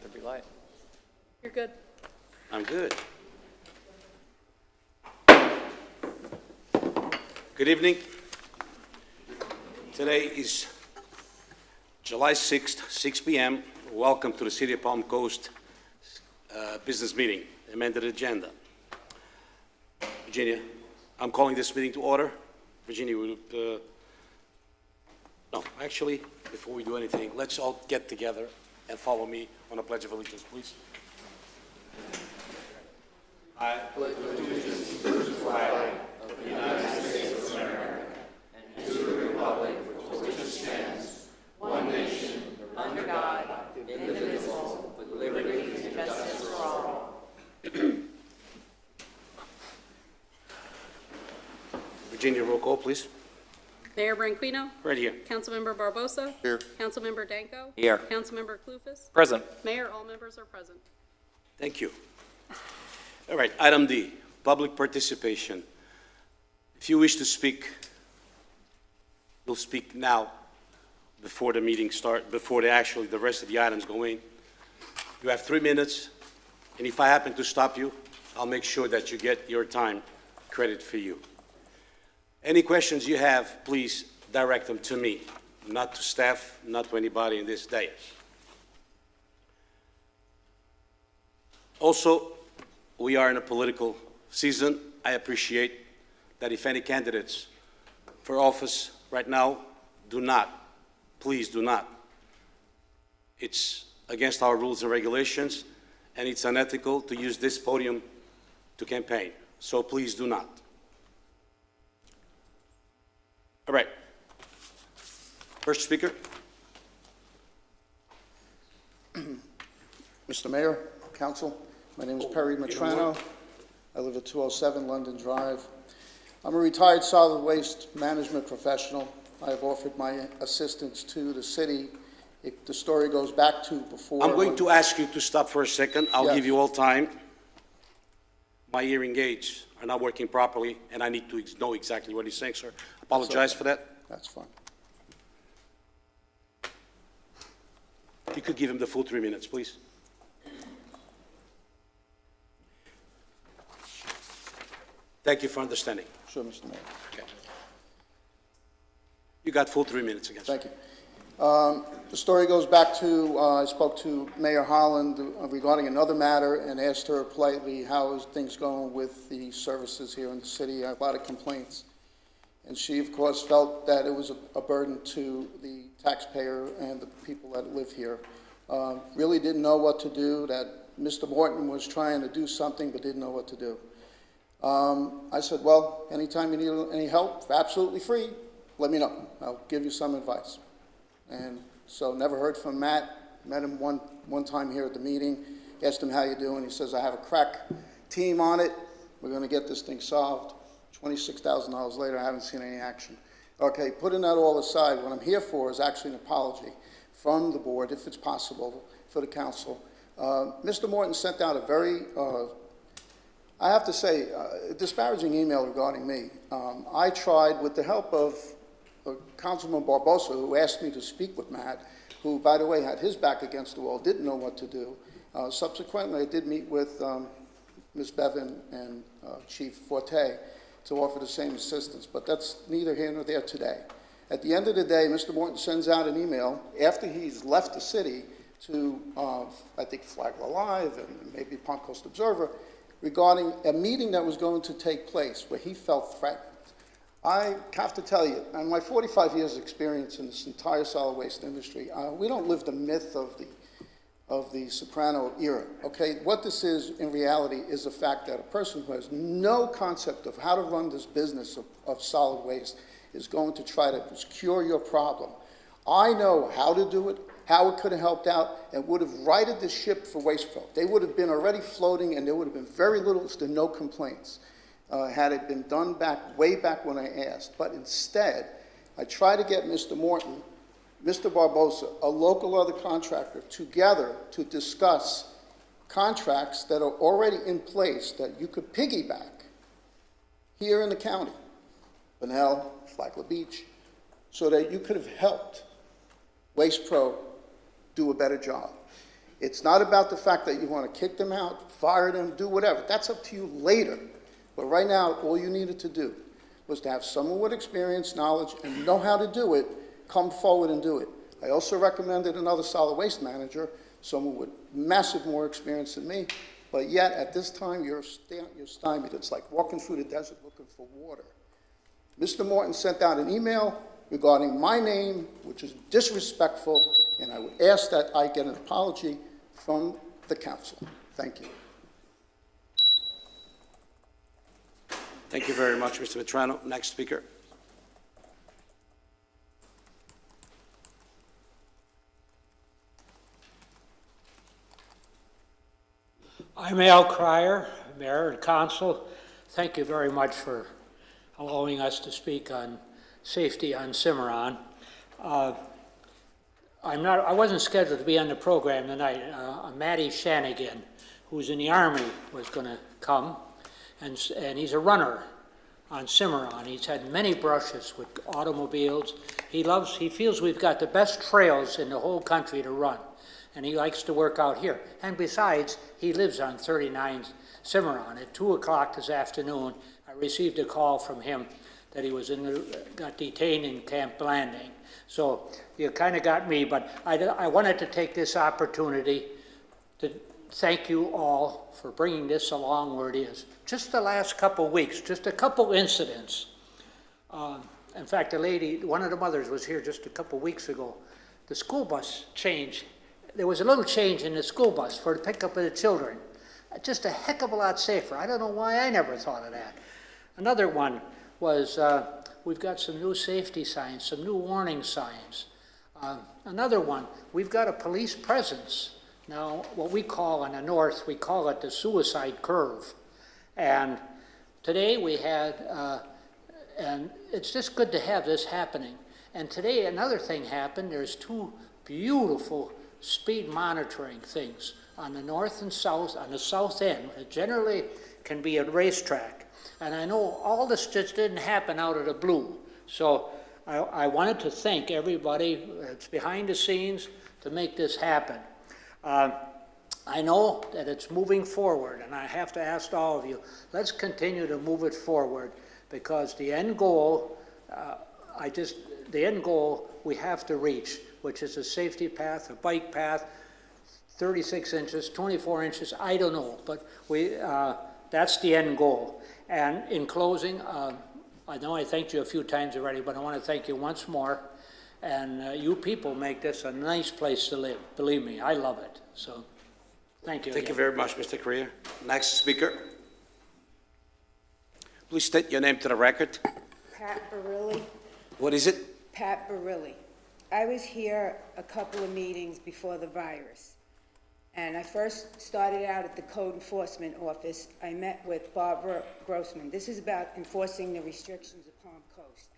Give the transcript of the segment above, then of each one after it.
There'd be light. You're good. I'm good. Good evening. Today is July 6th, 6 p.m. Welcome to the City of Palm Coast business meeting, amended agenda. Virginia, I'm calling this meeting to order. Virginia, no, actually, before we do anything, let's all get together and follow me on a Pledge of Allegiance, please. I pledge allegiance to the flag of the United States of America and to the republic for which it stands, one nation, under God, indivisible, with liberty and justice for all. Virginia, roll call, please. Mayor Branquinho. Right here. Councilmember Barbosa. Here. Councilmember Danko. Here. Councilmember Clufus. Present. Mayor, all members are present. Thank you. All right, item D, public participation. If you wish to speak, you'll speak now before the meeting starts, before the rest of the items go in. You have 3 minutes, and if I happen to stop you, I'll make sure that you get your time credit for you. Any questions you have, please direct them to me, not to staff, not to anybody in this dais. Also, we are in a political season. I appreciate that if any candidates for office right now, please do not. It's against our rules and regulations, and it's unethical to use this podium to campaign. So please do not. All right. First speaker. Mr. Mayor, Council, my name is Perry Matrano. I live at 207 London Drive. I'm a retired solid waste management professional. I have offered my assistance to the city. The story goes back to before. I'm going to ask you to stop for a second. I'll Yes. give you all time. My hearing aids are not working properly, and I need to know exactly what he's saying, sir. Apologize for that. That's fine. You could give him the full 3 minutes, please. Thank you for understanding. Sure, Mr. Mayor. Okay. You got full 3 minutes again. Thank you. The story goes back to, I spoke to Mayor Holland regarding another matter and asked her politely, how is things going with the services here in the city? I have a lot of complaints. And she, of course, felt that it was a burden to the taxpayer and the people that live here. Really didn't know what to do, that Mr. Morton was trying to do something but didn't know what to do. I said, well, anytime you need any help, absolutely free, let me know. I'll give you some advice. And so never heard from Matt. Met him one time here at the meeting, asked him how you doing. He says, I have a crack team on it. We're going to get this thing solved. $26,000 later, I haven't seen any action. Okay, putting that all aside, what I'm here for is actually an apology from the board, if it's possible, for the council. Mr. Morton sent out a very, I have to say, disparaging email regarding me. I tried, with the help of Councilman Barbosa, who asked me to speak with Matt, who, by the way, had his back against the wall, didn't know what to do. Subsequently, I did meet with Ms. Bevan and Chief Forte to offer the same assistance, but that's neither here nor there today. At the end of the day, Mr. Morton sends out an email after he's left the city to, I think, Flagler Live and maybe Palm Coast Observer, regarding a meeting that was going to take place where he felt threatened. I have to tell you, in my 45 years of experience in this entire solid waste industry, we don't live the myth of the Soprano era, okay? What this is, in reality, is the fact that a person who has no concept of how to run this business of solid waste is going to try to cure your problem. I know how to do it, how it could have helped out, and would have righted the ship for Waste Pro. They would have been already floating, and there would have been very little to no complaints had it been done way back when I asked. But instead, I tried to get Mr. Morton, Mr. Barbosa, a local other contractor, together to discuss contracts that are already in place that you could piggyback here in the county, Bunnell, Flagler Beach, so that you could have helped Waste Pro do a better job. It's not about the fact that you want to kick them out, fire them, do whatever. That's up to you later. But right now, all you needed to do was to have someone with experience, knowledge, and know how to do it, come forward and do it. I also recommended another solid waste manager, someone with massive more experience than me, but yet at this time, you're stymied. It's like walking through the desert looking for water. Mr. Morton sent out an email regarding my name, which is disrespectful, and I would ask that I get an apology from the council. Thank you. Thank you very much, Mr. Vetrano. Next speaker. I'm Al Cryer, Mayor and Council. Thank you very much for allowing us to speak on safety on Cimarron. I wasn't scheduled to be on the program tonight. Matty Shanigan, who's in the Army, was going to come, and he's a runner on Cimarron. He's had many brushes with automobiles. He feels we've got the best trails in the whole country to run, and he likes to work out here. And besides, he lives on 39 Cimarron. At 2 o'clock this afternoon, I received a call from him that he was got detained in Camp Blanding. So you kind of got me, but I wanted to take this opportunity to thank you all for bringing this along where it is. Just the last couple weeks, just a couple incidents. In fact, one of the mothers was here just a couple weeks ago. The school bus changed. There was a little change in the school bus for the pickup of the children. Just a heck of a lot safer. I don't know why I never thought of that. Another one was we've got some new safety signs, some new warning signs. Another one, we've got a police presence. Now, what we call in the north, we call it the suicide curve. And today we had, and it's just good to have this happening. And today another thing happened. There's 2 beautiful speed monitoring things on the north and south, on the south end. It generally can be a racetrack. And I know all this just didn't happen out of the blue. So I wanted to thank everybody that's behind the scenes to make this happen. I know that it's moving forward, and I have to ask all of you, let's continue to move it forward, because the end goal, the end goal we have to reach, which is a safety path, a bike path, 36 inches, 24 inches, I don't know, but that's the end goal. And in closing, I know I thanked you a few times already, but I want to thank you once more. And you people make this a nice place to live. Believe me, I love it. So, thank you. Thank again. you very much, Mr. Correa. Next speaker. Please state your name to the record. Pat Barilli. What is it? Pat Barilli. I was here a couple of meetings before the virus, and I first started out at the Code Enforcement Office. I met with Barbara Grossman. This is about enforcing the restrictions of Palm Coast,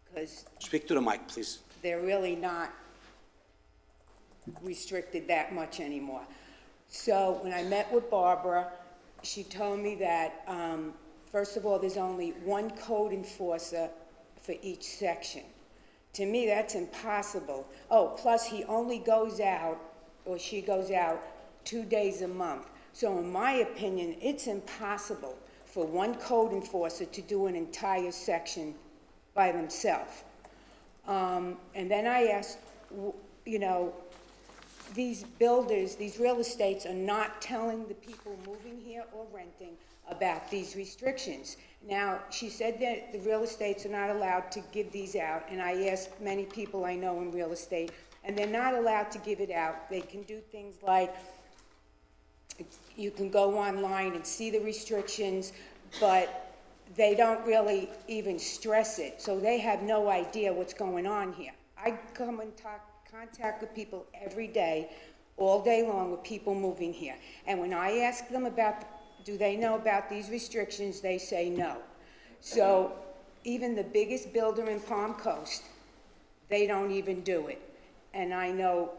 because Speak to the mic, please. they're really not restricted that much anymore. So when I met with Barbara, she told me that, first of all, there's only one code enforcer for each section. To me, that's impossible. Oh, plus he only goes out, or she goes out, 2 days a month. So in my opinion, it's impossible for one code enforcer to do an entire section by themselves. And then I asked, you know, these builders, these real estates are not telling the people moving here or renting about these restrictions. Now, she said that the real estates are not allowed to give these out, and I asked many people I know in real estate, and they're not allowed to give it out. They can do things like, you can go online and see the restrictions, but they don't really even stress it, so they have no idea what's going on here. I come in contact with people every day, all day long, with people moving here. And when I ask them about, do they know about these restrictions, they say no. So even the biggest builder in Palm Coast, they don't even do it. And I know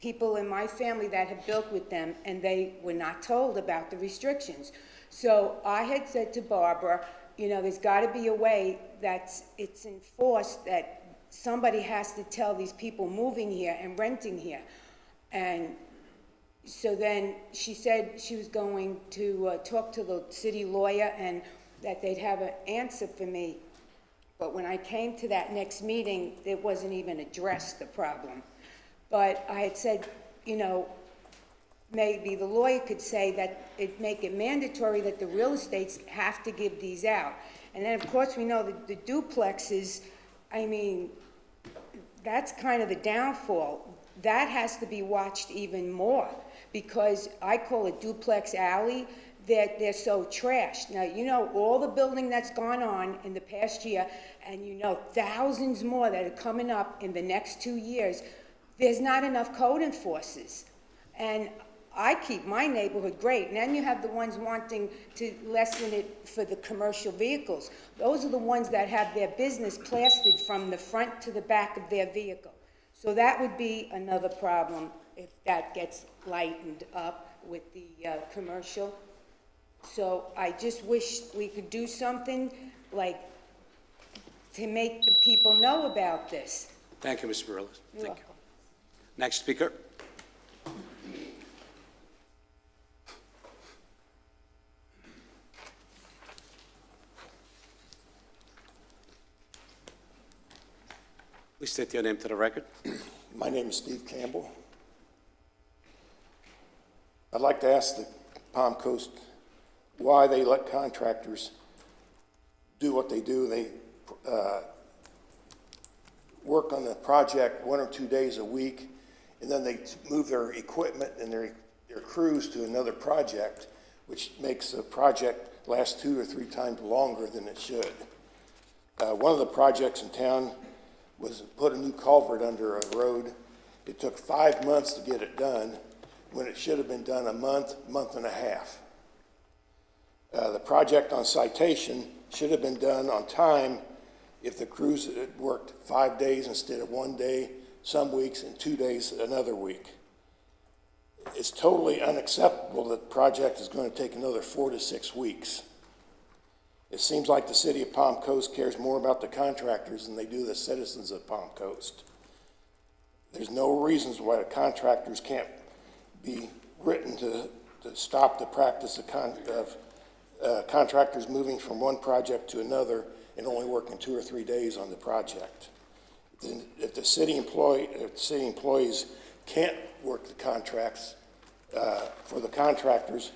people in my family that have built with them, and they were not told about the restrictions. So I had said to Barbara, you know, there's got to be a way that it's enforced, that somebody has to tell these people moving here and renting here. And So then she said she was going to talk to the city lawyer and that they'd have an answer for me. But when I came to that next meeting, it wasn't even addressed, the problem. But I had said, you know, maybe the lawyer could say that make it mandatory that the real estates have to give these out. And then, of course, we know that the duplexes, I mean, that's kind of the downfall. That has to be watched even more, because I call it duplex alley, that they're so trashed. Now, you know, all the building that's gone on in the past year, and you know, thousands more that are coming up in the next 2 years, there's not enough code enforcers. And I keep my neighborhood great, and then you have the ones wanting to lessen it for the commercial vehicles. Those are the ones that have their business plastered from the front to the back of their vehicle. So that would be another problem if that gets lightened up with the commercial. So I just wish we could do something like to make the people know about this. Thank you, Ms. Morales. You're Thank you. welcome. Next speaker. Please state your name to the record. My name is Steve Campbell. I'd like to ask the Palm Coast why they let contractors do what they do. They work on the project 1 or 2 days a week, and then they move their equipment and their crews to another project, which makes the project last 2 or 3 times longer than it should. One of the projects in town was to put a new culvert under a road. It took 5 months to get it done, when it should have been done a month and a half. The project on Citation should have been done on time if the crews had worked 5 days instead of 1 day, some weeks, and 2 days another week. It's totally unacceptable that the project is going to take another 4 to 6 weeks. It seems like the city of Palm Coast cares more about the contractors than they do the citizens of Palm Coast. There's no reasons why the contractors can't be written to stop the practice of contractors moving from one project to another and only working 2 or 3 days on the project. If the city employees can't work the contracts for the contractors,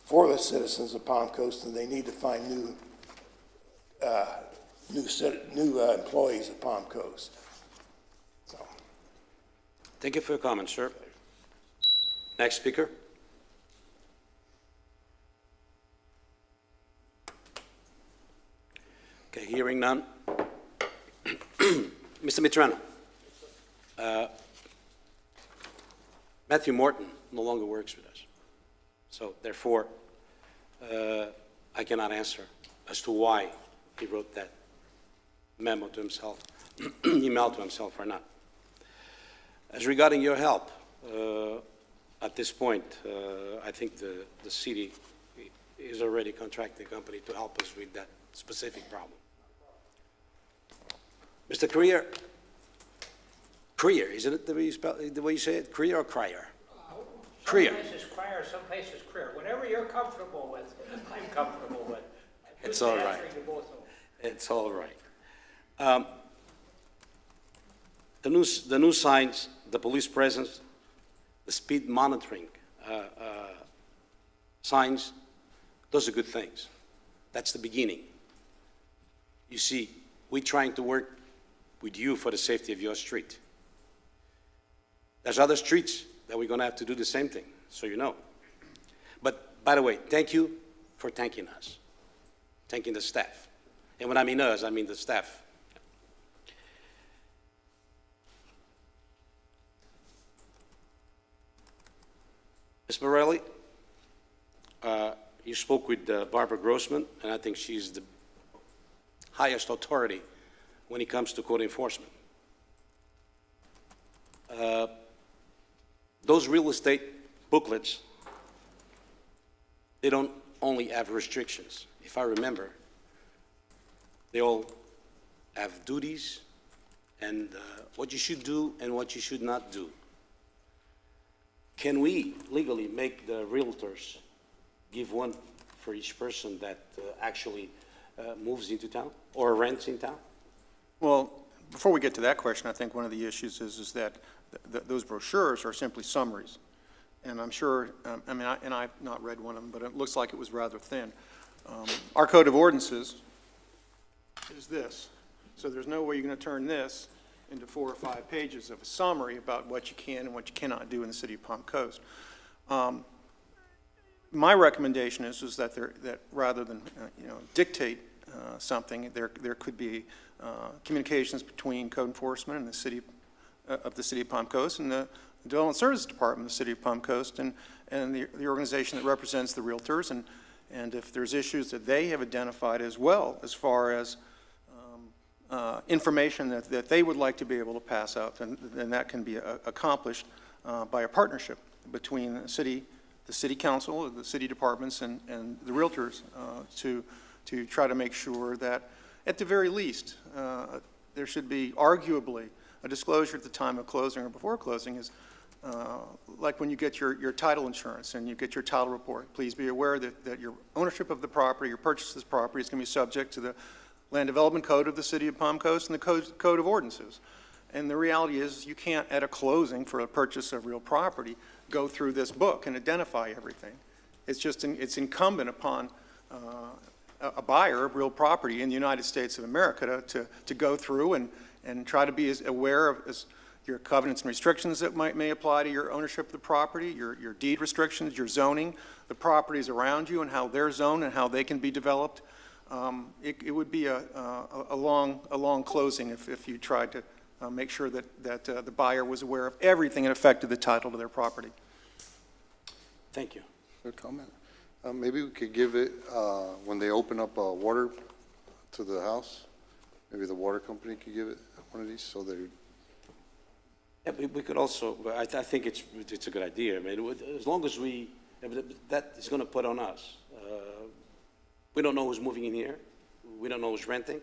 for the citizens of Palm Coast, then they need to find new employees at Palm Coast. So. Thank you for your comment, sir. Next speaker. Okay, hearing none. Mr. Mitrano. Matthew Morton no longer works with us. So therefore, I cannot answer as to why he wrote that memo to himself, email to himself or not. As regarding your help, at this point, I think the city is already contracting a company to help us with that specific problem. Mr. Creer, isn't it the way you say it? Creer or Crier? Creer. Some places Crier, some places Creer. Whatever you're comfortable with, I'm comfortable with. It's all right. Answering to both of them. It's all right. The new signs, the police presence, the speed monitoring signs, those are good things. That's the beginning. You see, we're trying to work with you for the safety of your street. There's other streets that we're going to have to do the same thing, so you know. But, by the way, thank you for thanking us, thanking the staff. And when I mean us, I mean the staff. Ms. Morelli, you spoke with Barbara Grossman, and I think she's the highest authority when it comes to code enforcement. Those real estate booklets, they don't only have restrictions. If I remember, they all have duties and what you should do and what you should not do. can we legally make the realtors give one for each person that actually moves into town or rents in town? Well, before we get to that question, I think one of the issues is that those brochures are simply summaries. And I'm sure, I've not read one of them, but it looks like it was rather thin. Our code of ordinances is this. So there's no way you're going to turn this into 4 or 5 pages of a summary about what you can and what you cannot do in the city of Palm Coast. My recommendation is that that rather than dictate something, there could be communications between code enforcement and the city of Palm Coast and the Development Services Department of the city of Palm Coast and the organization that represents the realtors, and if there's issues that they have identified as well as far as information that they would like to be able to pass out, then that can be accomplished by a partnership between the city council, the city departments, and the realtors to try to make sure that, at the very least, there should be arguably a disclosure at the time of closing or before closing is like when you get your title insurance and you get your title report. Please be aware that your ownership of the property, your purchase of this property is going to be subject to the Land Development Code of the City of Palm Coast and the Code of Ordinances. And the reality is you can't, at a closing for a purchase of real property, go through this book and identify everything. It's incumbent upon a buyer of real property in the United States of America to go through and try to be as aware of as your covenants and restrictions that may apply to your ownership of the property, your deed restrictions, your zoning, the properties around you and how they're zoned and how they can be developed. It would be a long closing if you tried to make sure that the buyer was aware of everything that affected the title to their property. Thank you. Good comment. Maybe we could give it, when they open up water to the house, maybe the water company could give it one of these so they. Yeah, we could also, I think it's a good idea. I mean, as long as that is going to put on us. We don't know who's moving in here. We don't know who's renting.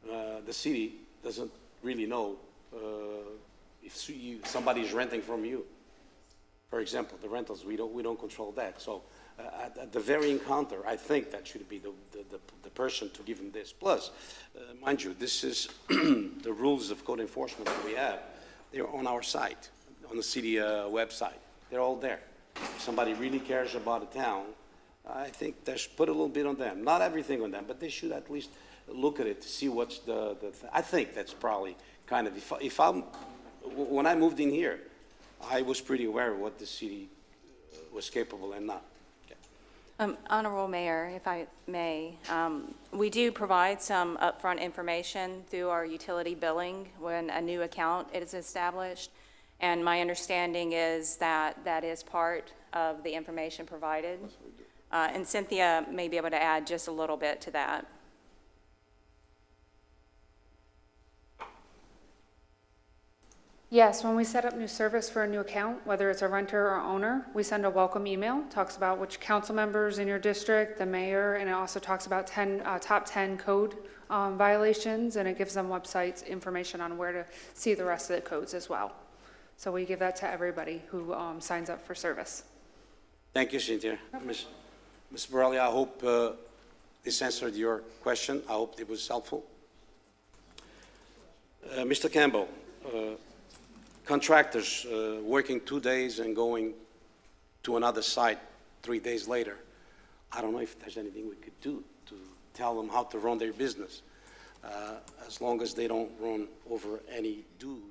The city doesn't really know if somebody's renting from you. For example, the rentals, we don't control that. So at the very encounter, I think that should be the person to give them this. Plus, mind you, this is the rules of code enforcement that we have. They're on our site, on the city website. They're all there. If somebody really cares about a town, I think they should put a little bit on them. Not everything on them, but they should at least look at it to see what's I think that's probably kind of, when I moved in here, I was pretty aware of what the city was capable and not. Okay. Honorable Mayor, if I may, we do provide some upfront information through our utility billing when a new account is established. And my understanding is that that is part of the information provided. And Cynthia may be able to add just a little bit to that. Yes, when we set up new service for a new account, whether it's a renter or owner, we send a welcome email, talks about which council members in your district, the mayor, and it also talks about top 10 code violations, and it gives them websites, information on where to see the rest of the codes as well. So we give that to everybody who signs up for service. Thank you, Cynthia. Ms. Borelli, I hope this answered your question. I hope it was helpful. Mr. Campbell, contractors working 2 days and going to another site 3 days later, I don't know if there's anything we could do to tell them how to run their business, as long as they don't run over any due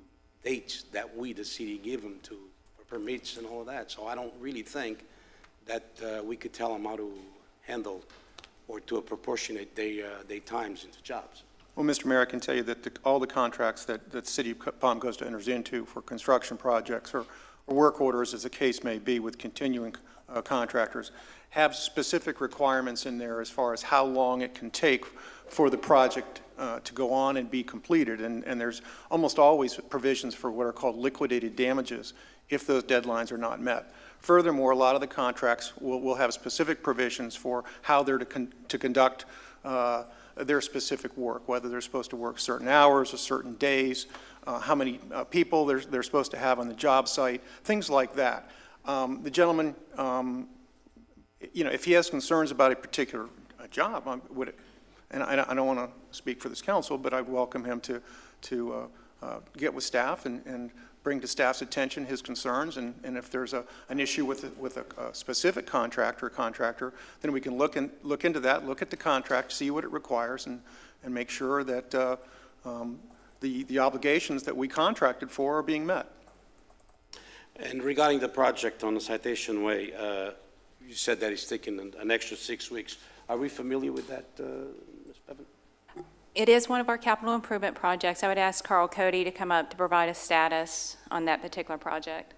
dates that we, the city, give them to for permits and all of that. So I don't really think that we could tell them how to handle or to proportionate their times into jobs. Well, Mr. Mayor, I can tell you that all the contracts that the city of Palm Coast enters into for construction projects or work orders, as the case may be with continuing contractors, have specific requirements in there as far as how long it can take for the project to go on and be completed. And there's almost always provisions for what are called liquidated damages if those deadlines are not met. Furthermore, a lot of the contracts will have specific provisions for how they're to conduct their specific work, whether they're supposed to work certain hours or certain days, how many people they're supposed to have on the job site, things like that. The gentleman, if he has concerns about a particular job, and I don't want to speak for this council, but I'd welcome him to get with staff and bring to staff's attention his concerns, and if there's an issue with a specific contractor, then we can look into that, look at the contract, see what it requires, and make sure that the obligations that we contracted for are being met. And regarding the project on the Citation Way, you said that it's taking an extra 6 weeks. Are we familiar with that, Ms. Bevan? It is one of our capital improvement projects. I would ask Carl Cody to come up to provide a status on that particular project.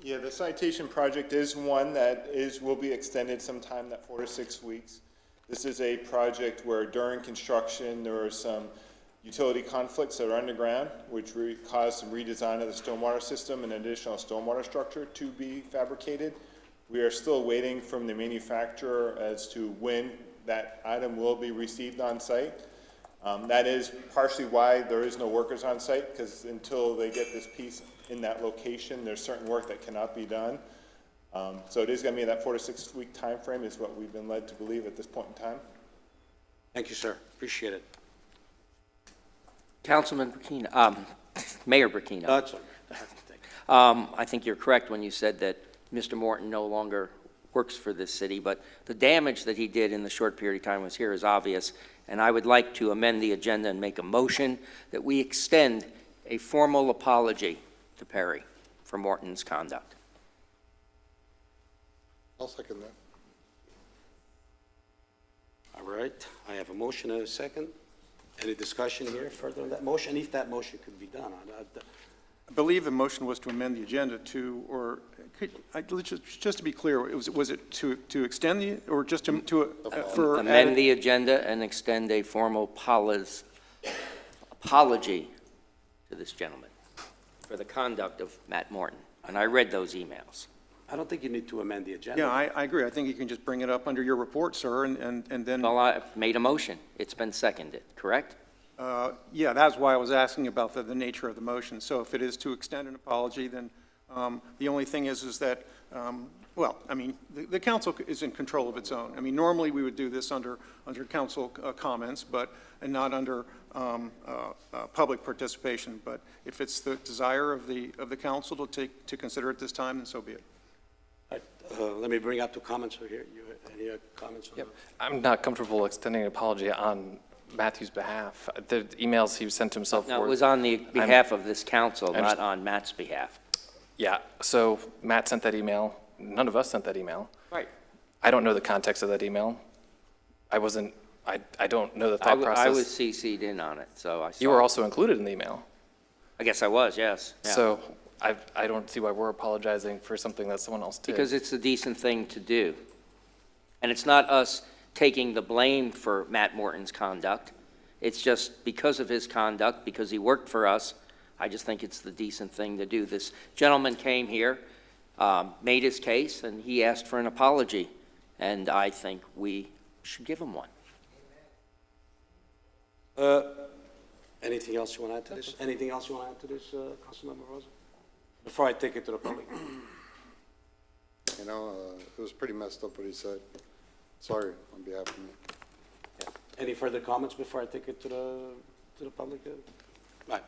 Yeah, the Citation project is one that will be extended sometime, that 4 to 6 weeks. This is a project where during construction, there are some utility conflicts that are underground, which caused some redesign of the stormwater system and additional stormwater structure to be fabricated. We are still waiting from the manufacturer as to when that item will be received on site. That is partially why there is no workers on site, because until they get this piece in that location, there's certain work that cannot be done. So it is going to be that 4 to 6 week time frame is what we've been led to believe at this point in time. Thank you, sir. Appreciate it. Councilman Burkina, Mayor Burkina. That's all. I think you're correct when you said that Mr. Morton no longer works for this city, but the damage that he did in the short period of time was here is obvious, and I would like to amend the agenda and make a motion that we extend a formal apology to Perry for Morton's conduct. I'll second that. All right, I have a motion and a second. Any discussion here further on that motion? If that motion could be done. I believe the motion was to amend the agenda to, or just to be clear, was it to extend the, or just for Amend the agenda and extend a formal apology to this gentleman for the conduct of Matt Morton. And I read those emails. I don't think you need to amend the agenda. Yeah, I agree. I think you can just bring it up under your report, sir, and then. Well, I've made a motion. It's been seconded, correct? Yeah, that's why I was asking about the nature of the motion. So if it is to extend an apology, then the only thing is that, well, I mean, the council is in control of its own. I mean, normally we would do this under council comments, and not under public participation. But if it's the desire of the council to consider it this time, then so be it. All right, let me bring up the comments over here. Any comments? Yep. I'm not comfortable extending an apology on Matthew's behalf. The emails he sent himself. No, it was on the behalf of this council, not on Matt's behalf. Yeah, so Matt sent that email. None of us sent that email. Right. I don't know the context of that email. I don't know the thought process. I was CC'd in on it, so I saw. You were also included in the email. I guess I was, yes. Yeah. So I don't see why we're apologizing for something that someone else did. Because it's a decent thing to do. And it's not us taking the blame for Matt Morton's conduct. It's just because of his conduct, because he worked for us, I just think it's the decent thing to do. This gentleman came here, made his case, and he asked for an apology. And I think we should give him one. Anything else you want to add to this? Anything else you want to add to this, Councilmember Rosa? Before I take it to the public. You know, it was pretty messed up what he said. Sorry on behalf of me. Yeah. Any further comments before I take it to the public? Right.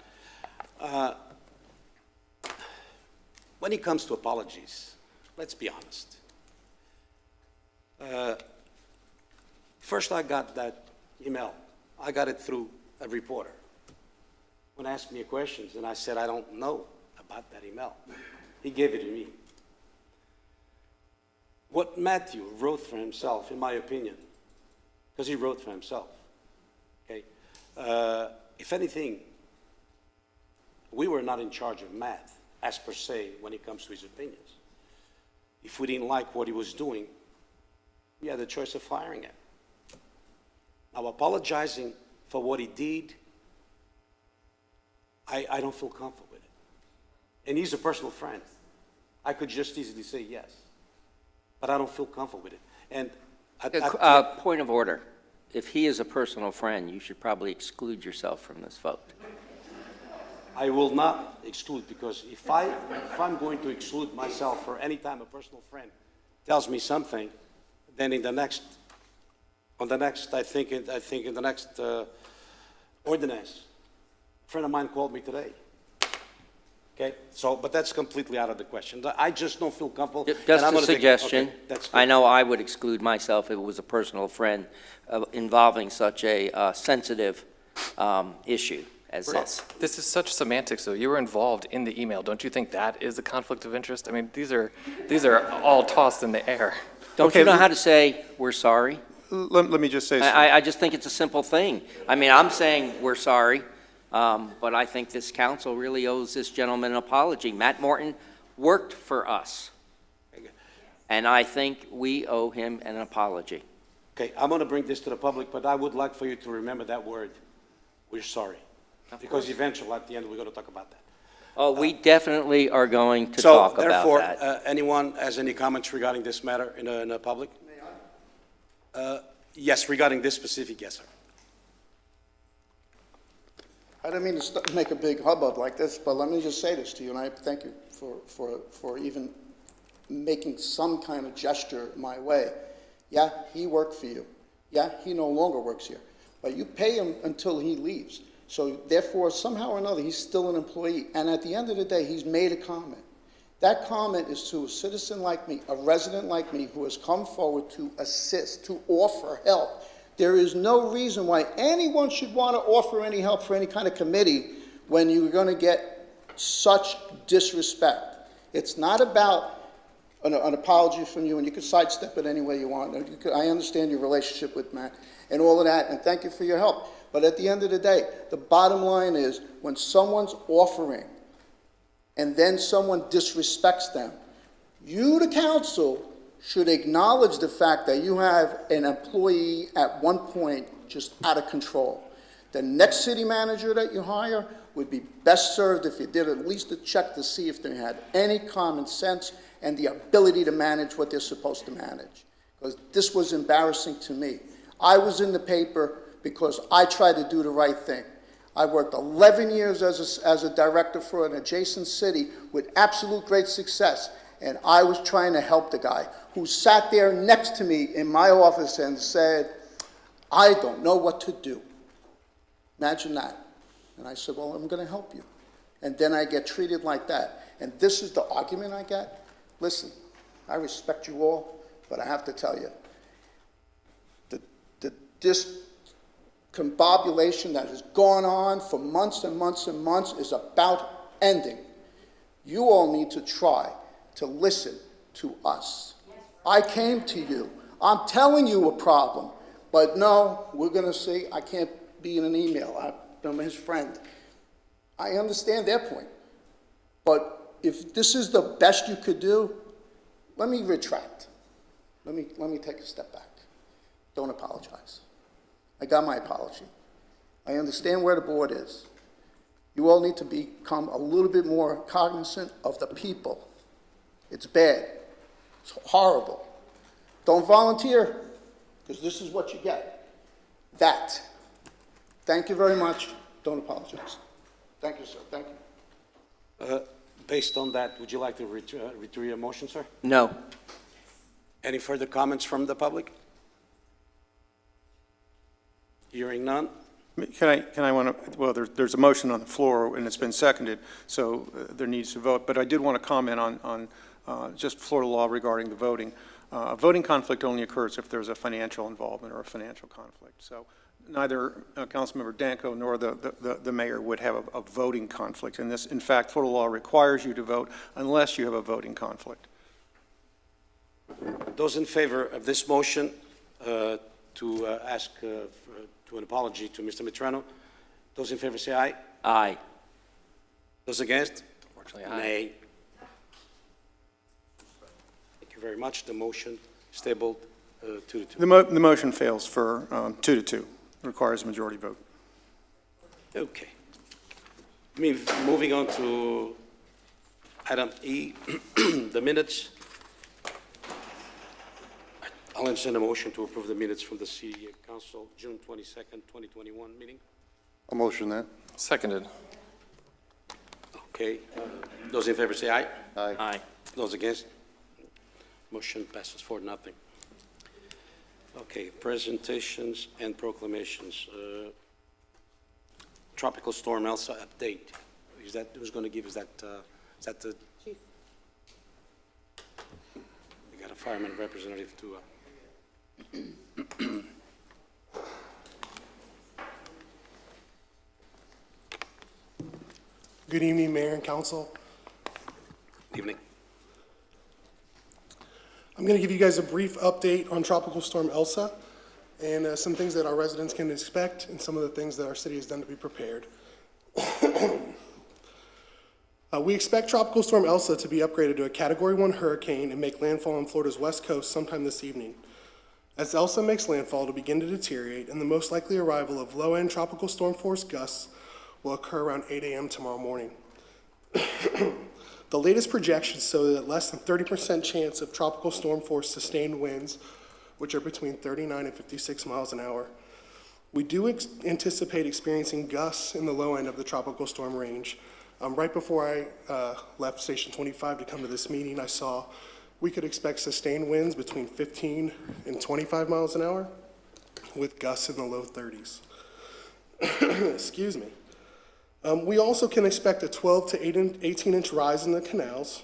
When it comes to apologies, let's be honest. First, I got that email. I got it through a reporter. When asked me questions, and I said, I don't know about that email. He gave it to me. What Matthew wrote for himself, in my opinion, because he wrote for himself, okay? If anything, we were not in charge of Matt, as per se, when it comes to his opinions. If we didn't like what he was doing, we had the choice of firing him. Now, apologizing for what he did, I don't feel comfortable with it. And he's a personal friend. I could just easily say yes, but I don't feel comfortable with it. And Point of order. if he is a personal friend, you should probably exclude yourself from this vote. I will not exclude, because if I'm going to exclude myself for any time a personal friend tells me something, then in the next, I think in the next ordinance, a friend of mine called me today. Okay, so, but that's completely out of the question. I just don't feel comfortable. and Just I'm a gonna take- suggestion. okay, that's good. I know I would exclude myself if it was a personal friend involving such a sensitive issue as this. This is such semantics, though. You were involved in the email. Don't you think that is a conflict of interest? I mean, these are all tossed in the air. Don't Okay, you know how to say, "We're sorry"? Let me just say, I just think it's a simple thing. I mean, I'm saying we're sorry, but I think this council really owes this gentleman an apology. Matt Morton worked for us, and I think we owe him an apology. Okay, I'm going to bring this to the public, but I would like for you to remember that word, "we're sorry." Because eventually, at the end, we're going to talk about that. Oh, we definitely are going to So talk about therefore, that. anyone has any comments regarding this matter in the public? Yes, regarding this specific, yes, sir. I didn't mean to make a big hubbub like this, but let me just say this to you, and I thank you for even making some kind of gesture my way. Yeah, he worked for you. Yeah, he no longer works here. But you pay him until he leaves. So therefore, somehow or another, he's still an employee. And at the end of the day, he's made a comment. That comment is to a citizen like me, a resident like me, who has come forward to assist, to offer help. There is no reason why anyone should want to offer any help for any kind of committee when you're going to get such disrespect. It's not about an apology from you, and you can sidestep it any way you want. I understand your relationship with Matt and all of that, and thank you for your help. But at the end of the day, the bottom line is when someone's offering and then someone disrespects them, you, the council, should acknowledge the fact that you have an employee at one point just out of control. The next city manager that you hire would be best served if you did at least a check to see if they had any common sense and the ability to manage what they're supposed to manage. Because this was embarrassing to me. I was in the paper because I tried to do the right thing. I worked 11 years as a director for an adjacent city with absolute great success, and I was trying to help the guy who sat there next to me in my office and said, "I don't know what to do." Imagine that. And I said, "Well, I'm going to help you." And then I get treated like that. And this is the argument I get. Listen, I respect you all, but I have to tell you, this combobulation that has gone on for months and months and months is about ending. You all need to try to listen to us. I came to you. I'm telling you a problem. But no, we're going to say I can't be in an email. I'm his friend. I understand their point. But if this is the best you could do, let me retract. Let me take a step back. Don't apologize. I got my apology. I understand where the board is. You all need to become a little bit more cognizant of the people. It's bad. It's horrible. Don't volunteer, because this is what you get. That. Thank you very much. Don't apologize. Thank you, sir. Thank you. Based on that, would you like to withdraw your motion, sir? No. Any further comments from the public? Hearing none? well, there's a motion on the floor, and it's been seconded, so there needs to vote. But I did want to comment on just Florida law regarding the voting. A voting conflict only occurs if there's a financial involvement or a financial conflict. So neither Councilmember Danko nor the mayor would have a voting conflict. And this, in fact, Florida law requires you to vote unless you have a voting conflict. Those in favor of this motion to ask to an apology to Mr. Mitrano, those in favor say aye. Aye. Those against? Unfortunately, aye. Nay. Thank you very much. The motion is tabled 2-2. The motion fails for 2-2. Requires a majority vote. Okay. Moving on to item E, the minutes. I'll entertain a motion to approve the minutes from the City Council, June 22nd, 2021 meeting. I'll motion that. Seconded. Okay, those in favor say aye. Aye. Aye. Those against? Motion passes 4-0. Okay, presentations and proclamations. Tropical Storm Elsa update. Is that, who's going to give, is that the? Chief. We got a fireman representative to, Good evening, Mayor and Council. evening. I'm going to give you guys a brief update on Tropical Storm Elsa and some things that our residents can expect and some of the things that our city has done to be prepared. We expect Tropical Storm Elsa to be upgraded to a Category 1 hurricane and make landfall on Florida's west coast sometime this evening. As Elsa makes landfall to begin to deteriorate, and the most likely arrival of low-end tropical storm force gusts will occur around 8 a.m. tomorrow morning. The latest projections show that less than 30% chance of tropical storm force sustained winds, which are between 39 and 56 miles an hour. We do anticipate experiencing gusts in the low end of the tropical storm range. Right before I left Station 25 to come to this meeting, I saw we could expect sustained winds between 15 and 25 miles an hour with gusts in the low 30s. Excuse me. We also can expect a 12 to 18-inch rise in the canals,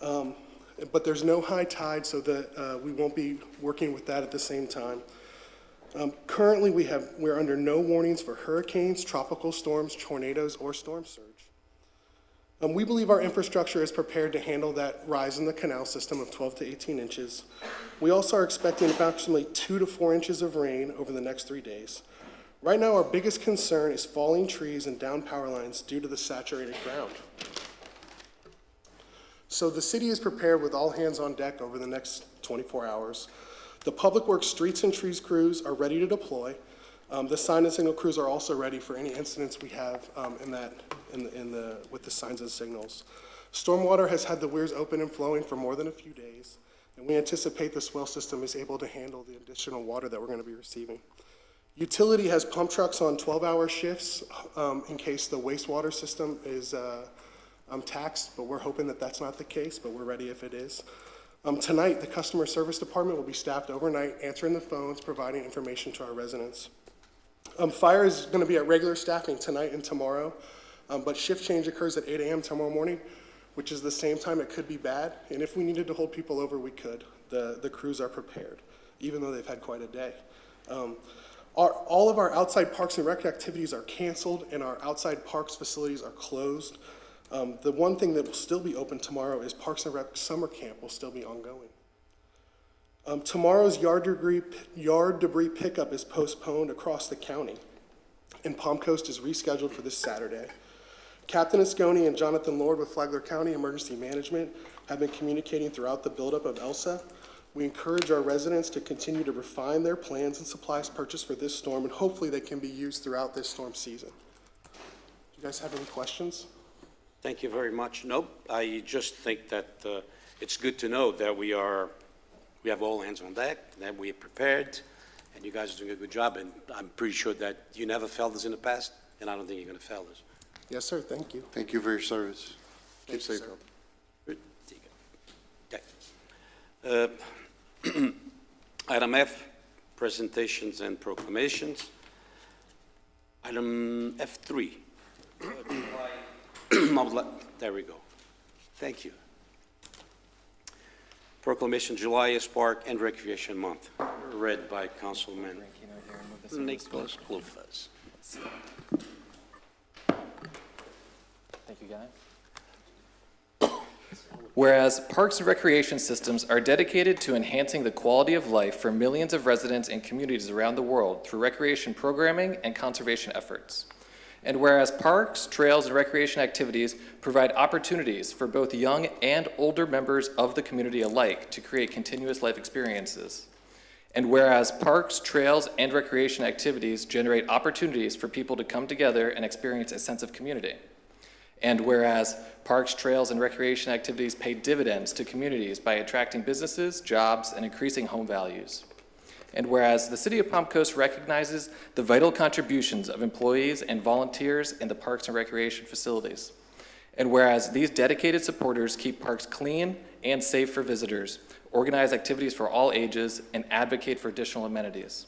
but there's no high tide, so that we won't be working with that at the same time. Currently, we're under no warnings for hurricanes, tropical storms, tornadoes, or storm surge. We believe our infrastructure is prepared to handle that rise in the canal system of 12 to 18 inches. We also are expecting approximately 2 to 4 inches of rain over the next 3 days. Right now, our biggest concern is falling trees and down power lines due to the saturated ground. So the city is prepared with all hands on deck over the next 24 hours. The Public Works Streets and Trees crews are ready to deploy. The sign and signal crews are also ready for any incidents we have with the signs and signals. Stormwater has had the weirs open and flowing for more than a few days, and we anticipate the swell system is able to handle the additional water that we're going to be receiving. Utility has pump trucks on 12-hour shifts in case the wastewater system is taxed, but we're hoping that that's not the case, but we're ready if it is. Tonight, the customer service department will be staffed overnight, answering the phones, providing information to our residents. Fire is going to be at regular staffing tonight and tomorrow, but shift change occurs at 8 a.m. tomorrow morning, which is the same time it could be bad, and if we needed to hold people over, we could. The crews are prepared, even though they've had quite a day. All of our outside parks and rec activities are canceled, and our outside parks facilities are closed. The one thing that will still be open tomorrow is Parks and Rec Summer Camp will still be ongoing. Tomorrow's yard debris pickup is postponed across the county, and Palm Coast is rescheduled for this Saturday. Captain Asconi and Jonathan Lord with Flagler County Emergency Management have been communicating throughout the buildup of Elsa. We encourage our residents to continue to refine their plans and supplies purchased for this storm, and hopefully they can be used throughout this storm season. Do you guys have any questions? Thank you very much. Nope, I just think that it's good to know that we have all hands on deck, that we are prepared, and you guys are doing a good job, and I'm pretty sure that you never failed us in the past, and I don't think you're going to fail us. Yes, sir. Thank you. Thank you for your service. Keep Thank you, safe sir. out. Good. Okay. Item F, presentations and proclamations. Item F3. There we go. Thank you. Proclamation July is Park and Recreation Month, read by Councilman Nicholas Clufas. Thank you, Guy. Whereas parks and recreation systems are dedicated to enhancing the quality of life for millions of residents and communities around the world through recreation programming and conservation efforts. And whereas parks, trails, and recreation activities provide opportunities for both young and older members of the community alike to create continuous life experiences. And whereas parks, trails, and recreation activities generate opportunities for people to come together and experience a sense of community. And whereas parks, trails, and recreation activities pay dividends to communities by attracting businesses, jobs, and increasing home values. And whereas the City of Palm Coast recognizes the vital contributions of employees and volunteers in the parks and recreation facilities. And whereas these dedicated supporters keep parks clean and safe for visitors, organize activities for all ages, and advocate for additional amenities.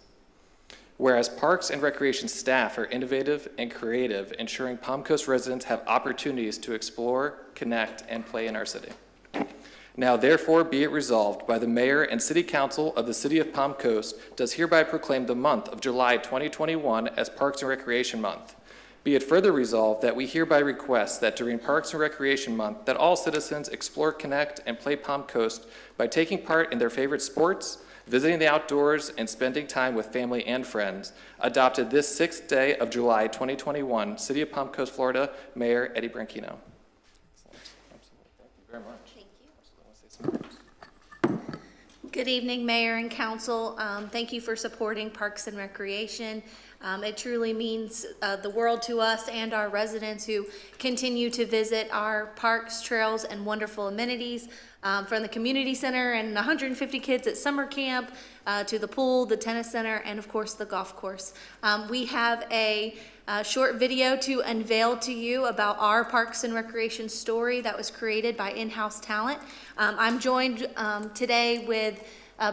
Whereas parks and recreation staff are innovative and creative, ensuring Palm Coast residents have opportunities to explore, connect, and play in our city. Now therefore be it resolved by the Mayor and City Council of the City of Palm Coast does hereby proclaim the month of July 2021 as Parks and Recreation Month. Be it further resolved that we hereby request that during Parks and Recreation Month that all citizens explore, connect, and play Palm Coast by taking part in their favorite sports, visiting the outdoors, and spending time with family and friends. Adopted this 6th day of July 2021, City of Palm Coast, Florida, Mayor Eddie Branchino. Thank you very much. Thank you. Good evening, Mayor and Council. Thank you for supporting Parks and Recreation. It truly means the world to us and our residents who continue to visit our parks, trails, and wonderful amenities, from the community center and 150 kids at summer camp to the pool, the tennis center, and of course the golf course. We have a short video to unveil to you about our Parks and Recreation story that was created by in-house talent. I'm joined today with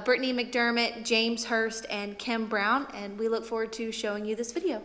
Brittany McDermott, James Hurst, and Kim Brown, and we look forward to showing you this video.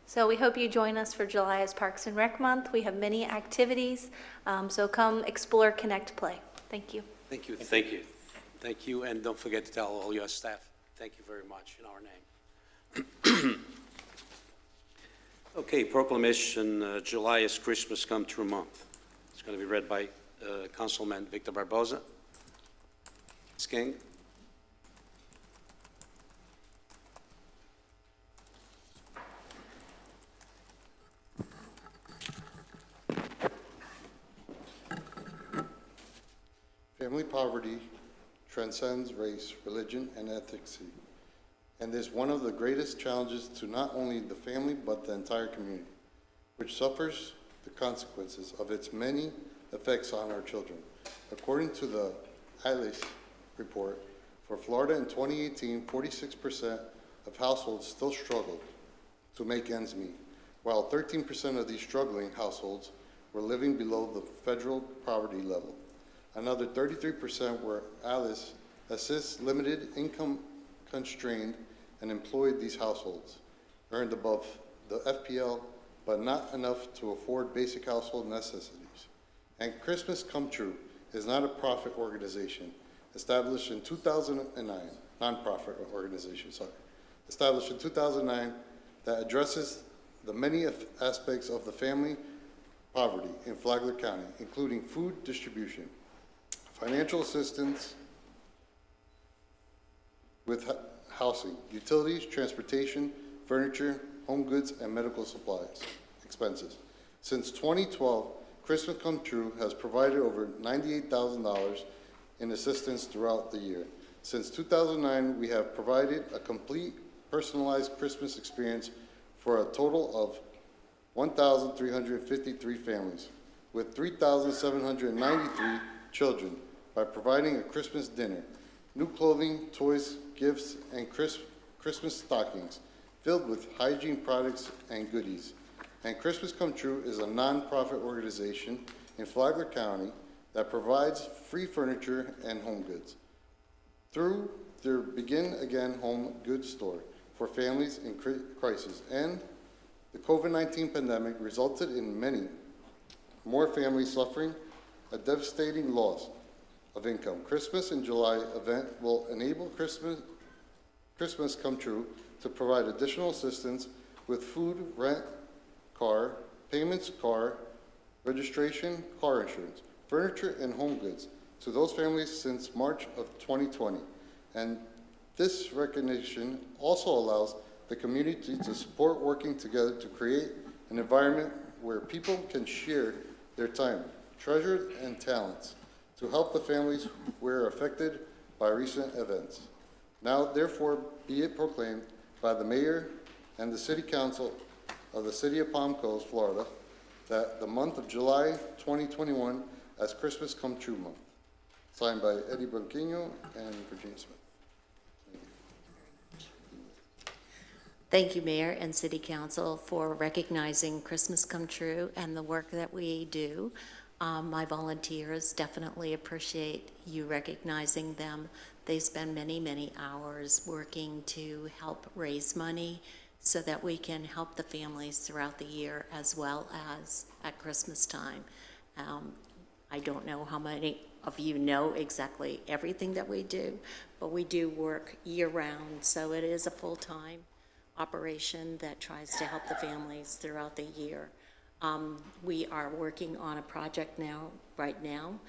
So we hope you join us for July as Parks and Rec Month. We have many activities, so come explore, connect, play. Thank you. Thank you. Thank you. Thank you, and don't forget to tell all your staff, thank you very much in our name. Okay, proclamation, July is Christmas Come True Month. It's going to be read by Councilman Victor Barbosa. Ms. King. Family poverty transcends race, religion, and ethnicity, and is one of the greatest challenges to not only the family but the entire community, which suffers the consequences of its many effects on our children. According to the ILS report, for Florida in 2018, 46% of households still struggled to make ends meet, while 13% of these struggling households were living below the federal poverty level. Another 33% were ALICE assists limited income constrained and employed these households, earned above the FPL, but not enough to afford basic household necessities. And Christmas Come True is not a profit organization, established in 2009, nonprofit organization, established in 2009 that addresses the many aspects of the family poverty in Flagler County, including food distribution, financial assistance with housing, utilities, transportation, furniture, home goods, and medical supplies expenses. Since 2012, Christmas Come True has provided over $98,000 in assistance throughout the year. Since 2009, we have provided a complete personalized Christmas experience for a total of 1,353 families with 3,793 children by providing a Christmas dinner, new clothing, toys, gifts, and Christmas stockings filled with hygiene products and goodies. And Christmas Come True is a nonprofit organization in Flagler County that provides free furniture and home goods through their Begin Again home goods store for families in crisis. And the COVID-19 pandemic resulted in many more families suffering a devastating loss of income. Christmas in July event will enable Christmas Come True to provide additional assistance with food, rent, car, payments, car, registration, car insurance, furniture, and home goods to those families since March of 2020. And this recognition also allows the community to support working together to create an environment where people can share their time, treasure, and talents to help the families who were affected by recent events. Now, therefore, be it proclaimed by the Mayor and the City Council of the City of Palm Coast, Florida, that the month of July 2021 as Christmas Come True Month. Signed by Eddie Branquinho and Virginia Smith. Thank you, Mayor and City Council, for recognizing Christmas Come True and the work that we do. My volunteers definitely appreciate you recognizing them. They spend many, many hours working to help raise money so that we can help the families throughout the year as well as at Christmas time. I don't know how many of you know exactly everything that we do, but we do work year-round, so it is a full-time operation that tries to help the families throughout the year. We are working on a project right now,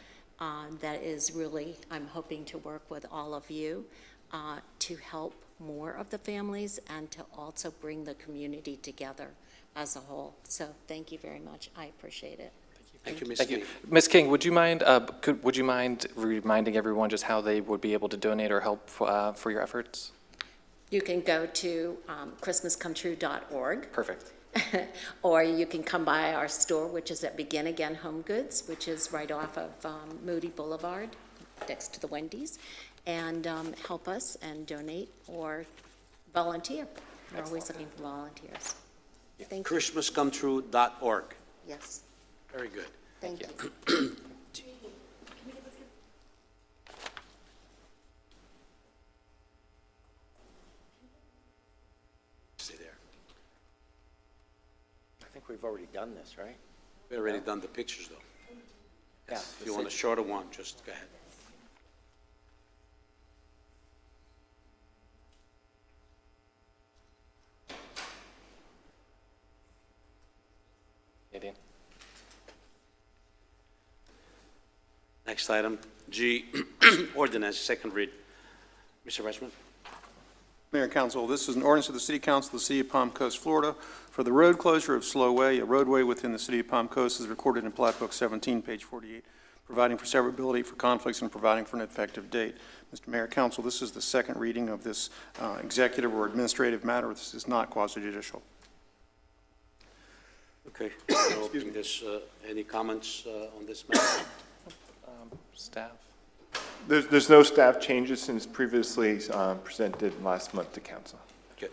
that is really, I'm hoping to work with all of you to help more of the families and to also bring the community together as a whole. So thank you very much. I appreciate it. Thank you, Ms. Thank King. you. Ms. King, would you mind reminding everyone just how they would be able to donate or help for your efforts? You can go to christmascometrue.org. Perfect. Or you can come by our store, which is at Begin Again Home Goods, which is right off of Moody Boulevard, next to the Wendy's, and help us and donate or volunteer. We're always looking for volunteers. Thank you. ChristmasComeTrue.org. Yes. Very good. Thank you. Stay there. think we've already done this, right? We've already done the pictures, though. Yeah. If you want a shorter one, just go ahead. Nadine? Next item, G, ordinance, second read. Mr. Marchman? Mayor and Council, this is an ordinance of the City Council of the City of Palm Coast, Florida, for the road closure of Slowway, a roadway within the City of Palm Coast, is recorded in Plat Book 17, page 48, providing for severability for conflicts and providing for an effective date. Mr. Mayor, Council, this is the second reading of this executive or administrative matter. This is not quasi-judicial. Okay. So open this, any comments on this matter? Staff? There's no staff changes since previously presented last month to council. Okay.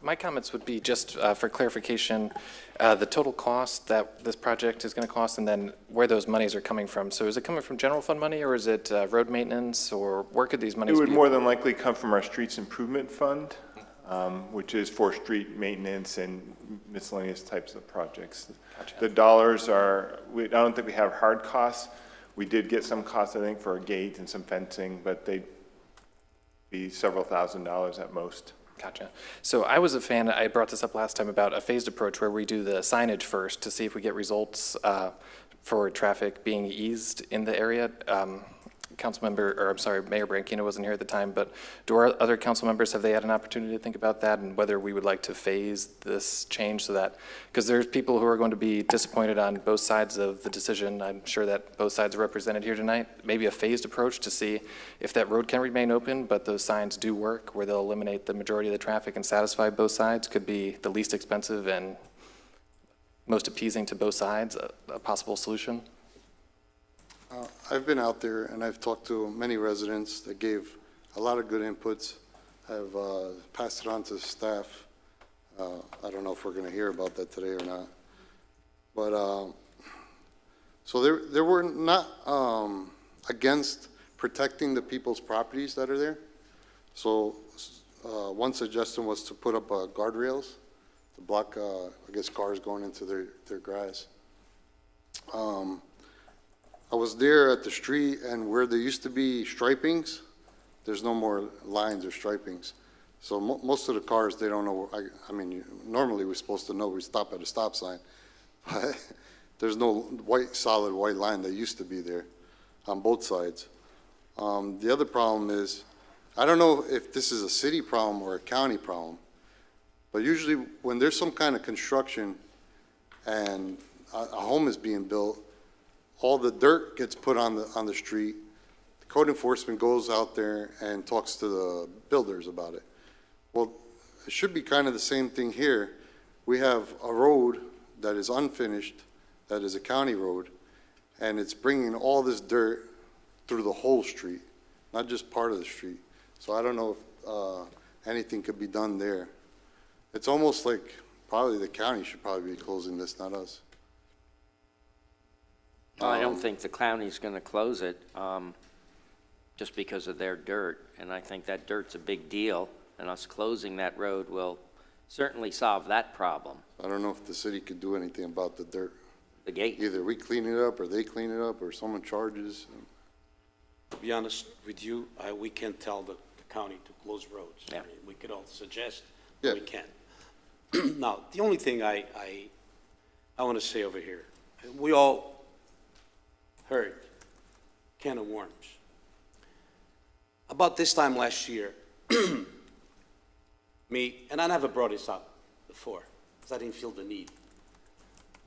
My comments would be just for clarification, the total cost that this project is going to cost and then where those monies are coming from. So is it coming from general fund money or is it road maintenance or where could these monies It be? would more than likely come from our streets improvement fund, which is for street maintenance and miscellaneous types of projects. Gotcha. The dollars are, I don't think we have hard costs. We did get some costs, I think, for a gate and some fencing, but they'd be several $1,000s at most. Gotcha. So I was a fan, I brought this up last time about a phased approach where we do the signage first to see if we get results for traffic being eased in the area. Mayor Branchino wasn't here at the time, but do our other council members, have they had an opportunity to think about that and whether we would like to phase this change so that, because there's people who are going to be disappointed on both sides of the decision. I'm sure that both sides are represented here tonight. Maybe a phased approach to see if that road can remain open, but those signs do work where they'll eliminate the majority of the traffic and satisfy both sides could be the least expensive and most appeasing to both sides, a possible solution. I've been out there and I've talked to many residents that gave a lot of good inputs. I've passed it on to staff. I don't know if we're going to hear about that today or not. But so they were not against protecting the people's properties that are there. So one suggestion was to put up guardrails to block, I guess, cars going into their grass. I was there at the street, and where there used to be stripings, there's no more lines or stripings. So most of the cars, they don't know. I mean, normally we're supposed to know we stop at a stop sign, but there's no solid white line that used to be there on both sides. The other problem is, I don't know if this is a city problem or a county problem, but usually when there's some kind of construction and a home is being built, all the dirt gets put on the street. The code enforcement goes out there and talks to the builders about it. Well, it should be kind of the same thing here. We have a road that is unfinished, that is a county road, and it's bringing all this dirt through the whole street, not just part of the street. So I don't know if anything could be done there. It's almost like probably the county should probably be closing this, not us. I don't think the county's going to close it just because of their dirt, and I think that dirt's a big deal, and us closing that road will certainly solve that problem. I don't know if the city could do anything about the dirt. The gate. Either we clean it up, or they clean it up, or someone charges. To be honest with you, we can't tell the county to close roads. Yeah. I mean, we could all suggest, Yeah. but we can't. Now, the only thing I want to say over here, we all heard can of worms. About this time last year, me, and I never brought this up before, because I didn't feel the need.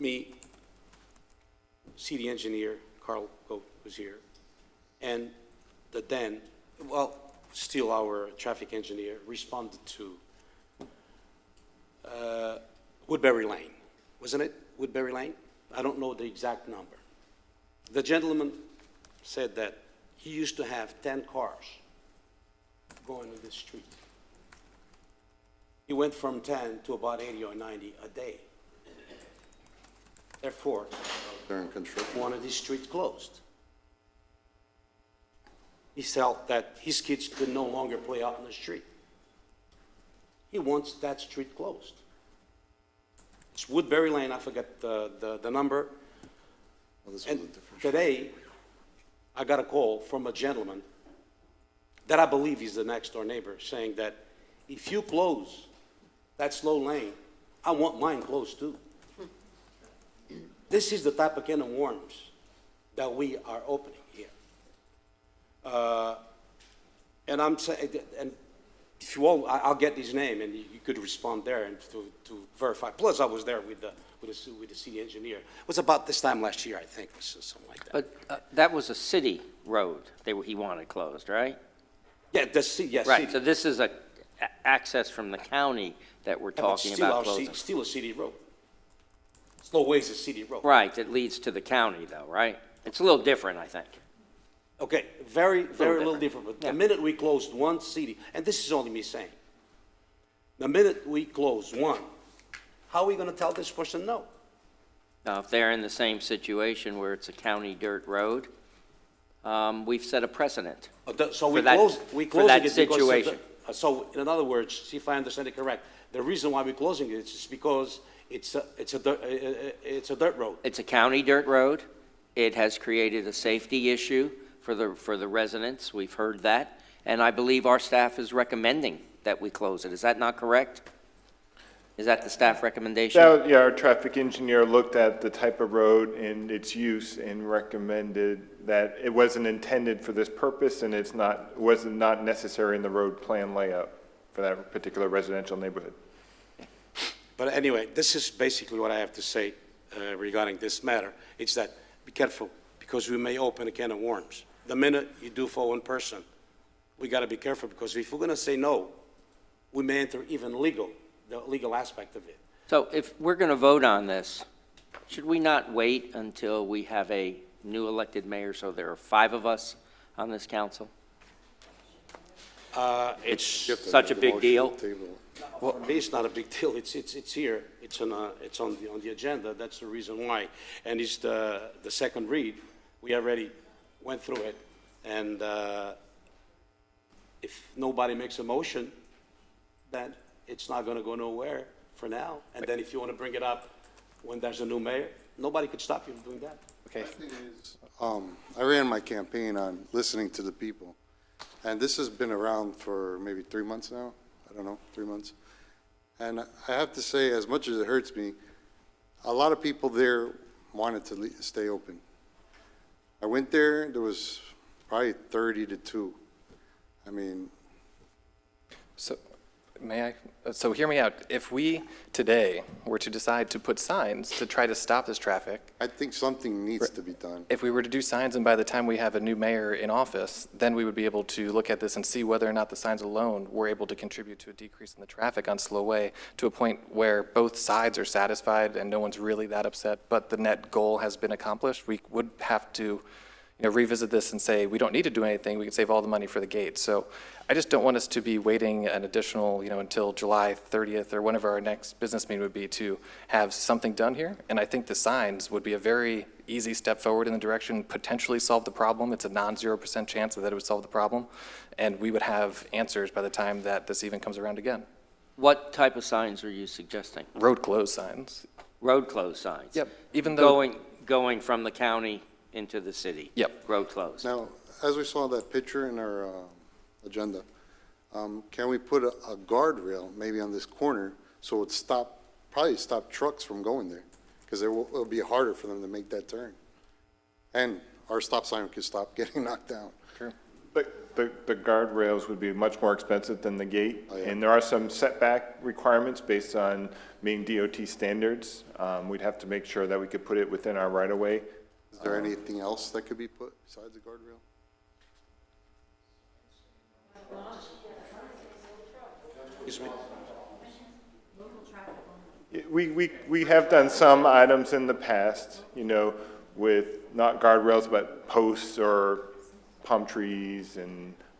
Me, city engineer, Carl Goat was here, and still our traffic engineer responded to Woodbury Lane. Wasn't it Woodbury Lane? I don't know the exact number. The gentleman said that he used to have 10 cars going in this street. He went from 10 to about 80 or 90 a day. Therefore, During construction. one of these streets closed. He felt that his kids could no longer play out in the street. He wants that street closed. It's Woodbury Lane, I forget the number. And today, I got a call from a gentleman that I believe is the next door neighbor, saying that if you close that slow lane, I want mine closed too. This is the type of can of worms that we are opening here. And I'm saying, and if you all, I'll get his name, and you could respond there and to verify. Plus, I was there with the city engineer. It was about this time last year, I think, something like that. But that was a city road he wanted closed, right? Yeah, yes, Right, city. so this is access from the county that we're Yeah, but talking about closing. Still a city road. Slowway is a city road. Right, that leads to the county though, right? It's a little different, I think. Okay, very little different. different. But Yeah. the minute we closed one city, and this is only me saying, the minute we close one, how are we going to tell this person no? Now, if they're in the same situation where it's a county dirt road, we've set a precedent. So For that- we for closing that it because of situation. so in other words, see if I understand it correct, the reason why we're closing it is because it's a dirt road. It's a county dirt road. It has created a safety issue for the residents. We've heard that. And I believe our staff is recommending that we close it. Is that not correct? Is that the staff recommendation? Yeah, our traffic engineer looked at the type of road and its use and recommended that it wasn't intended for this purpose and it was not necessary in the road plan layout for that particular residential neighborhood. But anyway, this is basically what I have to say regarding this matter. It's that be careful, because we may open a can of worms. The minute you do for one person, we got to be careful, because if we're going to say no, we may enter even the legal aspect of it. So if we're going to vote on this, should we not wait until we have a new elected mayor, so there are 5 of us on this council? It's such a big deal. Well, for me, it's not a big deal. It's here. It's on the agenda. That's the reason why. And it's the second read. We already went through it. And if nobody makes a motion, then it's not going to go nowhere for now. And then if you want to bring it up when there's a new mayor, nobody could stop you from doing that. Okay. I ran my campaign on listening to the people, and this has been around for maybe 3 months now. I don't know, 3 months. And I have to say, as much as it hurts me, a lot of people there wanted to stay open. I went there was probably 30 to 2. I mean, So, so hear me out. If we today were to decide to put signs to try to stop this traffic, I think something needs to be done. if we were to do signs and by the time we have a new mayor in office, then we would be able to look at this and see whether or not the signs alone were able to contribute to a decrease in the traffic on Slowway to a point where both sides are satisfied and no one's really that upset, but the net goal has been accomplished. We would have to revisit this and say, we don't need to do anything, we can save all the money for the gate. So I just don't want us to be waiting an additional, until July 30th or whenever our next business meeting would be to have something done here. And I think the signs would be a very easy step forward in the direction, potentially solve the problem. It's a non-0% chance that it would solve the problem. And we would have answers by the time that this even comes around again. What type of signs are you suggesting? Road closed signs. Road closed signs? Yep, even though. Going from the county into the city? Yep. Road closed? Now, as we saw that picture in our agenda, can we put a guardrail maybe on this corner so it probably stop trucks from going there? Because it'll be harder for them to make that turn. And our stop sign could stop getting knocked down. True. But the guardrails would be much more expensive than the gate. Oh, yeah. And there are some setback requirements based on meeting DOT standards. We'd have to make sure that we could put it within our right-of-way. Is there anything else that could be put besides the guardrail? Excuse me. We have done some items in the past, with not guardrails, but posts or palm trees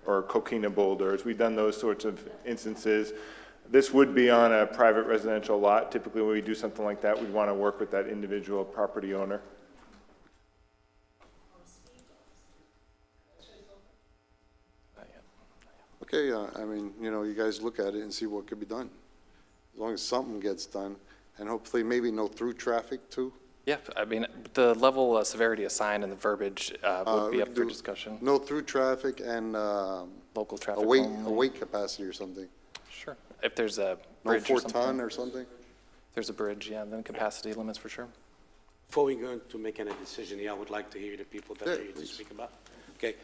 or coquina boulders. We've done those sorts of instances. This would be on a private residential lot. Typically, when we do something like that, we'd want to work with that individual property owner. Okay, I mean, you guys look at it and see what could be done. As long as something gets done. And hopefully maybe no through traffic too? Yeah, I mean, the level of severity assigned and the verbiage would be We up for do discussion. No through traffic and Local traffic a weight only. capacity or something. Sure. If there's a No bridge or 4 ton something. or something? If there's a bridge, yeah, then capacity limits for sure. Before we go to make any decision here, I would like to hear the people that Yeah, are here to please. speak about. Okay,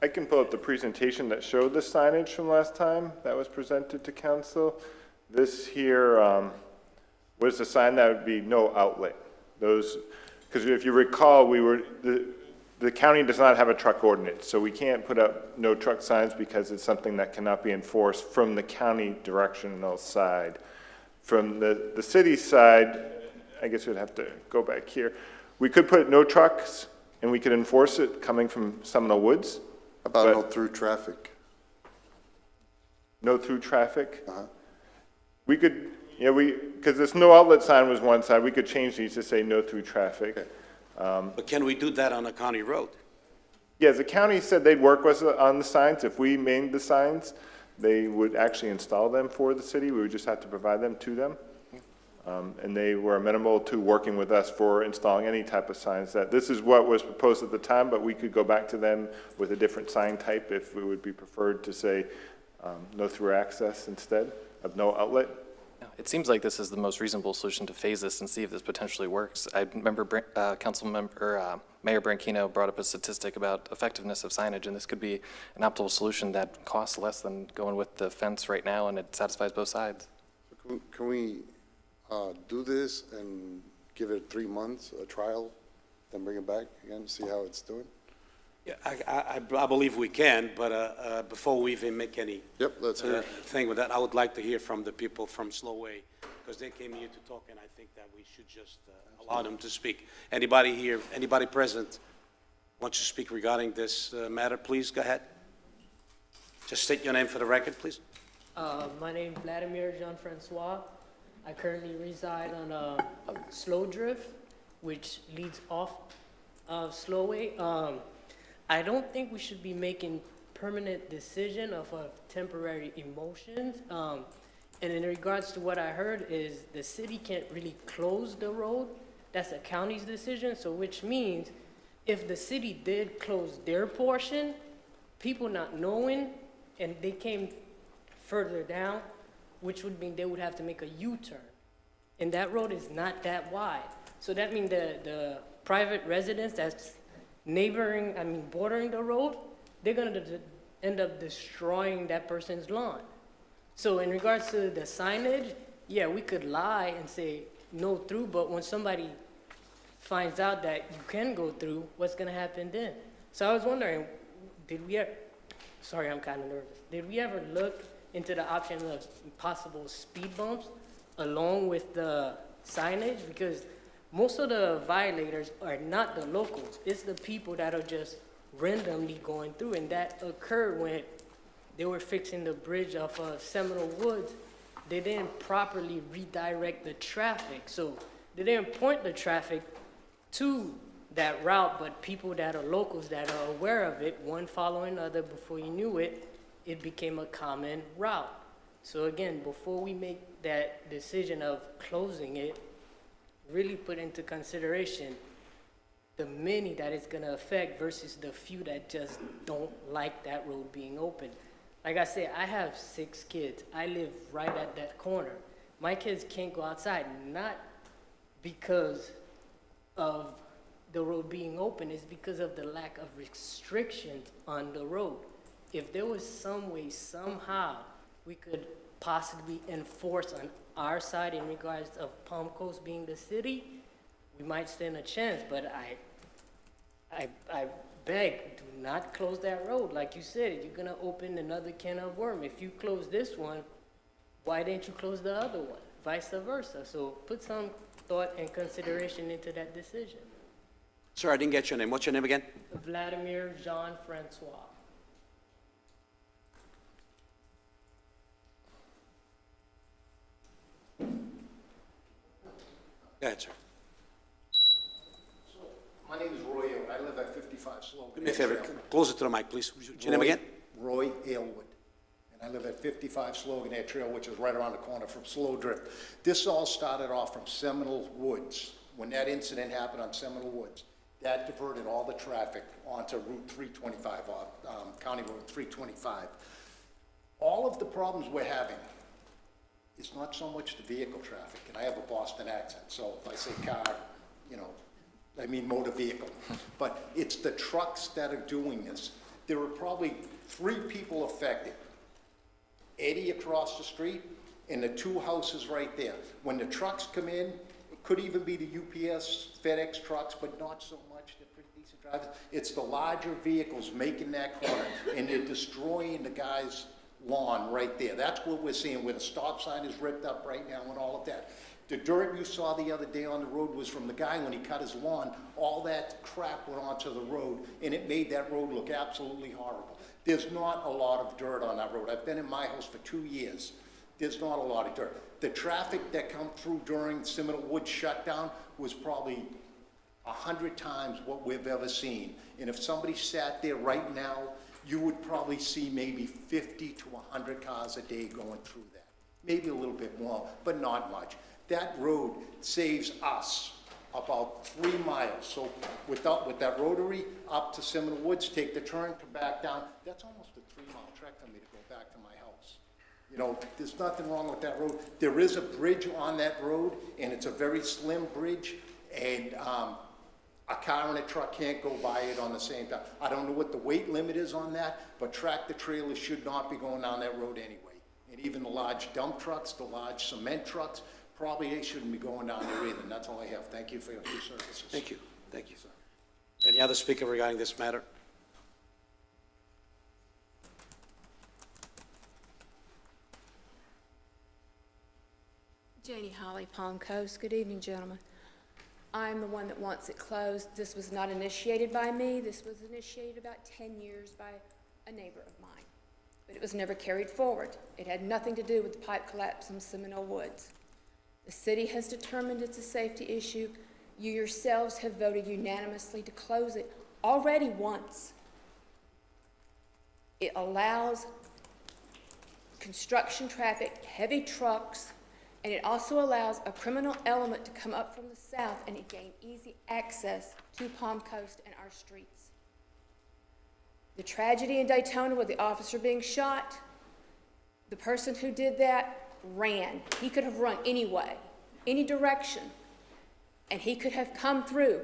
I can pull up the presentation that showed the signage from last time that was presented to council. This here was the sign that would be no outlet. Those, because if you recall, the county does not have a truck ordinance, so we can't put up no truck signs because it's something that cannot be enforced from the county directional side. From the city side, I guess we'd have to go back here. We could put no trucks, and we could enforce it coming from Seminole Woods. About no But- through traffic? No through traffic. Uh-huh. We could, because this no outlet sign was one side, we could change these to say no through traffic. but can we do that on a county road? Yeah, the county said they'd work with us on the signs. If we made the signs, they would actually install them for the city. We would just have to provide them to them. And they were amenable to working with us for installing any type of signs. That this is what was proposed at the time, but we could go back to them with a different sign type if it would be preferred to say no through access instead of no outlet. Yeah, it seems like this is the most reasonable solution to phase this and see if this potentially works. I remember Mayor Branchino brought up a statistic about effectiveness of signage, and this could be an optimal solution that costs less than going with the fence right now, and it satisfies both sides. Can we do this and give it 3 months, a trial, then bring it back again, see how it's doing? Yeah, I believe we can, but before we even make any Yep, let's hear it. thing with that, I would like to hear from the people from Slowway, because they came here to talk, and I think that we should just allow them to speak. Anybody here, anybody present wants to speak regarding this matter, please go ahead. Just state your name for the record, please. My name's Vladimir Jean-Francois. I currently reside on Slow Drift, which leads off of Slowway. I don't think we should be making permanent decision of temporary emotions. And in regards to what I heard is the city can't really close the road. That's a county's decision, so which means if the city did close their portion, people not knowing, and they came further down, which would mean they would have to make a U-turn. And that road is not that wide. So that means the private residents that's bordering the road, they're gonna end up destroying that person's lawn. So in regards to the signage, yeah, we could lie and say no through, but when somebody finds out that you can go through, what's gonna happen then? So I was wondering, sorry, I'm kind of nervous. Did we ever look into the option of possible speed bumps along with the signage? Because most of the violators are not the locals. It's the people that are just randomly going through. And that occurred when they were fixing the bridge off of Seminole Woods. They didn't properly redirect the traffic. So they didn't point the traffic to that route, but people that are locals that are aware of it, one following other, before you knew it, it became a common route. So again, before we make that decision of closing it, really put into consideration the many that it's gonna affect versus the few that just don't like that road being open. Like I said, I have 6 kids. I live right at that corner. My kids can't go outside, not because of the road being open, it's because of the lack of restrictions on the road. If there was some way, somehow, we could possibly enforce on our side in regards of Palm Coast being the city, we might stand a chance, but I beg, do not close that road. Like you said, you're gonna open another can of worms. If you close this one, why didn't you close the other one? Vice versa. So put some thought and consideration into that decision. Sir, I didn't get your name. What's your name again? Vladimir Jean-Francois. Go ahead, sir. My name is Roy. I live at 55 Slow. Do me a favor, close it to the mic, please. What's your name again? Roy Aylwood. And I live at 55 Slogan Trail, which is right around the corner from Slow Drift. This all started off from Seminole Woods. When that incident happened on Seminole Woods, that diverted all the traffic onto Route 325, County Road 325. All of the problems we're having is not so much the vehicle traffic, and I have a Boston accent, so if I say car, you know, I mean motor vehicle. But it's the trucks that are doing this. There are probably 3 people affected. Eddie across the street and the 2 houses right there. When the trucks come in, it could even be the UPS, FedEx trucks, but not so much. They're pretty decent drivers. It's the larger vehicles making that corner, and they're destroying the guy's lawn right there. That's what we're seeing, where the stop sign is ripped up right now and all of that. The dirt you saw the other day on the road was from the guy when he cut his lawn. All that crap went onto the road, and it made that road look absolutely horrible. There's not a lot of dirt on that road. I've been in my house for 2 years. There's not a lot of dirt. The traffic that come through during Seminole Woods shutdown was probably 100 times what we've ever seen. And if somebody sat there right now, you would probably see maybe 50 to 100 cars a day going through that. Maybe a little bit more, but not much. That road saves us about 3 miles. So with that rotary up to Seminole Woods, take the turn, come back down, that's almost a 3-mile trek for me to go back to my house. You know, there's nothing wrong with that road. There is a bridge on that road, and it's a very slim bridge, and a car and a truck can't go by it on the same time. I don't know what the weight limit is on that, but tractor trailers should not be going down that road anyway. And even the large dump trucks, the large cement trucks, probably they shouldn't be going down there either. And that's all I have. Thank you for your services. Thank you. Thank you, sir. Any other speaker regarding this matter? Janie Holly, Palm Coast. Good evening, gentlemen. I'm the one that wants it closed. This was not initiated by me. This was initiated about 10 years by a neighbor of mine, but it was never carried forward. It had nothing to do with the pipe collapse in Seminole Woods. The city has determined it's a safety issue. You yourselves have voted unanimously to close it already once. It allows construction traffic, heavy trucks, and it also allows a criminal element to come up from the south and gain easy access to Palm Coast and our streets. The tragedy in Daytona with the officer being shot, the person who did that ran. He could have run anyway, any direction, and he could have come through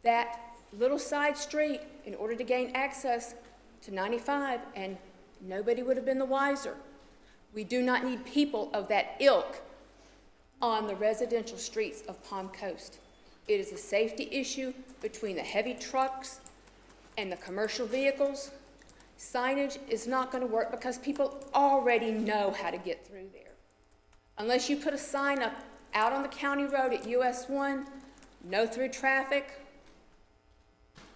that little side street in order to gain access to 95, and nobody would have been the wiser. We do not need people of that ilk on the residential streets of Palm Coast. It is a safety issue between the heavy trucks and the commercial vehicles. Signage is not going to work because people already know how to get through there. Unless you put a sign up out on the county road at US 1, no through traffic,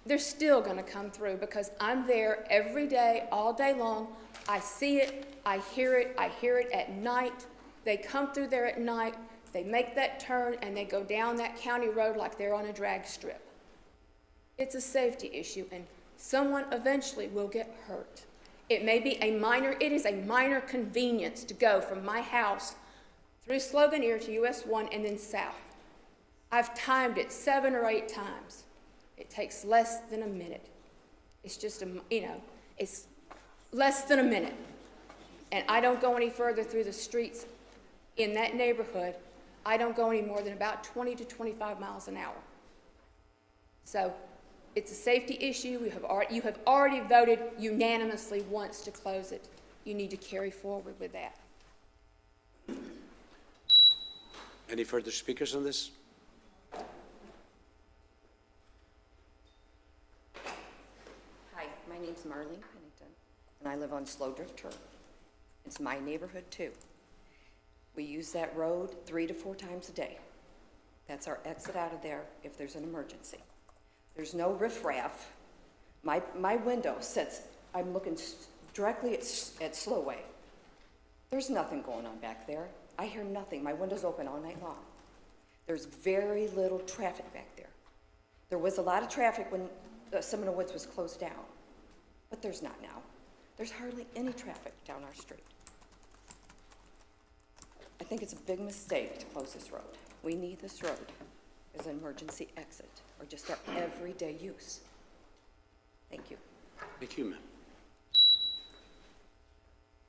they're still going to come through because I'm there every day, all day long. I see it, I hear it at night. They come through there at night. They make that turn and they go down that county road like they're on a drag strip. It's a safety issue and someone eventually will get hurt. It is a minor convenience to go from my house through Slogan to US 1 and then south. I've timed it 7 or 8 times. It takes less than a minute. It's just it's less than a minute. And I don't go any further through the streets in that neighborhood. I don't go any more than about 20 to 25 miles an hour. So it's a safety issue. You have already voted unanimously once to close it. You need to carry forward with that. Any further speakers on this? Hi, my name's Marlene Pennington, and I live on Slow Drift Turn. It's my neighborhood, too. We use that road 3 to 4 times a day. That's our exit out of there if there's an emergency. There's no riffraff. My window sits, I'm looking directly at Slowway. There's nothing going on back there. I hear nothing. My window's open all night long. There's very little traffic back there. There was a lot of traffic when Seminole Woods was closed down, but there's not now. There's hardly any traffic down our street. I think it's a big mistake to close this road. We need this road as an emergency exit or just our everyday use. Thank you. Thank you, ma'am.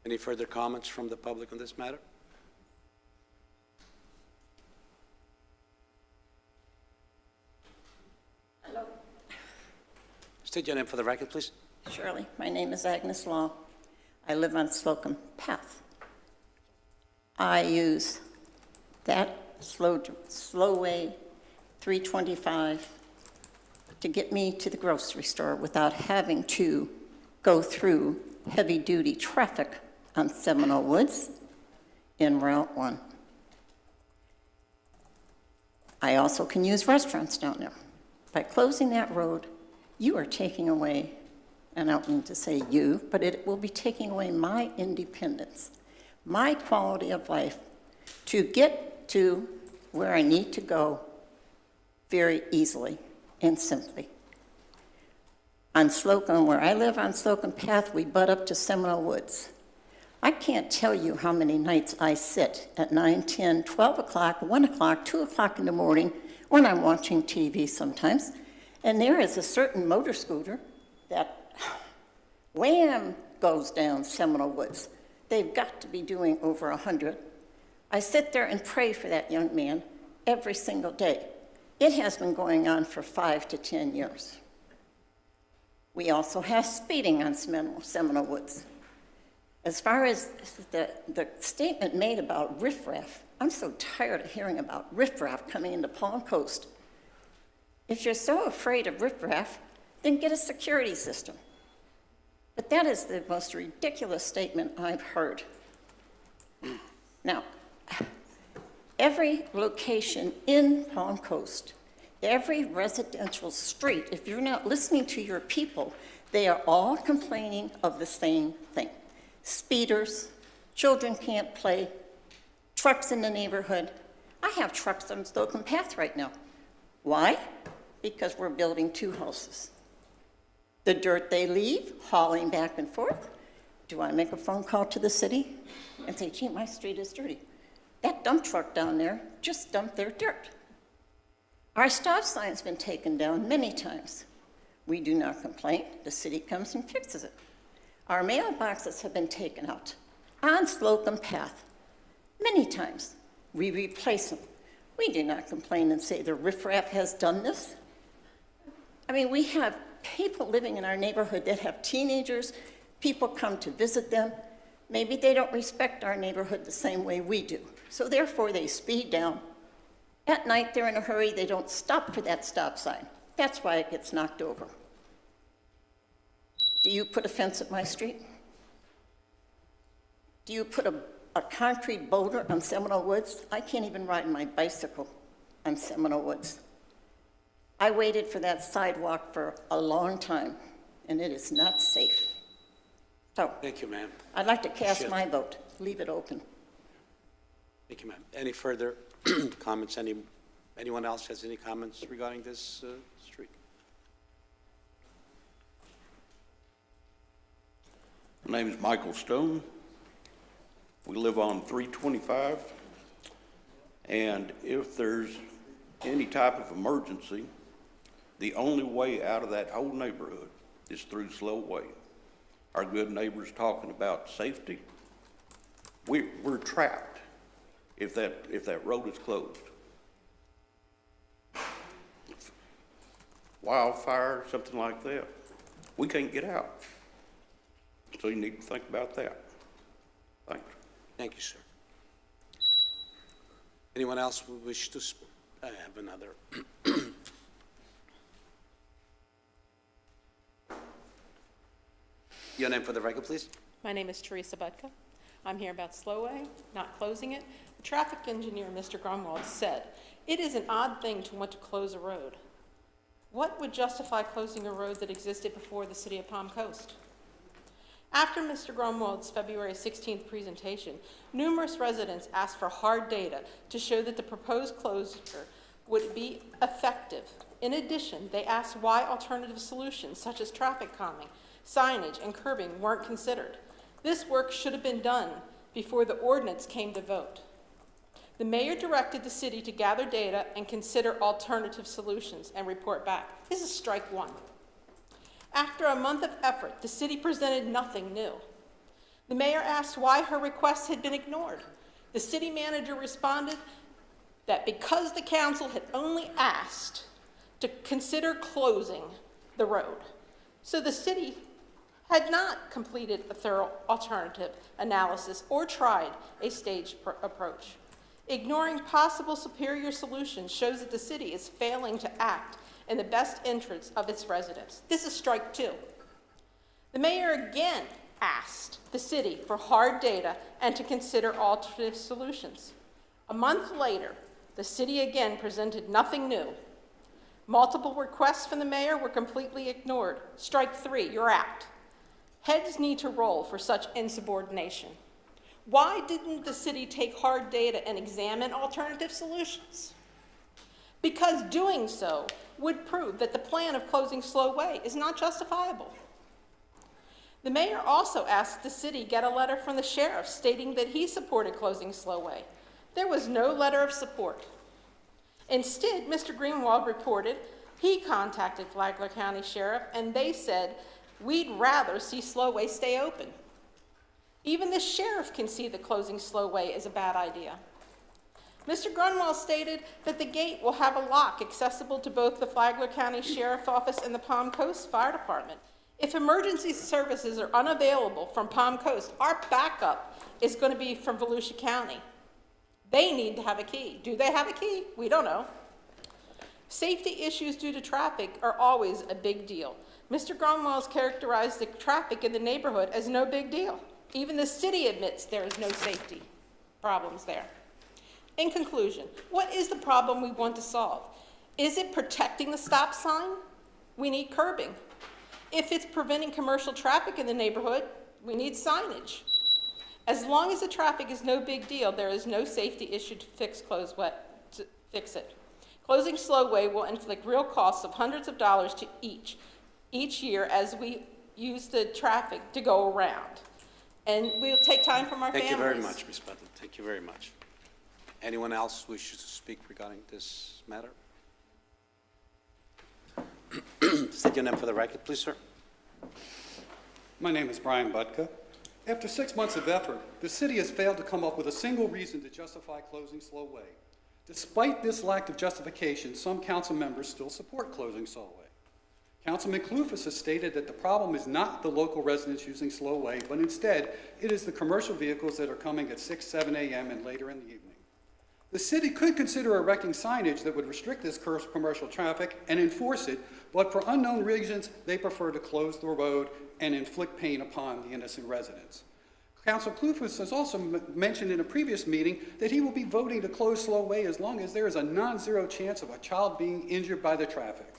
Any further comments from the public on this matter? Hello. State your name for the record, please. Shirley, my name is Agnes Law. I live on Slocum Path. I use that slowway 325 to get me to the grocery store without having to go through heavy-duty traffic on Seminole Woods in Route 1. I also can use restaurants down there. By closing that road, you are taking away, and I don't mean to say you, but it will be taking away my independence, my quality of life to get to where I need to go very easily and simply. On Slocum, where I live on Slocum Path, we butt up to Seminole Woods. I can't tell you how many nights I sit at 9, 10, 12 o'clock, 1 o'clock, 2 o'clock in the morning when I'm watching TV sometimes, and there is a certain motor scooter that wham goes down Seminole Woods. They've got to be doing over 100. I sit there and pray for that young man every single day. It has been going on for 5 to 10 years. We also have speeding on Seminole Woods. As far as the statement made about riffraff, I'm so tired of hearing about riffraff coming into Palm Coast. If you're so afraid of riffraff, then get a security system. But that is the most ridiculous statement I've heard. Now, every location in Palm Coast, every residential street, if you're not listening to your people, they are all complaining of the same thing. Speeders, children can't play, trucks in the neighborhood. I have trucks on Slocum Path right now. Why? Because we're building 2 houses. The dirt they leave, hauling back and forth. Do I make a phone call to the city and say, gee, my street is dirty? That dump truck down there just dumped their dirt. Our stop sign's been taken down many times. We do not complain. The city comes and fixes it. Our mailboxes have been taken out on Slocum Path many times. We replace them. We do not complain and say the riffraff has done this. I mean, we have people living in our neighborhood that have teenagers. People come to visit them. Maybe they don't respect our neighborhood the same way we do. So therefore, they speed down. At night, they're in a hurry. They don't stop for that stop sign. That's why it gets knocked over. Do you put a fence at my street? Do you put a concrete boulder on Seminole Woods? I can't even ride my bicycle on Seminole Woods. I waited for that sidewalk for a long time, and it is not safe. So, Thank you, ma'am. I'd like to cast my vote. Leave it open. Thank you, ma'am. Any further comments? Anyone else has any comments regarding this street? My name is Michael Stone. We live on 325, and if there's any type of emergency, the only way out of that whole neighborhood is through Slowway. Our good neighbors talking about safety. We're trapped if that road is closed. Wildfire, something like that, we can't get out. So you need to think about that. Thanks. Thank you, sir. Anyone else who wish to I have another. Your name for the record, please. My name is Teresa Budka. I'm here about Slowway, not closing it. The traffic engineer, Mr. Grunwald, said, it is an odd thing to want to close a road. What would justify closing a road that existed before the city of Palm Coast? After Mr. Grunwald's February 16th presentation, numerous residents asked for hard data to show that the proposed closure would be effective. In addition, they asked why alternative solutions, such as traffic calming, signage, and curbing weren't considered. This work should have been done before the ordinance came to vote. The mayor directed the city to gather data and consider alternative solutions and report back. This is strike one. After a month of effort, the city presented nothing new. The mayor asked why her requests had been ignored. The city manager responded that because the council had only asked to consider closing the road, so the city had not completed a thorough alternative analysis or tried a staged approach. Ignoring possible superior solutions shows that the city is failing to act in the best interests of its residents. This is strike two. The mayor again asked the city for hard data and to consider alternative solutions. A month later, the city again presented nothing new. Multiple requests from the mayor were completely ignored. Strike three, you're out. Heads need to roll for such insubordination. Why didn't the city take hard data and examine alternative solutions? Because doing so would prove that the plan of closing Slowway is not justifiable. The mayor also asked the city get a letter from the sheriff stating that he supported closing Slowway. There was no letter of support. Instead, Mr. Greenwald reported he contacted Flagler County Sheriff and they said, "We'd rather see Slowway stay open." Even the sheriff can see that closing Slowway is a bad idea. Mr. Grunwald stated that the gate will have a lock accessible to both the Flagler County Sheriff's Office and the Palm Coast Fire Department. If emergency services are unavailable from Palm Coast, our backup is going to be from Volusia County. They need to have a key. Do they have a key? We don't know. Safety issues due to traffic are always a big deal. Mr. Grunwald characterized the traffic in the neighborhood as no big deal. Even the city admits there is no safety problems there. In conclusion, what is the problem we want to solve? Is it protecting the stop sign? We need curbing. If it's preventing commercial traffic in the neighborhood, we need signage. As long as the traffic is no big deal, there is no safety issue to fix it. Closing Slowway will inflict real costs of hundreds of dollars to each year as we use the traffic to go around. And we'll take time from our families. Thank you very much, Ms. Butler. Thank you very much. Anyone else wishes to speak regarding this matter? State your name for the record, please, sir. My name is Brian Butka. After 6 months of effort, the city has failed to come up with a single reason to justify closing Slowway. Despite this lack of justification, some council members still support closing Slowway. Councilman Clufus has stated that the problem is not the local residents using Slowway, but instead it is the commercial vehicles that are coming at 6, 7 a.m. and later in the evening. The city could consider erecting signage that would restrict this commercial traffic and enforce it, but for unknown reasons, they prefer to close the road and inflict pain upon the innocent residents. Council Clufus has also mentioned in a previous meeting that he will be voting to close Slowway as long as there is a non-zero chance of a child being injured by the traffic.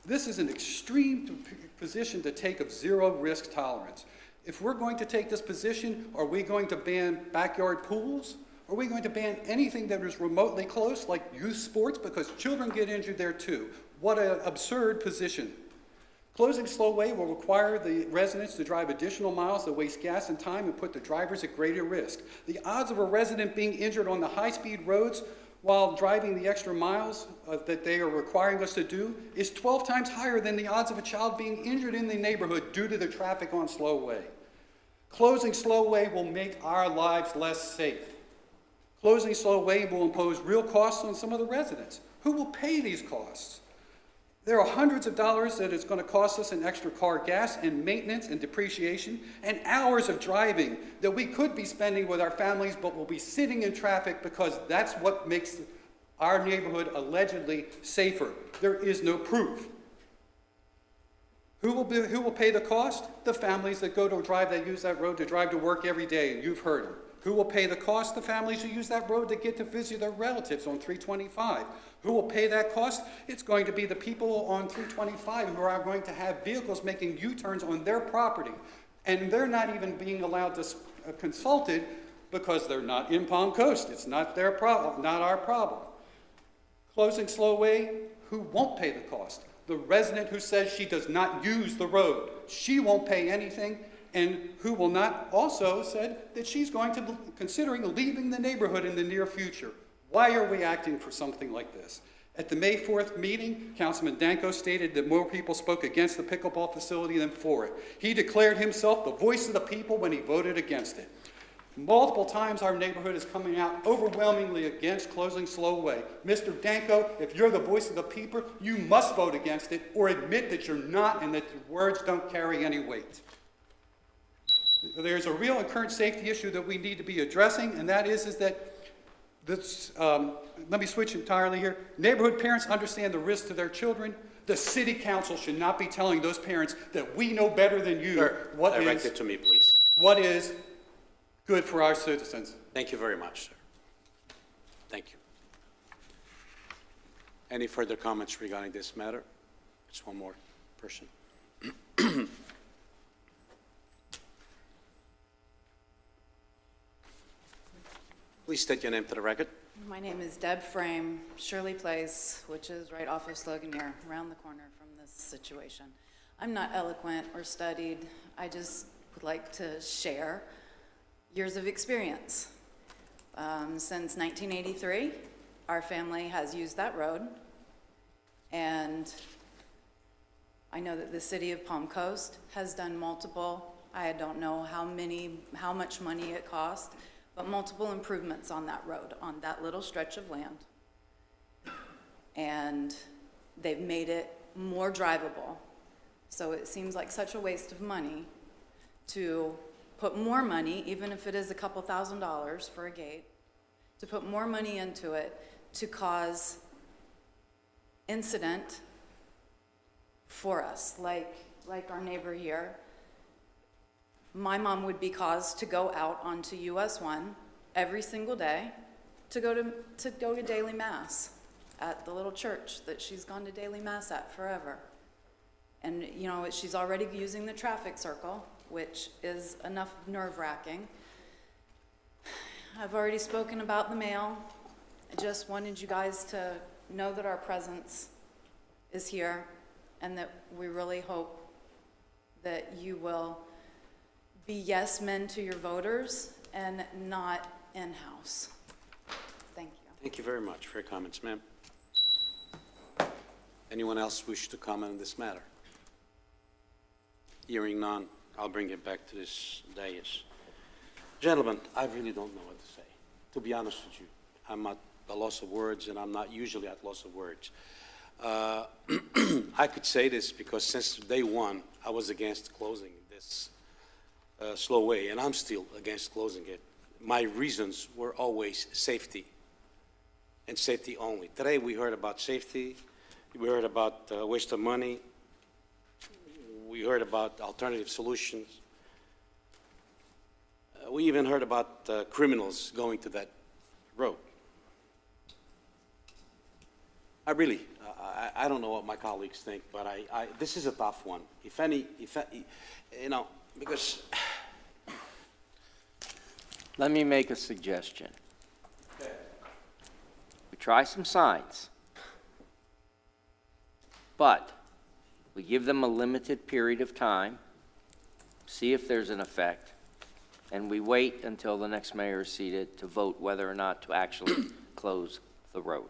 This is an extreme position to take of zero risk tolerance. If we're going to take this position, are we going to ban backyard pools? Are we going to ban anything that is remotely close, like youth sports, because children get injured there too? What an absurd position. Closing Slowway will require the residents to drive additional miles that waste gas and time and put the drivers at greater risk. The odds of a resident being injured on the high-speed roads while driving the extra miles that they are requiring us to do is 12 times higher than the odds of a child being injured in the neighborhood due to the traffic on Slowway. Closing Slowway will make our lives less safe. Closing Slowway will impose real costs on some of the residents. Who will pay these costs? There are hundreds of dollars that it's going to cost us in extra car gas and maintenance and depreciation and hours of driving that we could be spending with our families, but will be sitting in traffic because that's what makes our neighborhood allegedly safer. There is no proof. Who will pay the cost? The families that use that road to drive to work every day, and you've heard them. Who will pay the cost? The families who use that road to get to visit their relatives on 325. Who will pay that cost? It's going to be the people on 325 who are going to have vehicles making U-turns on their property. And they're not even being allowed to consulted because they're not in Palm Coast. It's not their problem, not our problem. Closing Slowway, who won't pay the cost? the resident who says she does not use the road. She won't pay anything, and who will not also said that she's going to be considering leaving the neighborhood in the near future. Why are we acting for something like this? At the May 4th meeting, Councilman Danko stated that more people spoke against the pickleball facility than for it. He declared himself the voice of the people when he voted against it. Multiple times our neighborhood is coming out overwhelmingly against closing Slowway. Mr. Danko, if you're the voice of the people, you must vote against it or admit that you're not and that your words don't carry any weight. There's a real and current safety issue that we need to be addressing, and that is that this, let me switch entirely here. Neighborhood parents understand the risk to their children. The city council should not be telling those parents that we know better than you Direct it to me, please. what is good for our citizens. Thank you very much, sir. Thank you. Any further comments regarding this matter? Just one more person. Please state your name to the record. My name is Deb Frame, Shirley Place, which is right off of Slogonier, around the corner from this situation. I'm not eloquent or studied. I just would like to share years of experience. Since 1983, our family has used that road, and I know that the city of Palm Coast has done multiple, I don't know how much money it cost, but multiple improvements on that road, on that little stretch of land. And they've made it more drivable. So it seems like such a waste of money to put more money, even if it is a couple $1,000s for a gate, to put more money into it to cause incident for us, like our neighbor here. My mom would be caused to go out onto US 1 every single day to go to daily mass at the little church that she's gone to daily mass at forever. And you know, she's already using the traffic circle, which is enough nerve-wracking. I've already spoken about the mail. I just wanted you guys to know that our presence is here and that we really hope that you will be yes men to your voters and not in-house. Thank you. Thank you very much for your comments, ma'am. Anyone else wish to comment on this matter? Hearing none, I'll bring it back to this dais. Gentlemen, I really don't know what to say. To be honest with you, I'm at a loss of words, and I'm not usually at loss of words. I could say this because since day one, I was against closing this Slowway, and I'm still against closing it. My reasons were always safety, and safety only. Today we heard about safety, we heard about waste of money, we heard about alternative solutions. We even heard about criminals going to that road. I don't know what my colleagues think, but this is a tough one. You know, because. Let me make a suggestion. We try some signs, but we give them a limited period of time, see if there's an effect, and we wait until the next mayor is seated to vote whether or not to actually close the road.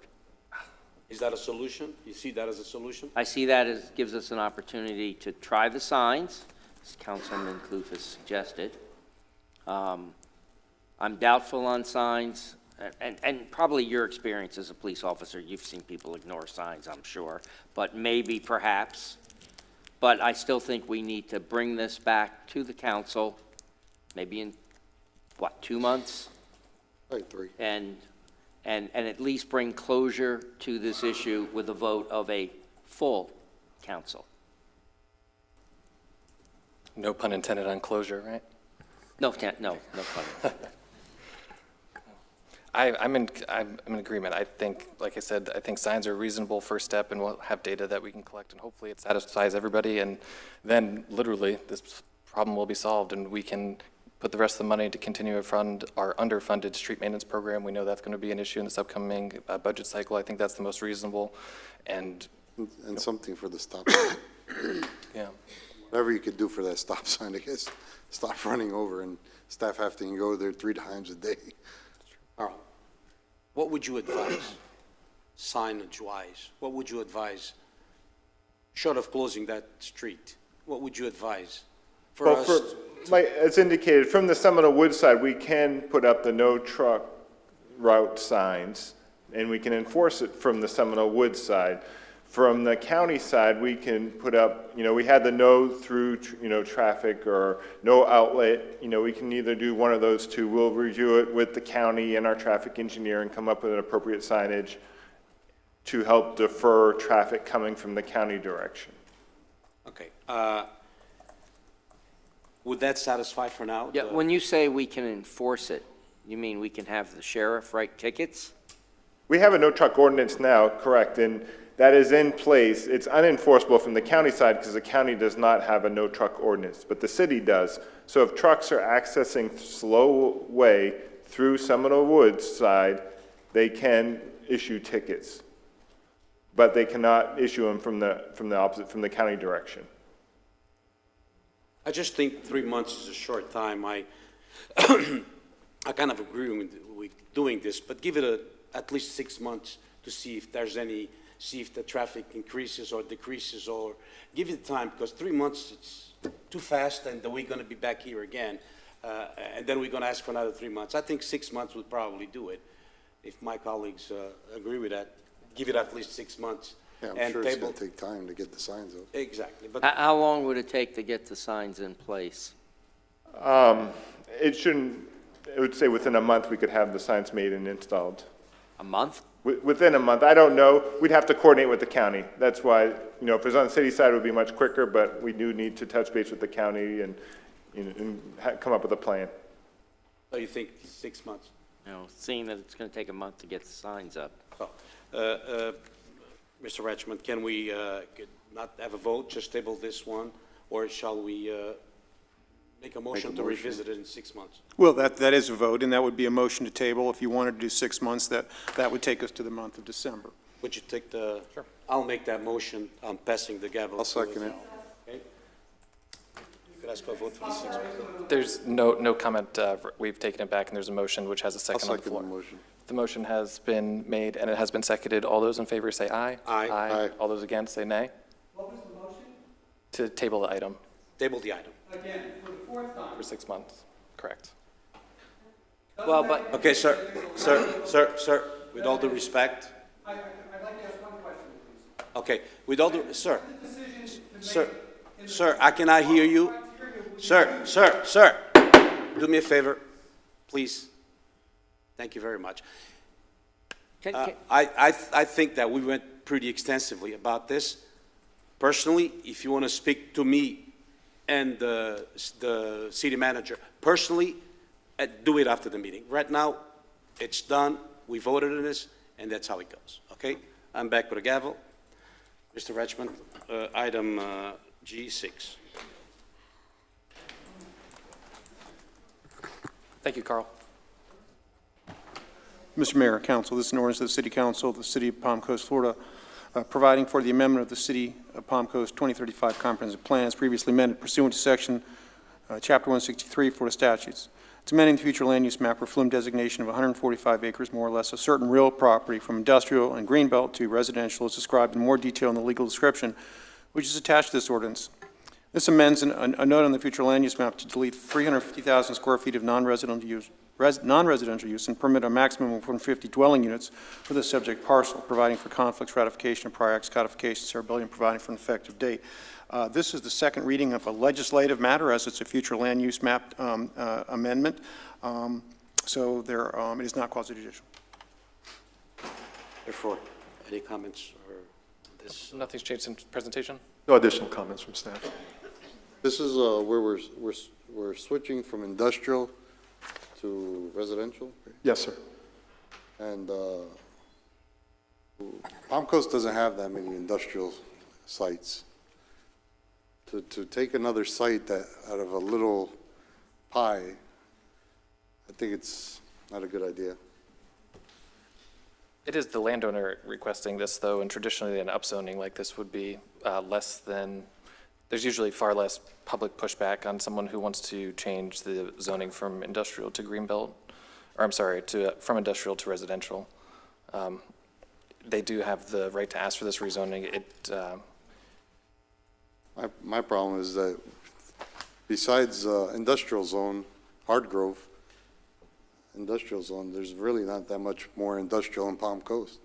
Is that a solution? You see that as a solution? I see that as gives us an opportunity to try the signs, as Councilman Kloof has suggested. I'm doubtful on signs, and probably your experience as a police officer, you've seen people ignore signs, I'm sure, but maybe, perhaps. But I still think we need to bring this back to the council, maybe in, 2 months? Like 3. And at least bring closure to this issue with a vote of a full council. No pun intended on closure, right? No pun intended. I'm in agreement. I think, like I said, I think signs are a reasonable first step, and we'll have data that we can collect, and hopefully it satisfies everybody, and then literally this problem will be solved, and we can put the rest of the money to continue to fund our underfunded street maintenance program. We know that's going to be an issue in this upcoming budget cycle. I think that's the most reasonable, and And something for the stop sign. Yeah. Whatever you could do for that stop sign, I guess. Stop running over and staff have to go there 3 times a day. Carl, what would you advise, signage-wise? What would you advise, short of closing that street? What would you advise for Well, us? as indicated, from the Seminole Woods side, we can put up the no truck route signs, and we can enforce it from the Seminole Woods side. From the county side, we can put up, we had the no through, traffic or no outlet. We can either do one of those two. We'll review it with the county and our traffic engineer and come up with an appropriate signage to help defer traffic coming from the county direction. Okay. Would that satisfy for now? Yeah, when you say we can enforce it, you mean we can have the sheriff write tickets? We have a no truck ordinance now, correct, and that is in place. It's unenforceable from the county side because the county does not have a no truck ordinance, but the city does. So if trucks are accessing slow way through Seminole Woods side, they can issue tickets, but they cannot issue them from the county direction. I just think 3 months is a short time. I kind of agree with doing this, but give it at least 6 months to see if the traffic increases or decreases, or give it time, because 3 months, it's too fast, and then we're going to be back here again, and then we're going to ask for another 3 months. I think 6 months would probably do it, if my colleagues agree with that. Give it at least 6 months. Yeah, I'm and sure it's going to take time to get the signs up. Exactly. But How long would it take to get the signs in place? It shouldn't, I would say within a month we could have the signs made and installed. A month? Within a month. I don't know. We'd have to coordinate with the county. That's why, if it was on the city side, it would be much quicker, but we do need to touch base with the county and come up with a plan. so you think 6 months? Seeing that it's going to take a month to get the signs up. Oh, Mr. Retchman, can we not have a vote, just table this one, or shall we make a motion to revisit it in 6 months? Well, that is a vote, and that would be a motion to table. If you wanted to do 6 months, that would take us to the month of December. Would you take the? Sure. I'll make that motion. I'm passing the gavel. I'll second it. Okay. You could ask for a vote for the 6 months. There's no comment. We've taken it back, and there's a motion which has a I'll second on the second floor. the motion. The motion has been made, and it has been seconded. All those in favor say aye. Aye. Aye. All those against say nay. What was the motion? To table the item Table the item. Again, for the 4th time. for 6 months. Correct. Well, but Okay, sir, with all due respect. I'd like to ask one question, please. Okay, with all due, sir, I cannot hear you. Sir, do me a favor, please. Thank you very much. I think that we went pretty extensively about this. Personally, if you want to speak to me and the city manager, personally, do it after the meeting. Right now, it's done, we voted on this, and that's how it goes, okay? I'm back with a gavel. Mr. Retchman, item G6. Thank you, Carl. Mr. Mayor, Council, this is an ordinance of the City Council of the City of Palm Coast, Florida, providing for the amendment of the City of Palm Coast 2035 Comprehensive Plan as previously amended pursuant to Section Chapter 163 Florida statutes. It's amending the future land use map or flume designation of 145 acres, more or less, of certain real property from industrial and greenbelt to residential as described in more detail in the legal description, which is attached to this ordinance. This amends a note on the future land use map to delete 350,000 square feet of non-residential use and permit a maximum of 150 dwelling units for the subject parcel, providing for conflicts, ratification of prior acts, codification, severability, and providing for an effective date. This is the second reading of a legislative matter, as it's a future land use map amendment. So there, it is not quasi-judicial. Therefore, any comments or this? Nothing's changed since presentation? No additional comments from staff. This is where we're switching from industrial to residential? Yes, sir. And Palm Coast doesn't have that many industrial sites. To take another site that out of a little pie, I think it's not a good idea. It is the landowner requesting this, though, and traditionally an upzoning like this would be less than, there's usually far less public pushback on someone who wants to change the zoning from industrial to greenbelt, or I'm sorry, from industrial to residential. They do have the right to ask for this rezoning. My problem is that besides industrial zone, Hardgrove, industrial zone, there's really not that much more industrial in Palm Coast.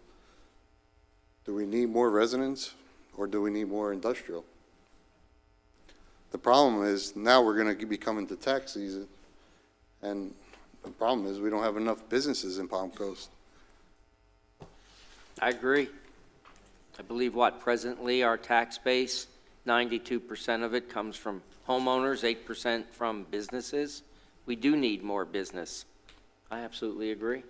Do we need more residents or do we need more industrial? The problem is now we're going to be coming to tax season, and the problem is we don't have enough businesses in Palm Coast. I agree. I believe presently our tax base, 92% of it comes from homeowners, 8% from businesses. We do need more business. I absolutely agree.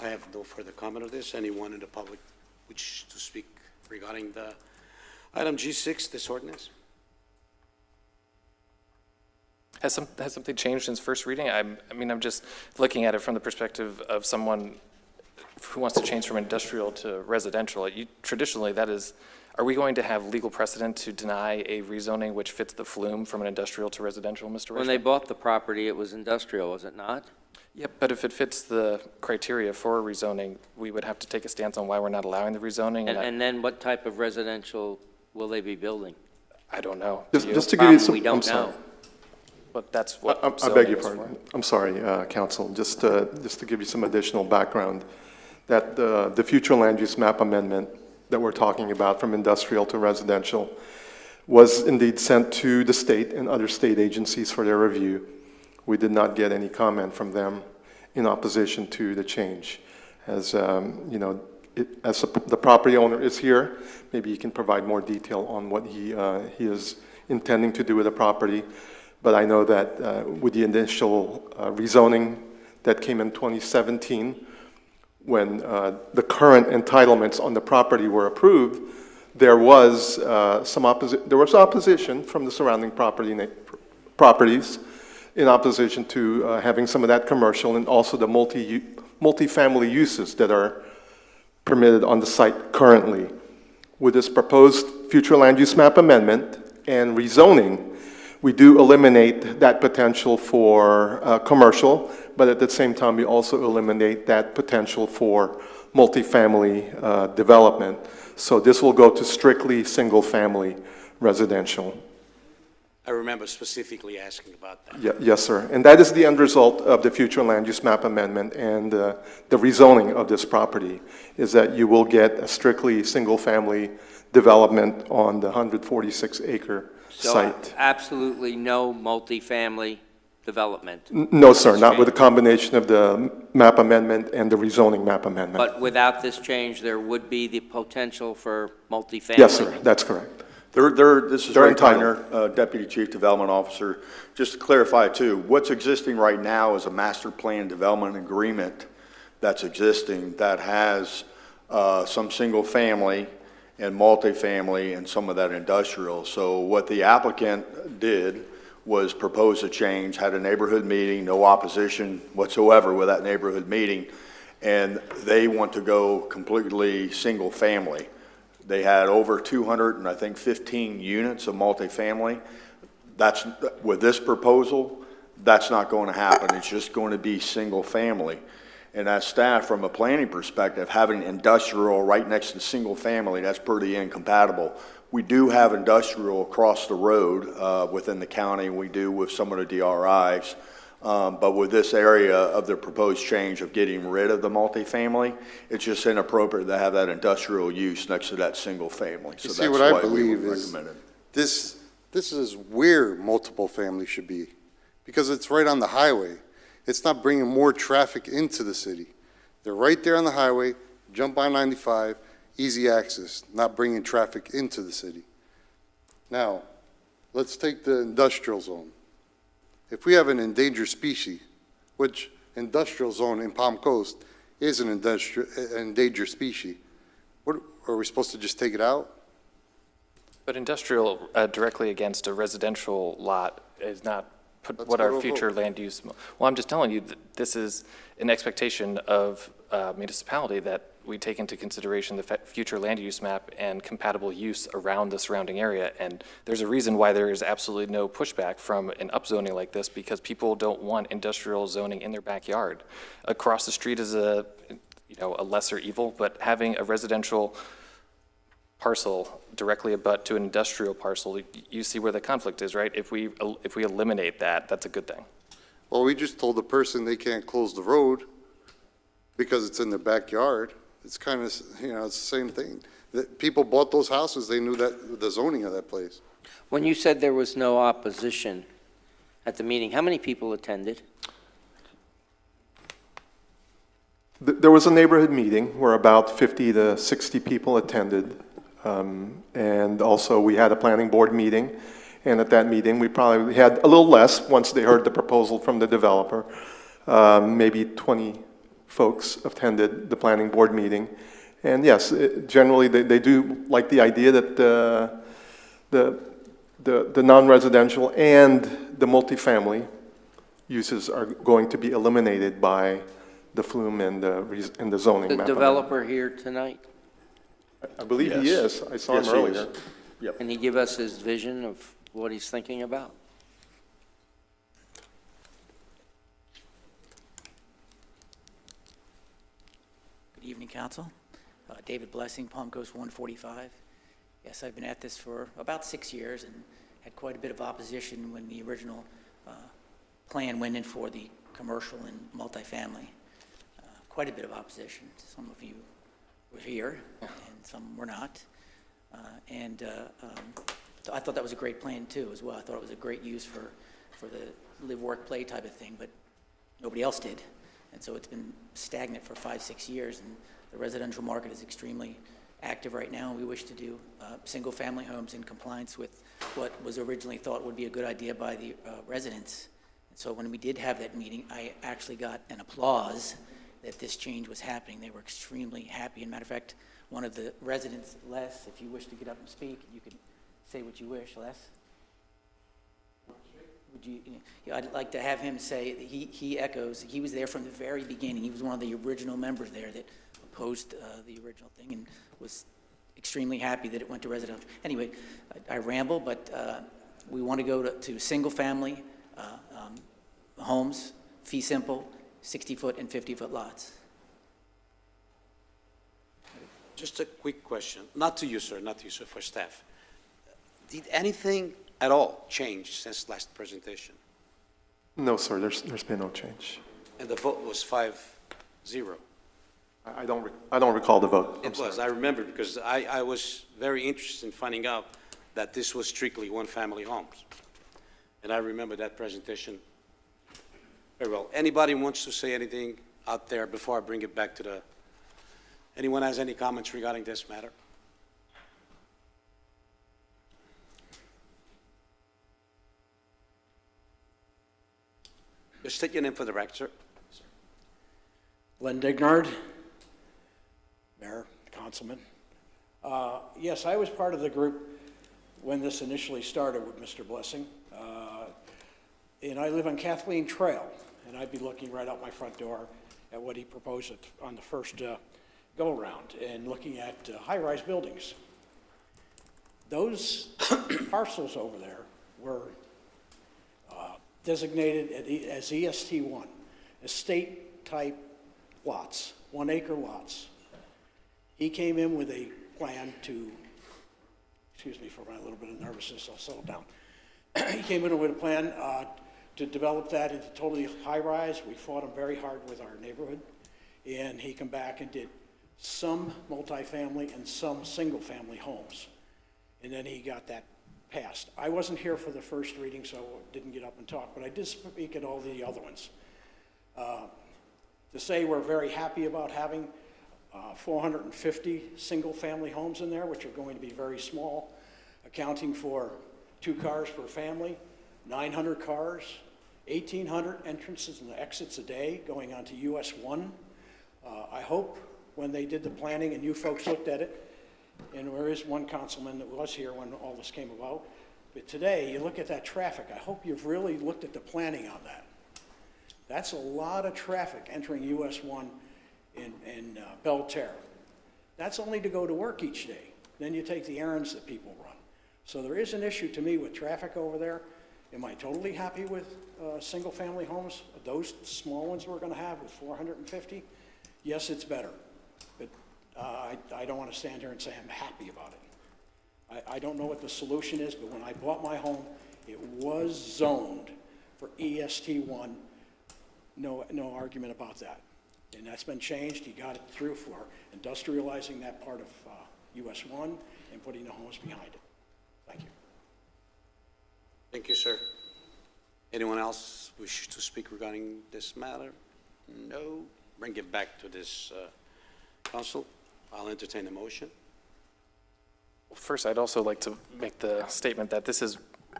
I have no further comment on this. Anyone in the public wish to speak regarding the item G6, this ordinance? Has something changed since first reading? I mean, I'm just looking at it from the perspective of someone who wants to change from industrial to residential. Traditionally, that is, are we going to have legal precedent to deny a rezoning which fits the flume from an industrial to residential, Mr. When they bought the property, it was industrial, was it not? Yep, but if it fits the criteria for rezoning, we would have to take a stance on why we're not allowing the rezoning. And then what type of residential will they be building? I don't know. Just to give you some, We don't I'm sorry. know. But that's what I beg zoning your is pardon. for. I'm sorry, Council, just to give you some additional background, that the future land use map amendment that we're talking about from industrial to residential was indeed sent to the state and other state agencies for their review. We did not get any comment from them in opposition to the change. As you know, as the property owner is here, maybe he can provide more detail on what he is intending to do with the property. But I know that with the initial rezoning that came in 2017, when the current entitlements on the property were approved, there was opposition from the surrounding properties in opposition to having some of that commercial and also the multi-family uses that are permitted on the site currently. With this proposed future land use map amendment and rezoning, we do eliminate that potential for commercial, but at the same time, we also eliminate that potential for multifamily development. So this will go to strictly single-family residential. I remember specifically asking about that. Yes, sir. And that is the end result of the future land use map amendment and the rezoning of this property, is that you will get a strictly single-family development on the 146-acre site. So absolutely no multifamily development? No, sir, not with a combination of the map amendment and the rezoning map amendment. But without this change, there would be the potential for multifamily? Yes, sir, that's correct. This is They're Ray entitled. Tyner, Deputy Chief Development Officer. Just to clarify too, what's existing right now is a master plan development agreement that's existing that has some single family and multifamily and some of that industrial. So what the applicant did was propose a change, had a neighborhood meeting, no opposition whatsoever with that neighborhood meeting, and they want to go completely single family. They had over 215 units of multifamily. That's, with this proposal, that's not going to happen. It's just going to be single family. And as staff, from a planning perspective, having industrial right next to single family, that's pretty incompatible. We do have industrial across the road within the county. We do with some of the DRIs. But with this area of the proposed change of getting rid of the multifamily, it's just inappropriate to have that industrial use next to that single family. So See, that's what I why we believe would is recommend it. this is where multiple families should be, because it's right on the highway. It's not bringing more traffic into the city. They're right there on the highway, jump on 95, easy access, not bringing traffic into the city. Now, let's take the industrial zone. If we have an endangered species, which industrial zone in Palm Coast is an endangered species, what, are we supposed to just take it out? But industrial directly against a residential lot is not put what go our to a future vote. land use, well, I'm just telling you that this is an expectation of municipality that we take into consideration the future land use map and compatible use around the surrounding area. And there's a reason why there is absolutely no pushback from an upzoning like this, because people don't want industrial zoning in their backyard. Across the street is a lesser evil, but having a residential parcel directly abut to an industrial parcel, you see where the conflict is, right? If we eliminate that, that's a good thing. Well, we just told the person they can't close the road because it's in their backyard. It's kind of, it's the same thing. That people bought those houses, they knew that, the zoning of that place. When you said there was no opposition at the meeting, how many people attended? There was a neighborhood meeting where about 50 to 60 people attended. And also we had a planning board meeting. And at that meeting, we probably had a little less once they heard the proposal from the developer. Maybe 20 folks attended the planning board meeting. And yes, generally they do like the idea that the non-residential and the multifamily uses are going to be eliminated by the flume and the zoning The map. developer here tonight? I believe he is. I saw him Yes, he earlier. is. Yep. Can he give us his vision of what he's thinking about? Good evening, Council. David Blessing, Palm Coast 145. Yes, I've been at this for about 6 years and had quite a bit of opposition when the original plan went in for the commercial and multifamily. Quite a bit of opposition. Some of you were here and some were not. So I thought that was a great plan too as well. I thought it was a great use for the live, work, play type of thing, but nobody else did. And so it's been stagnant for 5-6 years, and the residential market is extremely active right now. We wish to do single-family homes in compliance with what was originally thought would be a good idea by the residents. And so when we did have that meeting, I actually got an applause that this change was happening. They were extremely happy. As a matter of fact, one of the residents, Les, if you wish to get up and speak, you can say what you wish, Les. Would you, I'd like to have him say that he echoes, he was there from the very beginning. He was one of the original members there that opposed the original thing and was extremely happy that it went to residential. Anyway, I ramble, but we want to go to single-family homes, fee simple, 60-foot and 50-foot lots. Just a quick question, not to you, sir, for staff. Did anything at all change since last presentation? No, sir, there's been no change. And the vote was 5-0. I don't recall the vote. It was, I remember, because I was very interested in finding out that this was strictly one-family homes. And I remember that presentation very well. Anybody wants to say anything out there before I bring it back to the, anyone has any comments regarding this matter? Just state your name for the record, sir. Len Dignard, Mayor, Councilman. Yes, I was part of the group when this initially started with Mr. Blessing. And I live on Kathleen Trail, and I'd be looking right out my front door at what he proposed on the first go-around and looking at high-rise buildings. Those parcels over there were designated as EST1, estate-type lots, 1-acre lots. He came in with a plan to, excuse me for my little bit of nervousness, I'll settle down. He came in with a plan to develop that into totally high-rise. We fought him very hard with our neighborhood, and he come back and did some multifamily and some single-family homes. And then he got that passed. I wasn't here for the first reading, so I didn't get up and talk, but I did speak at all the other ones. To say we're very happy about having 450 single-family homes in there, which are going to be very small, accounting for 2 cars per family, 900 cars, 1,800 entrances and exits a day going onto US 1. I hope when they did the planning and you folks looked at it, and there is one councilman that was here when all this came about, But today, you look at that traffic, I hope you've really looked at the planning on that. That's a lot of traffic entering US 1 in Belterre. That's only to go to work each day. Then you take the errands that people run. So there is an issue to me with traffic over there. Am I totally happy with single-family homes, those small ones we're gonna have with 450? Yes, it's better. But I don't wanna stand here and say I'm happy about it. I don't know what the solution is, but when I bought my home, it was zoned for EST1. No argument about that. And that's been changed. He got it through for industrializing that part of US 1 and putting the homes behind it. Thank you. Thank you, sir. Anyone else wish to speak regarding this matter? No? Bring it back to this council. I'll entertain a motion. First, I'd also like to make the statement that this is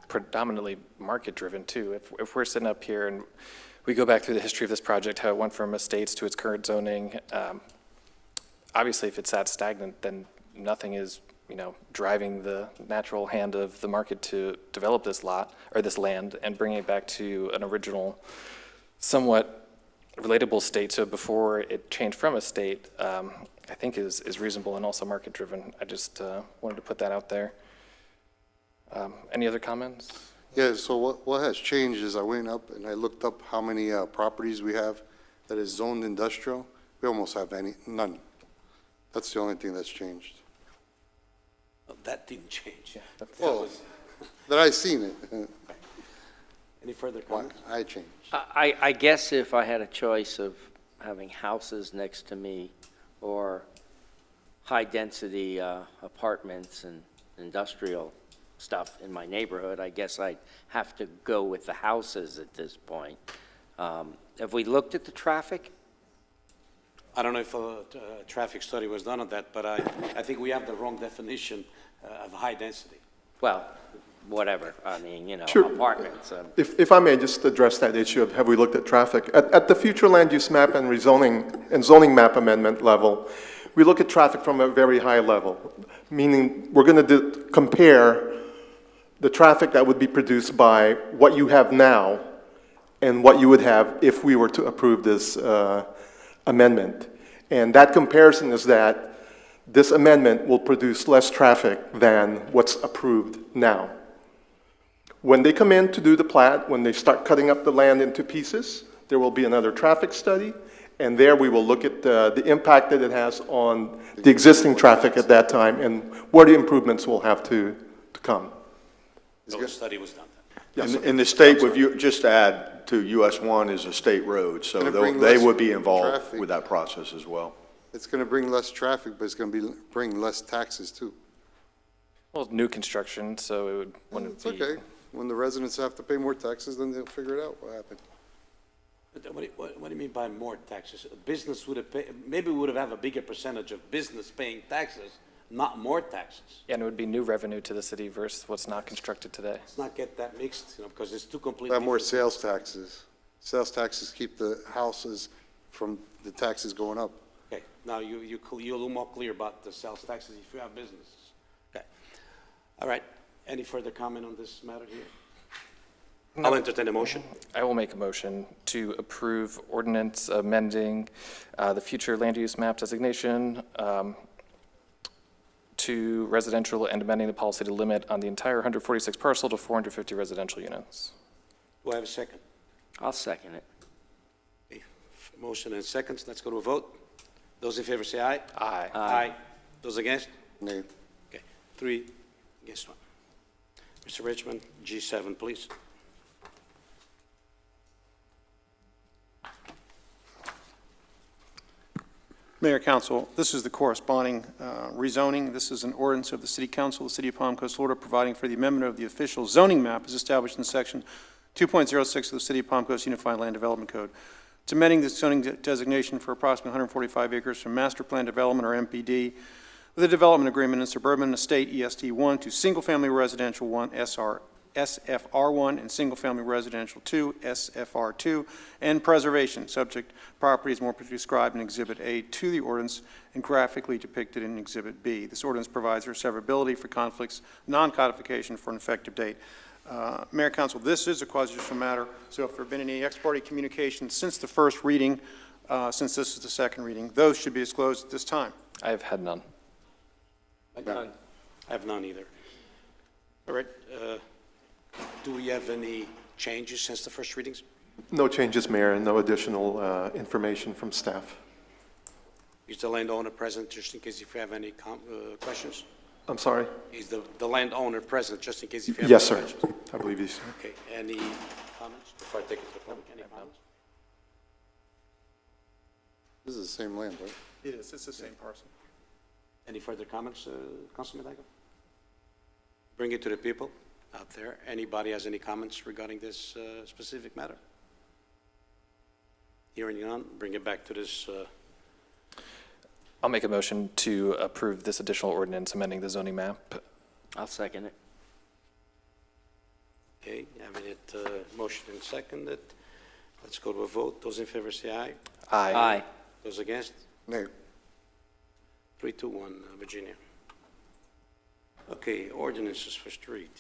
predominantly market-driven, too. If we're sitting up here and we go back through the history of this project, how it went from estates to its current zoning, obviously, if it's that stagnant, then nothing is, driving the natural hand of the market to develop this lot, or this land, and bring it back to an original, somewhat relatable state. So before it changed from a state, I think is reasonable and also market-driven. I just wanted to put that out there. Any other comments? Yeah, so what has changed is I went up and I looked up how many properties we have that is zoned industrial. We almost have none. That's the only thing that's changed. Well, that didn't change. Well, that I seen it. Any further comments? I changed. I guess if I had a choice of having houses next to me or high-density apartments and industrial stuff in my neighborhood, I guess I'd have to go with the houses at this point. Have we looked at the traffic? I don't know if a traffic study was done on that, but I think we have the wrong definition of high density. Well, whatever, I mean, Sure. apartments. If I may just address that issue of have we looked at traffic. At the future land use map and rezoning and zoning map amendment level, we look at traffic from a very high level, meaning we're going to compare the traffic that would be produced by what you have now and what you would have if we were to approve this amendment. And that comparison is that this amendment will produce less traffic than what's approved now. When they come in to do the plat, when they start cutting up the land into pieces, there will be another traffic study, and there we will look at the impact that it has on the existing traffic at that time and where the improvements will have to come. No study was done. Yes, In the state, just to add to US 1 is a state road, so Gonna bring they less would be involved traffic. with that process as well. It's going to bring less traffic, but it's going to bring less taxes too. Well, new construction, so it wouldn't It's be. okay. When the residents have to pay more taxes, then they'll figure it out what happened. But what do you mean by more taxes? A business would have paid, maybe we would have a bigger percentage of business paying taxes, not more taxes. Yeah, and it would be new revenue to the city versus what's not constructed today. Let's not get that mixed, because it's two completely We'll have more different- sales taxes. Sales taxes keep the houses from the taxes going up. Okay, now you're a little more clear about the sales taxes if you have businesses. Okay. All right. Any further comment on this matter here? I'll entertain a motion. I will make a motion to approve ordinance amending the future land use map designation to residential and amending the policy to limit on the entire 146 parcel to 450 residential units. Do I have a second? I'll second it. Okay. Motion and seconds. Let's go to a vote. Those in favor say aye. Aye. Aye. Those against? Nay. Okay. 3 against 1. Mr. Richmond, G7, please. Mayor, Council, this is the corresponding rezoning. This is an ordinance of the City Council of the City of Palm Coast, Florida, providing for the amendment of the official zoning map as established in Section 2.06 of the City of Palm Coast Unified Land Development Code. It's amending the zoning designation for approximately 145 acres from Master Plan Development, or MPD, with a development agreement in Suburban Estate EST 1 to Single Family Residential 1 SR SFR1, and single-family residential 2, SFR2, and preservation, subject property is more described in Exhibit A to the ordinance and graphically depicted in Exhibit B. This ordinance provides for severability for conflicts, non-codification for an effective date. Mayor, Council, this is a quasi-judicial matter, so if there have been any ex parte communications since the first reading, since this is the second reading, those should be disclosed at this time. I have had none. None. I have none either. All right, do we have any changes since the first readings? No changes, Mayor, and no additional information from staff. Is the landowner present, just in case if you have any questions? I'm sorry? Is the landowner present, just in case if you have Yes, any sir. questions? I believe he's here. Okay, any comments before I take it to the public? Any comments? This is the same land, right? It is, it's the same parcel. Any further comments, Councilman Dago? Bring it to the people out there. Anybody has any comments regarding this specific matter? Hearing none, bring it back to this. I'll make a motion to approve this additional ordinance amending the zoning map. I'll second it. Okay, having it motion and seconded. Let's go to a vote. Those in favor say aye. Aye. Aye. Those against? No. 3-2-1, Virginia. Okay, ordinances for street.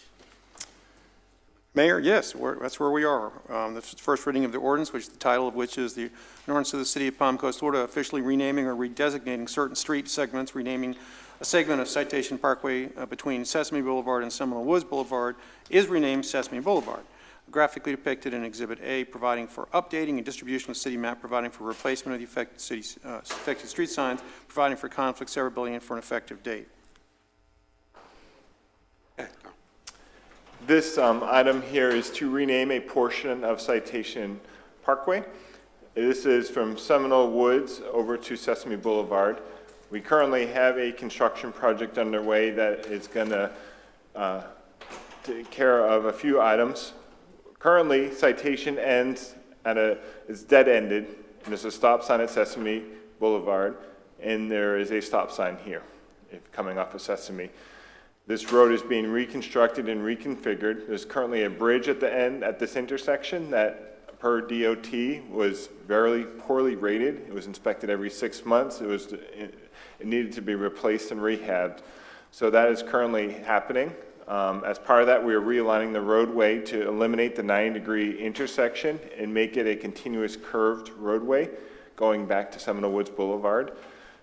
Mayor, yes, that's where we are. The first reading of the ordinance, which the title of which is the an ordinance of the City of Palm Coast, Florida, officially renaming or redesignating certain street segments, renaming a segment of Citation Parkway between Sesame Boulevard and Seminole Woods Boulevard is renamed Sesame Boulevard. Graphically depicted in Exhibit A, providing for updating and distribution of city map, providing for replacement of the affected street signs, providing for conflict severability, and for an effective date. This item here is to rename a portion of Citation Parkway. This is from Seminole Woods over to Sesame Boulevard. We currently have a construction project underway that is going to take care of a few items. Currently, Citation ends at it's dead-ended, and there's a stop sign at Sesame Boulevard, and there is a stop sign here, coming off of Sesame. This road is being reconstructed and reconfigured. There's currently a bridge at the end at this intersection that, per DOT, was very poorly rated. It was inspected every 6 months. It needed to be replaced and rehabbed. So that is currently happening. As part of that, we are realigning the roadway to eliminate the 90-degree intersection and make it a continuous curved roadway going back to Seminole Woods Boulevard.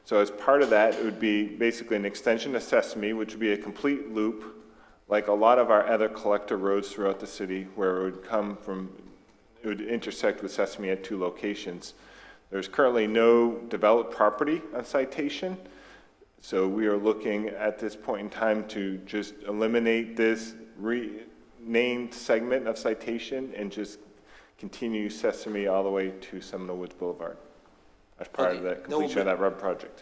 So as part of that, it would be basically an extension of Sesame, which would be a complete loop, like a lot of our other collector roads throughout the city, where it would come from, it would intersect with Sesame at 2 locations. There's currently no developed property on Citation, so we are looking at this point in time to just eliminate this renamed segment of Citation and just continue Sesame all the way to Seminole Woods Boulevard as part of the completion of that road project.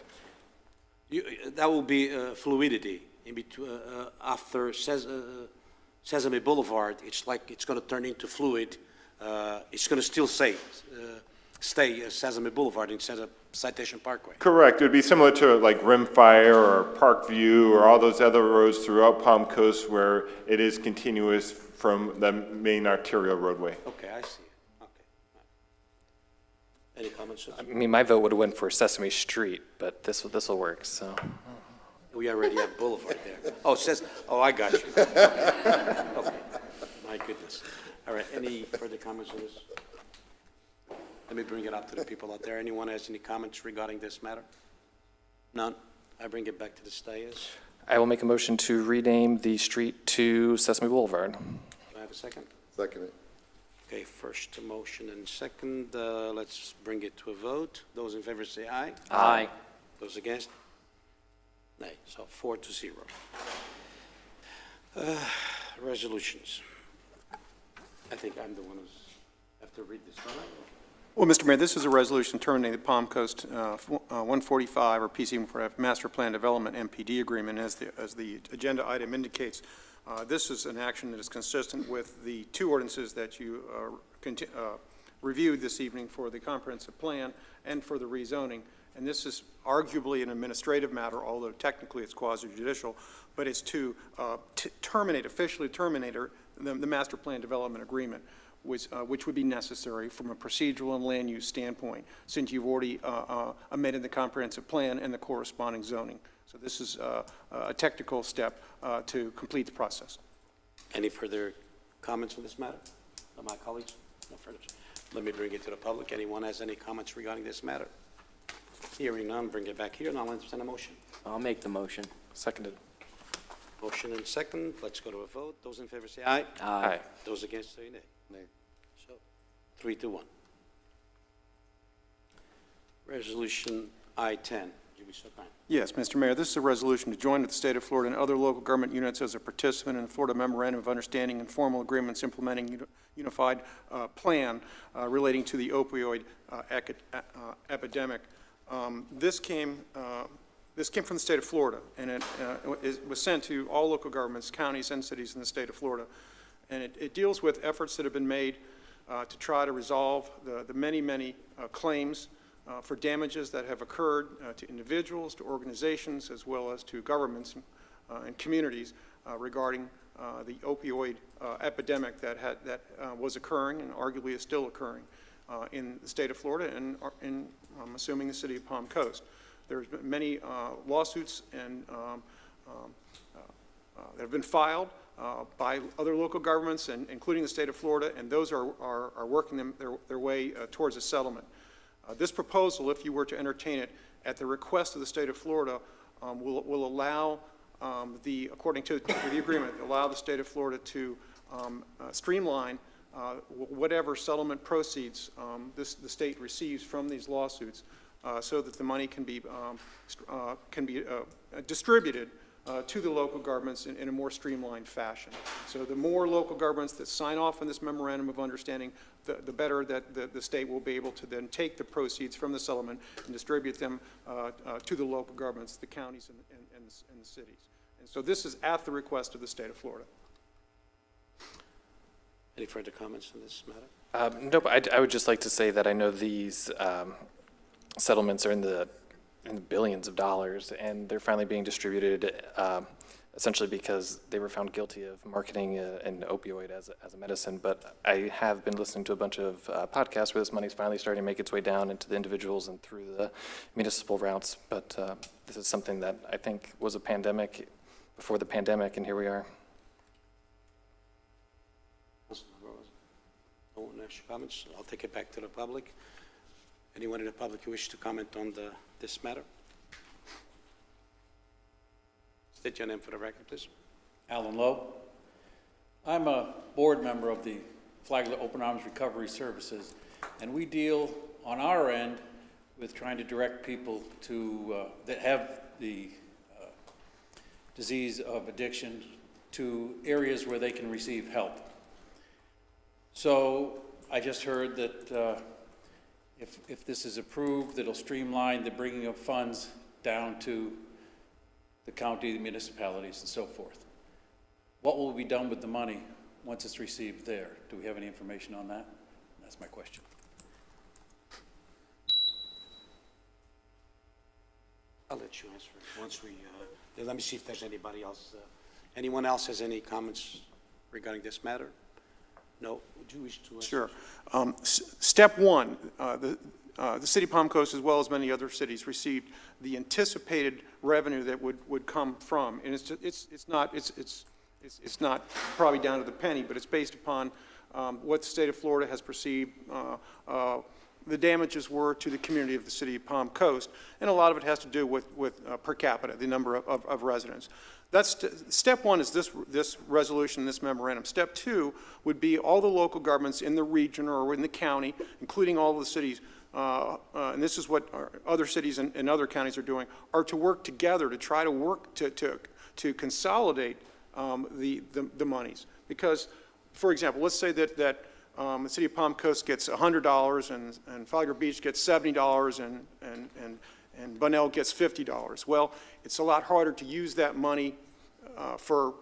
That will be fluidity in between after Sesame Boulevard. It's like it's going to turn into fluid. It's going to still stay Sesame Boulevard instead of Citation Parkway. Correct. It would be similar to like Rimfire or Parkview or all those other roads throughout Palm Coast where it is continuous from the main arterial roadway. Okay, I see it. Okay. Any comments? I mean, my vote would have went for Sesame Street, but this will work, so. We already have Boulevard there. Oh, it says, oh, I got you. Okay. My goodness. All right, any further comments on this? Let me bring it up to the people out there. Anyone has any comments regarding this matter? None? I bring it back to the stayers. I will make a motion to rename the street to Sesame Boulevard. Do I have a second? Second it. Okay, first a motion and second. Let's bring it to a vote. Those in favor say aye. Aye. Those against? Nay. So 4-0. Resolutions. I think I'm the one who's have to read this, don't I? Well, Mr. Mayor, this is a resolution terminating the Palm Coast 145 or PC Master Plan Development MPD agreement as the agenda item indicates. This is an action that is consistent with the 2 ordinances that you reviewed this evening for the comprehensive plan and for the rezoning. And this is arguably an administrative matter, although technically it's quasi-judicial, but it's to officially terminate the master plan development agreement, which would be necessary from a procedural and land use standpoint, since you've already amended the comprehensive plan and the corresponding zoning. So this is a technical step to complete the process. Any further comments on this matter? Of my colleagues? No further. Let me bring it to the public. Anyone has any comments regarding this matter? Hearing none, bring it back here, and I'll entertain a motion. I'll make the motion. Seconded. Motion and second. Let's go to a vote. Those in favor say aye. Aye. Those against say nay. Nay. So, 3-1. Resolution I-10. You be so kind. Yes, Mr. Mayor, this is a resolution to join with the state of Florida and other local government units as a participant in the Florida Memorandum of Understanding and formal agreements implementing unified plan relating to the opioid epidemic. This came from the state of Florida, and it was sent to all local governments, counties, and cities in the state of Florida. And it deals with efforts that have been made to try to resolve the many claims for damages that have occurred to individuals, to organizations, as well as to governments and communities regarding the opioid epidemic that was occurring and arguably is still occurring in the state of Florida and in, I'm assuming, the city of Palm Coast. There's been many lawsuits and that have been filed by other local governments, and including the state of Florida, and those are working their way towards a settlement. This proposal, if you were to entertain it at the request of the state of Florida, will allow according to the agreement, allow the state of Florida to streamline whatever settlement proceeds the state receives from these lawsuits, so that the money can be distributed to the local governments in a more streamlined fashion. So the more local governments that sign off on this memorandum of understanding, the better that the state will be able to then take the proceeds from the settlement and distribute them to the local governments, the counties and the cities. And so this is at the request of the state of Florida. Any further comments on this matter? Nope, I would just like to say that I know these settlements are in the billions of dollars, and they're finally being distributed essentially because they were found guilty of marketing an opioid as a medicine. But I have been listening to a bunch of podcasts where this money's finally starting to make its way down into the individuals and through the municipal routes. But this is something that I think was a pandemic before the pandemic, and here we are. No extra comments? I'll take it back to the public. Anyone in the public who wishes to comment on this matter? State your name for the record, please. Alan Lowe. I'm a board member of the Flagler Open Arms Recovery Services, and we deal on our end with trying to direct people to that have the disease of addiction to areas where they can receive help. So I just heard that if this is approved, it'll streamline the bringing of funds down to the county, the municipalities, and so forth. What will be done with the money once it's received there? Do we have any information on that? That's my question. I'll let you answer it once we, let me see if there's anybody else. Anyone else has any comments regarding this matter? No? Would you wish to answer? Sure. Step one, the city of Palm Coast, as well as many other cities, received the anticipated revenue that would come from, and it's not probably down to the penny, but it's based upon what the state of Florida has perceived the damages were to the community of the city of Palm Coast, and a lot of it has to do with per capita, the number of residents. That's step one is this resolution, this memorandum. Step two would be all the local governments in the region or in the county, including all of the cities, and this is what other cities and other counties are doing, are to work together to try to work to consolidate the monies. Because, for example, let's say that the city of Palm Coast gets $100 and Flagler Beach gets $70 and Bunnell gets $50. Well, it's a lot harder to use that money for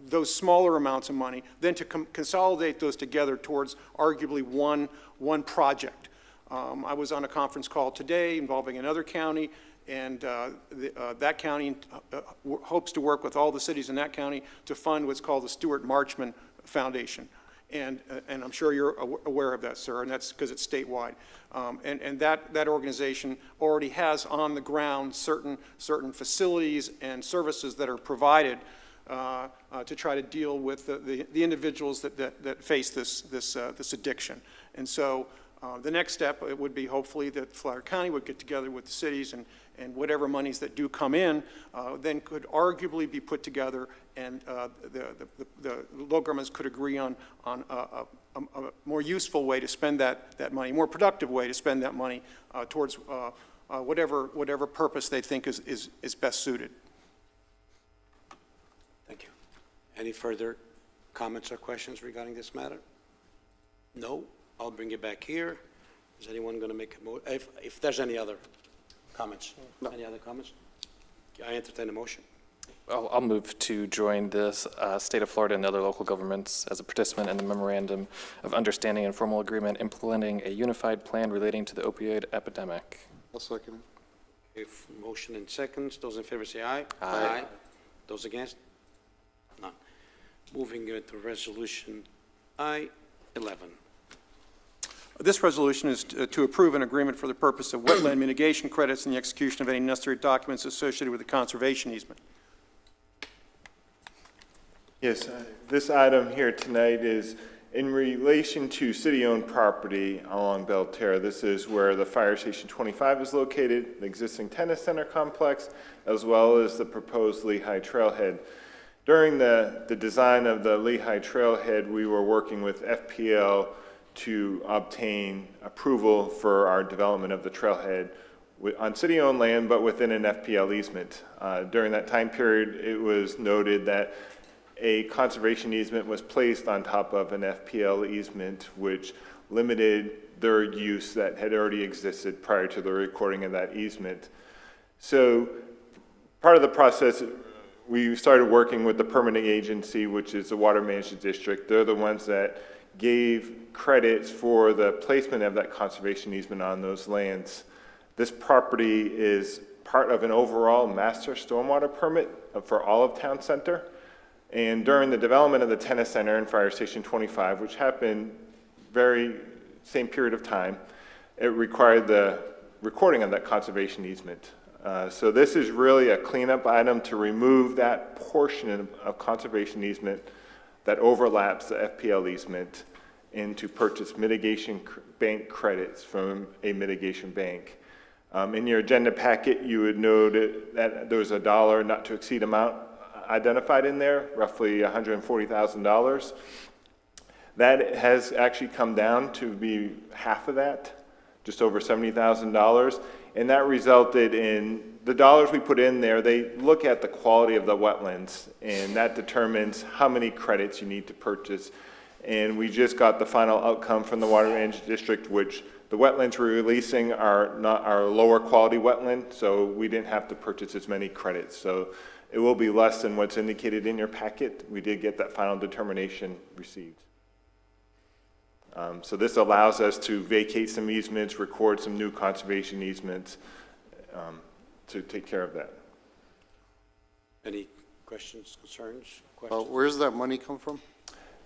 those smaller amounts of money than to consolidate those together towards arguably one project. I was on a conference call today involving another county, that county hopes to work with all the cities in that county to fund what's called the Stuart Marchman Foundation. And I'm sure you're aware of that, sir, and that's because it's statewide. And that organization already has on the ground certain facilities and services that are provided to try to deal with the individuals that face this addiction. And so the next step, it would be hopefully that Flagler County would get together with the cities and whatever monies that do come in then could arguably be put together, and the local governments could agree on a more useful way to spend that money, more productive way to spend that money towards whatever purpose they think is best suited. Thank you. Any further comments or questions regarding this matter? No? I'll bring it back here. Is anyone going to make a if there's any other comments? No. Any other comments? I entertain a motion. I'll move to join this state of Florida and other local governments as a participant in the Memorandum of Understanding and Formal Agreement implementing a unified plan relating to the opioid epidemic. I'll second it. If motion and seconds, those in favor say aye. Aye. Those against? None. Moving to resolution I-11. This resolution is to approve an agreement for the purpose of wetland mitigation credits and the execution of any necessary documents associated with the conservation easement. Yes, this item here tonight is in relation to city-owned property along Belterra. This is where the Fire Station 25 is located, the existing tennis center complex, as well as the proposed Lehigh Trailhead. During the design of the Lehigh Trailhead, we were working with FPL to obtain approval for our development of the trailhead on city-owned land, but within an FPL easement. During that time period, it was noted that a conservation easement was placed on top of an FPL easement, which limited their use that had already existed prior to the recording of that easement. So part of the process, we started working with the permitting agency, which is the Water Management District. They're the ones that gave credits for the placement of that conservation easement on those lands. This property is part of an overall master stormwater permit for all of Town Center. And during the development of the tennis center and Fire Station 25, which happened very same period of time, it required the recording of that conservation easement. So this is really a cleanup item to remove that portion of conservation easement that overlaps the FPL easement and to purchase mitigation bank credits from a mitigation bank. In your agenda packet, you would note that there was a dollar not to exceed amount identified in there, roughly $140,000. That has actually come down to be half of that, just over $70,000. And that resulted in the dollars we put in there, they look at the quality of the wetlands, and that determines how many credits you need to purchase. And we just got the final outcome from the Water Management District, which the wetlands we're releasing are lower quality wetland, so we didn't have to purchase as many credits. So it will be less than what's indicated in your packet. We did get that final determination received. So this allows us to vacate some easements, record some new conservation easements to take care of that. Any questions, concerns, Where does that money come from?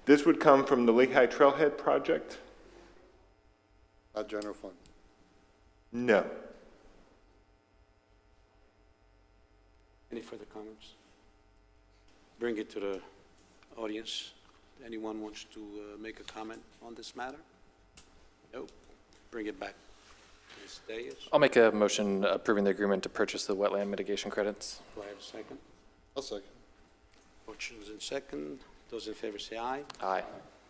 This would come from the Lehigh Trailhead project? General fund. No. Any further comments? Bring it to the audience. Anyone wants to make a comment on this matter? No. Bring it back. Ms. Diaz? I'll make a motion approving the agreement to purchase the wetland mitigation credits. Do I have a second? I'll second. Motion's in second. Those in favor say aye. Aye.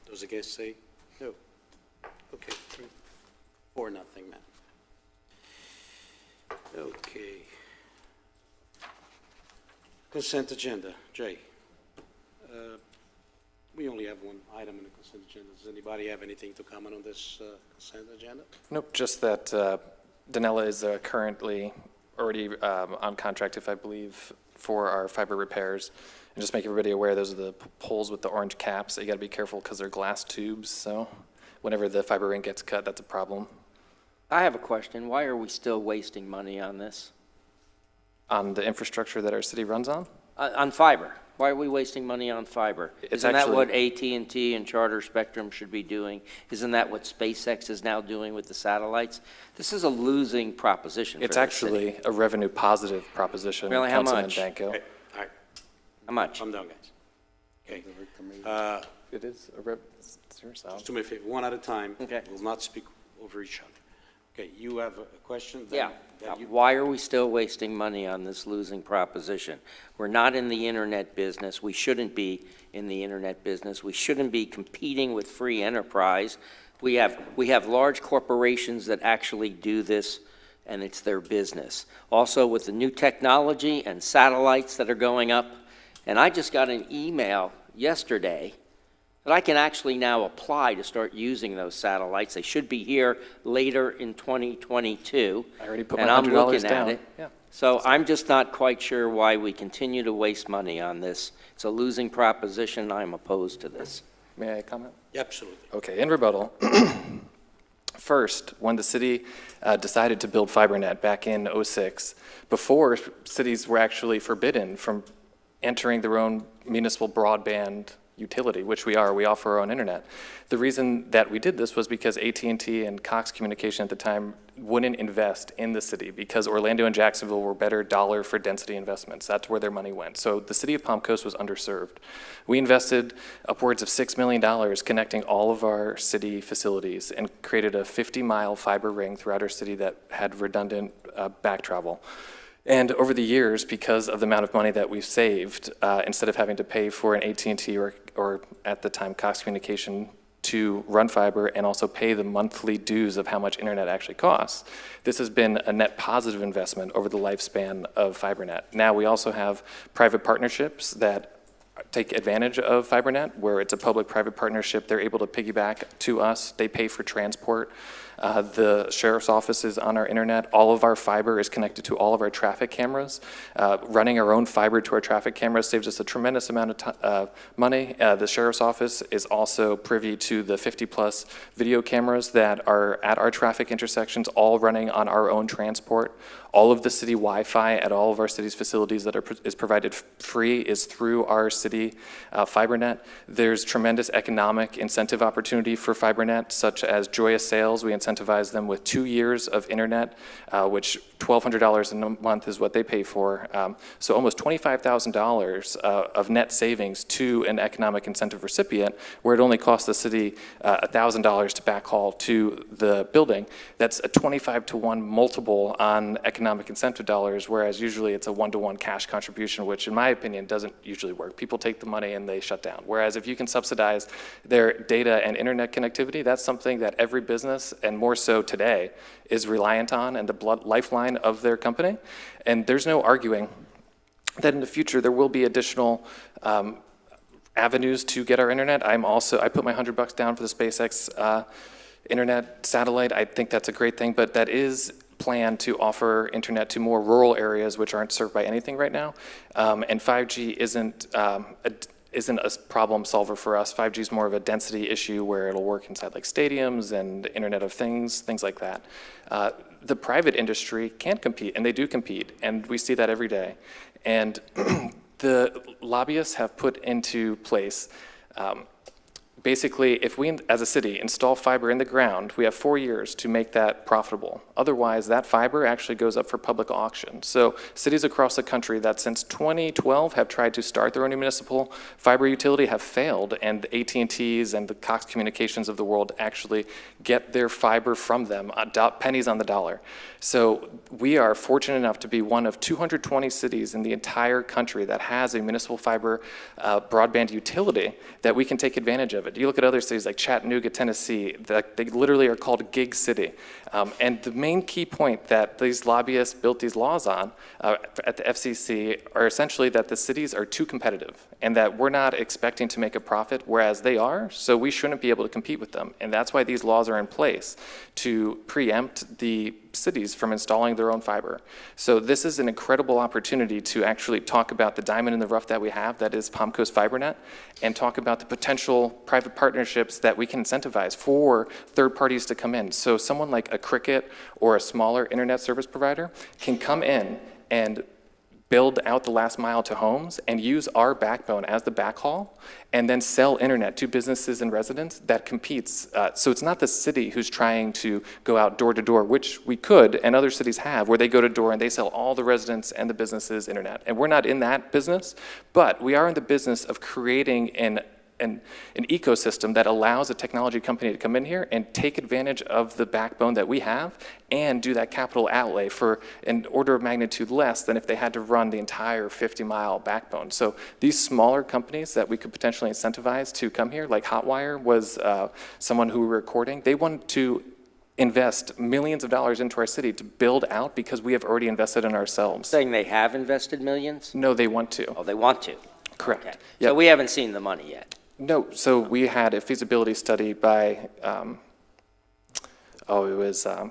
Those against say no. Okay, 3-4, nothing, man. Okay. Consent agenda. Jay, we only have one item in the consent agenda. Does anybody have anything to comment on this consent agenda? Nope, just that Danella is currently already on contract, if I believe, for our fiber repairs. And just make everybody aware, those are the poles with the orange caps. You got to be careful because they're glass tubes, so whenever the fiber ring gets cut, that's a problem. I have a question. Why are we still wasting money on this? On the infrastructure that our city runs on? On fiber. Why are we wasting money on fiber? It's Isn't that actually- what AT&T and Charter Spectrum should be doing? Isn't that what SpaceX is now doing with the satellites? This is a losing proposition for It's the city. actually a revenue positive proposition. Really? How Councilman much? Danko. Okay, all right, How much? calm down, guys. Okay. It is a it's your sound. Just do me a favor, one at a time. Okay. We'll not speak over each other. Okay, you have a question? Yeah. Then you- Why are we still wasting money on this losing proposition? We're not in the internet business. We shouldn't be in the internet business. We shouldn't be competing with free enterprise. We have large corporations that actually do this, and it's their business. Also, with the new technology and satellites that are going up, and I just got an email yesterday that I can actually now apply to start using those satellites. They should be here later in 2022. I already put and my I'm $100 looking at down. it. Yeah. So I'm just not quite sure why we continue to waste money on this. It's a losing proposition. I'm opposed to this. May I comment? Absolutely. Okay, in rebuttal. First, when the city decided to build FiberNet back in '06, before cities were actually forbidden from entering their own municipal broadband utility, which we are, we offer our own internet. The reason that we did this was because AT&T and Cox Communication at the time wouldn't invest in the city because Orlando and Jacksonville were better dollar for density investments. That's where their money went. So the city of Palm Coast was underserved. We invested upwards of $6 million connecting all of our city facilities and created a 50-mile fiber ring throughout our city that had redundant back travel. And over the years, because of the amount of money that we've saved, instead of having to pay for an AT&T or at the time Cox Communication to run fiber and also pay the monthly dues of how much internet actually costs, this has been a net positive investment over the lifespan of FiberNet. Now we also have private partnerships that take advantage of FiberNet, where it's a public-private partnership. They're able to piggyback to us. They pay for transport. The sheriff's office is on our internet. All of our fiber is connected to all of our traffic cameras. Running our own fiber to our traffic cameras saves us a tremendous amount of money. The sheriff's office is also privy to the 50-plus video cameras that are at our traffic intersections, all running on our own transport. All of the city Wi-Fi at all of our city's facilities that is provided free is through our city FiberNet. There's tremendous economic incentive opportunity for FiberNet, such as Joyous Sales. We incentivize them with 2 years of internet, which $1,200 a month is what they pay for. So almost $25,000 of net savings to an economic incentive recipient, where it only costs the city $1,000 to backhaul to the building. That's a 25-to-1 multiple on economic incentive dollars, whereas usually it's a 1-to-1 cash contribution, which in my opinion doesn't usually work. People take the money and they shut down. Whereas if you can subsidize their data and internet connectivity, that's something that every business, and more so today, is reliant on and the lifeline of their company. And there's no arguing that in the future there will be additional avenues to get our internet. I put my $100 down for the SpaceX internet satellite. I think that's a great thing, but that is planned to offer internet to more rural areas which aren't served by anything right now. And 5G isn't a problem solver for us. 5G is more of a density issue where it'll work inside like stadiums and Internet of Things like that. The private industry can compete, and they do compete, and we see that every day. And the lobbyists have put into place basically, if we, as a city, install fiber in the ground, we have 4 years to make that profitable. Otherwise, that fiber actually goes up for public auction. So cities across the country that since 2012 have tried to start their own municipal fiber utility have failed, and the AT&Ts and the Cox Communications of the world actually get their fiber from them, pennies on the dollar. So we are fortunate enough to be one of 220 cities in the entire country that has a municipal fiber broadband utility that we can take advantage of it. You look at other cities like Chattanooga, Tennessee, they literally are called gig city. And the main key point that these lobbyists built these laws on at the FCC are essentially that the cities are too competitive and that we're not expecting to make a profit, whereas they are, so we shouldn't be able to compete with them. And that's why these laws are in place, to preempt the cities from installing their own fiber. So this is an incredible opportunity to actually talk about the diamond in the rough that we have, that is Palm Coast FiberNet, and talk about the potential private partnerships that we can incentivize for third parties to come in. So someone like a Cricket or a smaller internet service provider can come in and build out the last mile to homes and use our backbone as the backhaul, and then sell internet to businesses and residents that competes. So it's not the city who's trying to go out door to door, which we could, and other cities have, where they go to door and they sell all the residents and the businesses internet. And we're not in that business, but we are in the business of creating an ecosystem that allows a technology company to come in here and take advantage of the backbone that we have and do that capital outlay for an order of magnitude less than if they had to run the entire 50-mile backbone. So these smaller companies that we could potentially incentivize to come here, like Hotwire was someone who we were courting, they wanted to invest millions of dollars into our city to build out because we have already invested in ourselves. Saying they have invested millions? No, they want to. Oh, they want to? Correct. Okay. Yep. So we haven't seen the money yet? No, so we had a feasibility study by, it was a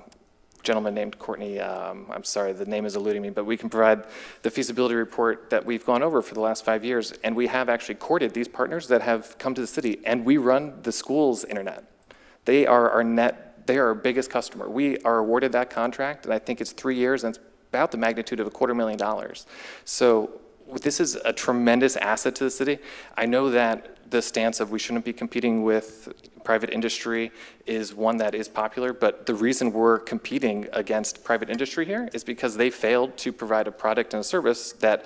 gentleman named Courtney, I'm sorry, the name is eluding me, but we can provide the feasibility report that we've gone over for the last 5 years, and we have actually courted these partners that have come to the city, and we run the school's internet. They are they are our biggest customer. We are awarded that contract, and I think it's 3 years, and it's about the magnitude of $250,000. So this is a tremendous asset to the city. I know that the stance of we shouldn't be competing with private industry is one that is popular, but the reason we're competing against private industry here is because they failed to provide a product and a service that,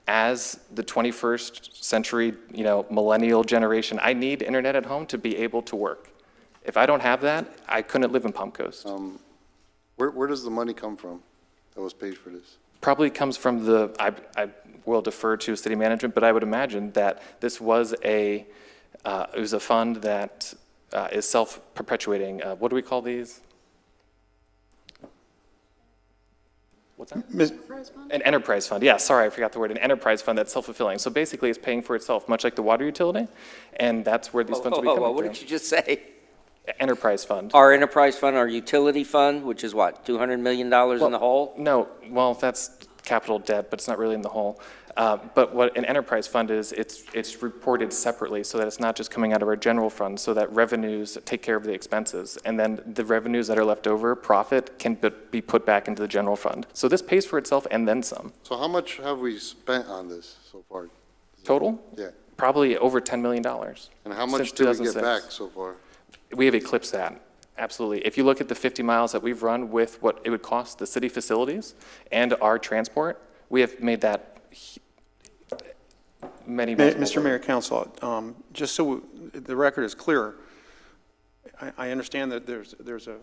as the 21st century, millennial generation, I need internet at home to be able to work. If I don't have that, I couldn't live in Palm Coast. Where does the money come from that was paid for this? Probably comes from I will defer to city management, but I would imagine that this was it was a fund that is self-perpetuating. What do we call these? What's that? An enterprise fund. Yeah, sorry, I forgot the word. An enterprise fund that's self-fulfilling. So basically it's paying for itself, much like the water utility, and that's where these funds will be coming from. What did you just say? Enterprise fund. Our enterprise fund, our utility fund, which is what, $200 million in the hole? No, well, that's capital debt, but it's not really in the hole. But what an enterprise fund is, it's reported separately so that it's not just coming out of our general fund, so that revenues take care of the expenses. And then the revenues that are left over, profit, can be put back into the general fund. So this pays for itself and then some. So how much have we spent on this so far? Total? Yeah. Probably over $10 million. And how much did we get back so far? We have eclipsed that, absolutely. If you look at the 50 miles that we've run with what it would cost the city facilities and our transport, we have made that many Mr. Mayor, Council, just so the record is clear, I understand that there's a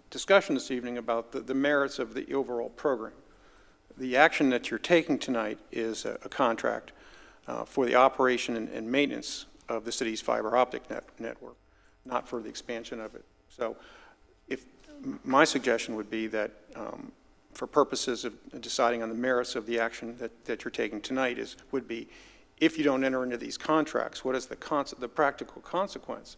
discussion this evening about the merits of the overall program. The action that you're taking tonight is a contract for the operation and maintenance of the city's fiber optic network, not for the expansion of it. So my suggestion would be that for purposes of deciding on the merits of the action that you're taking tonight would be, if you don't enter into these contracts, what is the practical consequence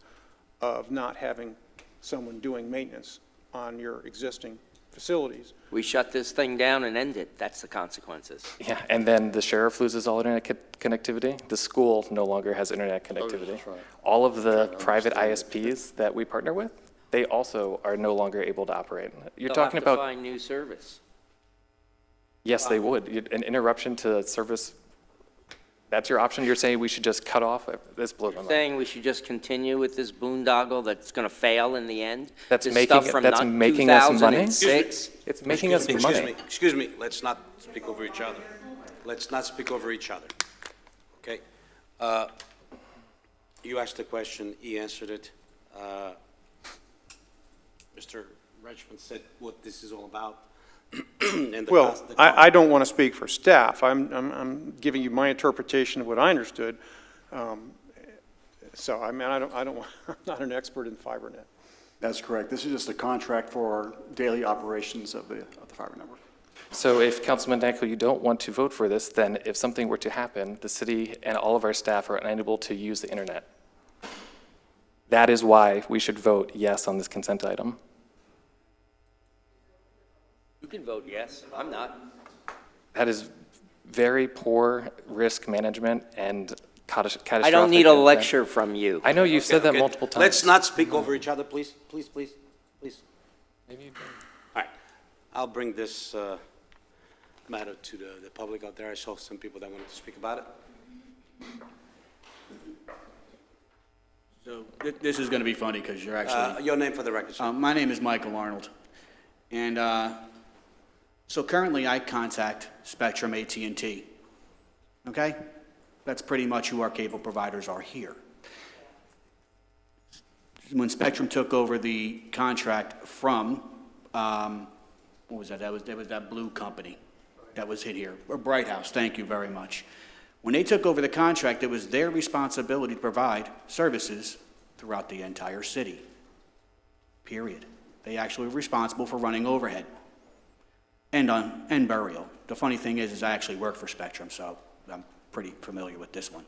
of not having someone doing maintenance on your existing facilities? We shut this thing down and end it. That's the consequences. Yeah, and then the sheriff loses all internet connectivity. The school no longer has internet connectivity. All of the private ISPs that we partner with, they also are no longer able to operate. You're talking about... They'll have to find new service. Yes, they would. An interruption to service, that's your option? You're saying we should just cut off? This blows my mind. Saying we should just continue with this boondoggle that's going to fail in the end? That's This making stuff from that's making us money? 2006? It's making us money. Excuse me, let's not speak over each other. Let's not speak over each other, okay? You asked the question, he answered it. Mr. Marchman said what this is all about. And Well, I don't want to speak for staff. I'm giving you my interpretation of what I understood. So, I mean, I'm not an expert in FiberNet. That's correct. This is just a contract for daily operations of the fiber network. So if, Councilman Danko, you don't want to vote for this, then if something were to happen, the city and all of our staff are unable to use the internet. That is why we should vote yes on this consent item. You can vote yes. I'm not. That is very poor risk management and catastrophic. I don't need a lecture from you. I know you've said that multiple times. Let's not speak over each other, please, please, please, please. Maybe you do. All right, I'll bring this matter to the public out there. I saw some people that wanted to speak about it. So this is going to be funny because you're actually... Your name for the record, sir. My name is Michael Arnold. And so currently I contact Spectrum AT&T. Okay? That's pretty much who our cable providers are here. When Spectrum took over the contract from, what was that? That was that blue company that was hit here, or Bright House, thank you very much. When they took over the contract, it was their responsibility to provide services throughout the entire city, period. They actually were responsible for running overhead and burial. The funny thing is I actually work for Spectrum, so I'm pretty familiar with this one.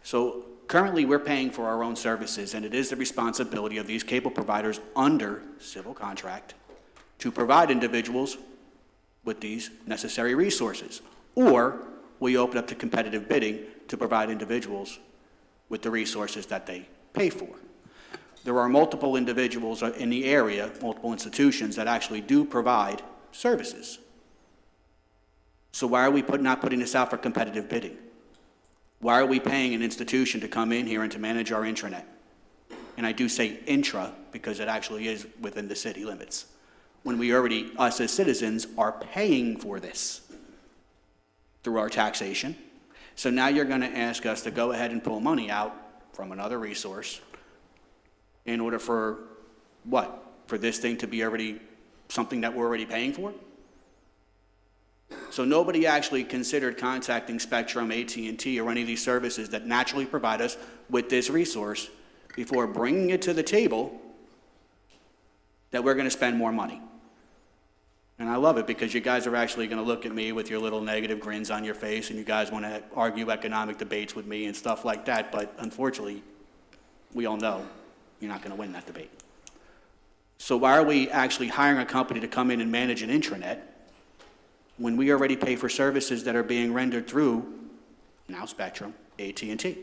So currently we're paying for our own services, and it is the responsibility of these cable providers under civil contract to provide individuals with these necessary resources. Or we open up to competitive bidding to provide individuals with the resources that they pay for. There are multiple individuals in the area, multiple institutions that actually do provide services. So why are we not putting this out for competitive bidding? Why are we paying an institution to come in here and to manage our intranet? And I do say intra because it actually is within the city limits. When we already, us as citizens, are paying for this through our taxation. So now you're going to ask us to go ahead and pull money out from another resource in order for what? For this thing to be already something that we're already paying for? So nobody actually considered contacting Spectrum, AT&T, or any of these services that naturally provide us with this resource before bringing it to the table that we're going to spend more money. And I love it because you guys are actually going to look at me with your little negative grins on your face, and you guys want to argue economic debates with me and stuff like that, but unfortunately, we all know you're not going to win that debate. So why are we actually hiring a company to come in and manage an intranet when we already pay for services that are being rendered through, now Spectrum, AT&T,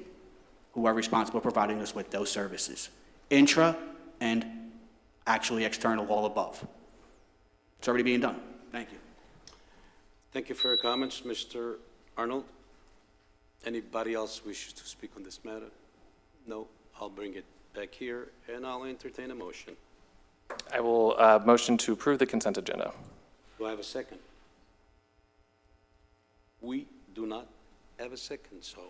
who are responsible for providing us with those services? Intra and actually external, all above. It's already being done. Thank you. Thank you for your comments, Mr. Arnold. Anybody else wishes to speak on this matter? No, I'll bring it back here and I'll entertain a motion. I will motion to approve the consent agenda. Do I have a second? We do not have a second, so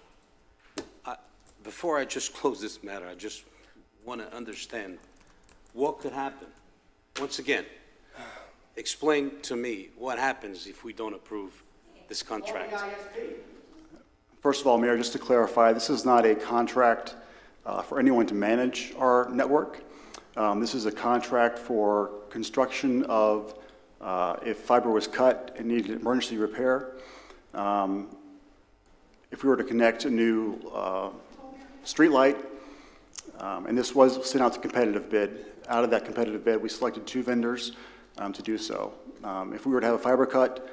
before I just close this matter, I just want to understand what could happen. Once again, explain to me what happens if we don't approve this contract. First of all, Mayor, just to clarify, this is not a contract for anyone to manage our network. This is a contract for construction of, if fiber was cut and needed emergency repair. If we were to connect a new street light, and this was sent out to competitive bid. Out of that competitive bid, we selected 2 vendors to do so. If we were to have a fiber cut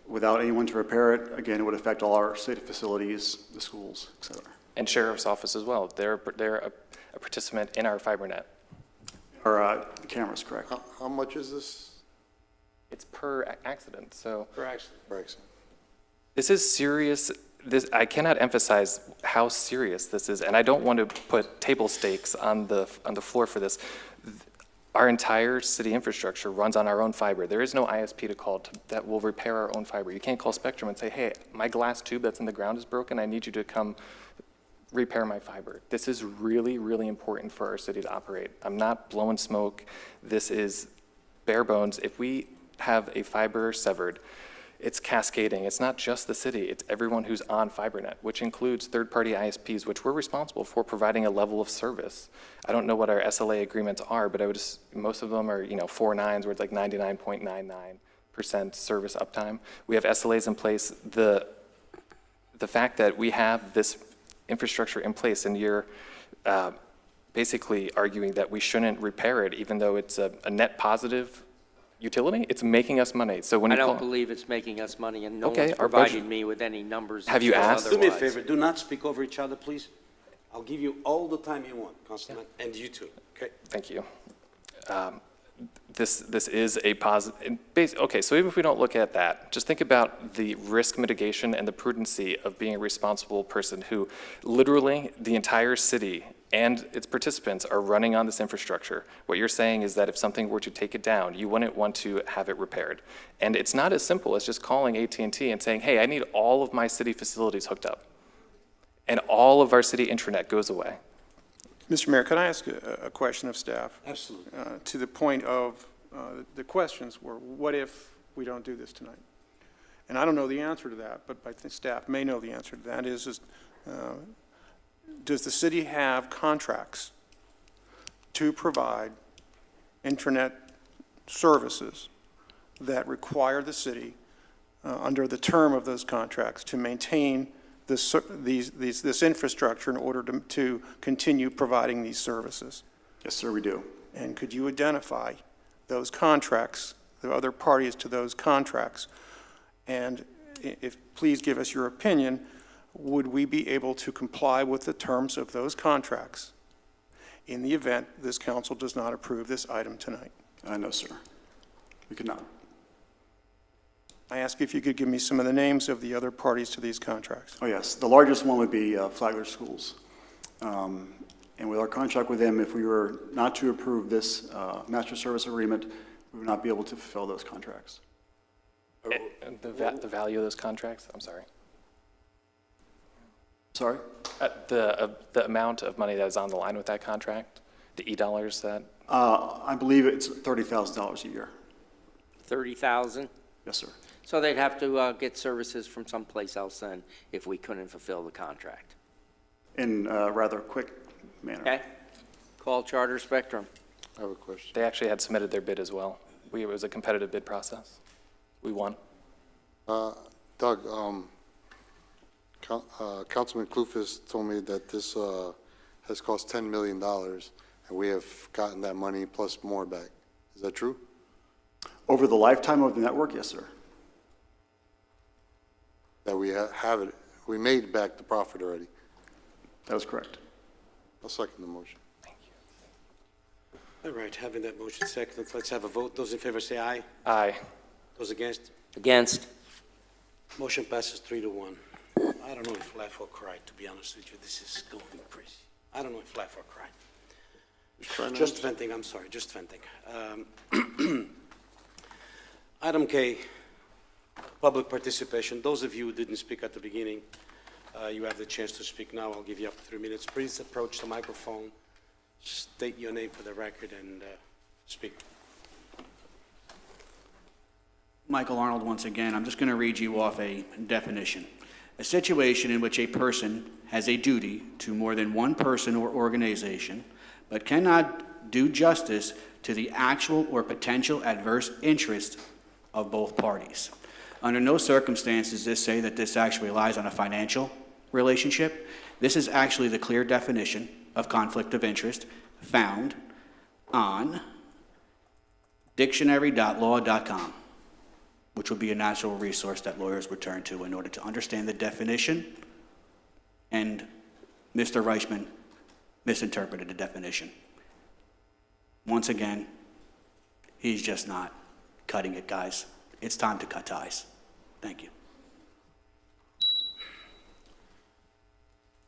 without anyone to repair it, again, it would affect all our city facilities, the schools, et cetera. And Sheriff's Office as well. They're a participant in our fiber net. Or the cameras, correct. How much is this? It's per accident, so. Per accident. Per accident. This is serious. I cannot emphasize how serious this is, and I don't want to put table stakes on the floor for this. Our entire city infrastructure runs on our own fiber. There is no ISP to call that will repair our own fiber. You can't call Spectrum and say, hey, my glass tube that's in the ground is broken. I need you to come repair my fiber. This is really, really important for our city to operate. I'm not blowing smoke. This is bare bones. If we have a fiber severed, it's cascading. It's not just the city. It's everyone who's on FiberNet, which includes third-party ISPs, which we're responsible for providing a level of service. I don't know what our SLA agreements are, but most of them are 4 nines, where it's like 99.99% service uptime. We have SLAs in place. The fact that we have this infrastructure in place, and you're basically arguing that we shouldn't repair it, even though it's a net positive utility, it's making us money. So when I don't believe it's making us money, and no Okay, one's provided me with any numbers. Have you that show asked? Do me a otherwise. favor, do not speak over each other, please. I'll give you all the time you want, Councilman, and you too, okay? Thank you. this is a positive, okay, so even if we don't look at that, just think about the risk mitigation and the prudency of being a responsible person who literally the entire city and its participants are running on this infrastructure. What you're saying is that if something were to take it down, you wouldn't want to have it repaired. And it's not as simple as just calling AT&T and saying, hey, I need all of my city facilities hooked up. And all of our city intranet goes away. Mr. Mayor, can I ask a question of staff? Absolutely. To the point of the questions were, what if we don't do this tonight? And I don't know the answer to that, but I think staff may know the answer to that, is does the city have contracts to provide intranet services that require the city, under the term of those contracts, to maintain this infrastructure in order to continue providing these services? Yes, sir, we do. And could you identify those contracts, the other parties to those contracts? And if, please give us your opinion, would we be able to comply with the terms of those contracts in the event this council does not approve this item tonight? No, sir. We could not. I ask if you could give me some of the names of the other parties to these contracts. Oh, yes. The largest one would be Flagler Schools. And with our contract with them, if we were not to approve this master service agreement, we would not be able to fulfill those contracts. The value of those contracts, I'm sorry. Sorry? The amount of money that is on the line with that contract, the e-dollars that? I believe it's $30,000 a year. 30,000? Yes, sir. So they'd have to get services from someplace else then if we couldn't fulfill the contract. In a rather quick manner. Okay? Call Charter Spectrum. I have a question. They actually had submitted their bid as well. It was a competitive bid process. We won. Doug, Councilman Clufus told me that this has cost $10 million, and we have gotten that money plus more back. Is that true? Over the lifetime of the network, yes, sir. That we have it, we made back the profit already? That is correct. I'll second the motion. Thank you. All right, having that motion seconded, let's have a vote. Those in favor say aye. Aye. Those against? Against? Motion passes 3-1. I don't know if laugh or cry, to be honest with you. This is going crazy. I don't know if laugh or cry. Just venting, I'm sorry, just venting. Item K, public participation. Those of you who didn't speak at the beginning, you have the chance to speak now. I'll give you up to 3 minutes. Please approach the microphone, state your name for the record, and speak. Michael Arnold, once again, I'm just going to read you off a definition. A situation in which a person has a duty to more than one person or organization, but cannot do justice to the actual or potential adverse interests of both parties. Under no circumstances does this say that this actually relies on a financial relationship. This is actually the clear definition of conflict of interest found on dictionary.law.com, which would be a natural resource that lawyers would turn to in order to understand the definition, and Mr. Reichman misinterpreted the definition. Once again, he's just not cutting it, guys. It's time to cut ties. Thank you.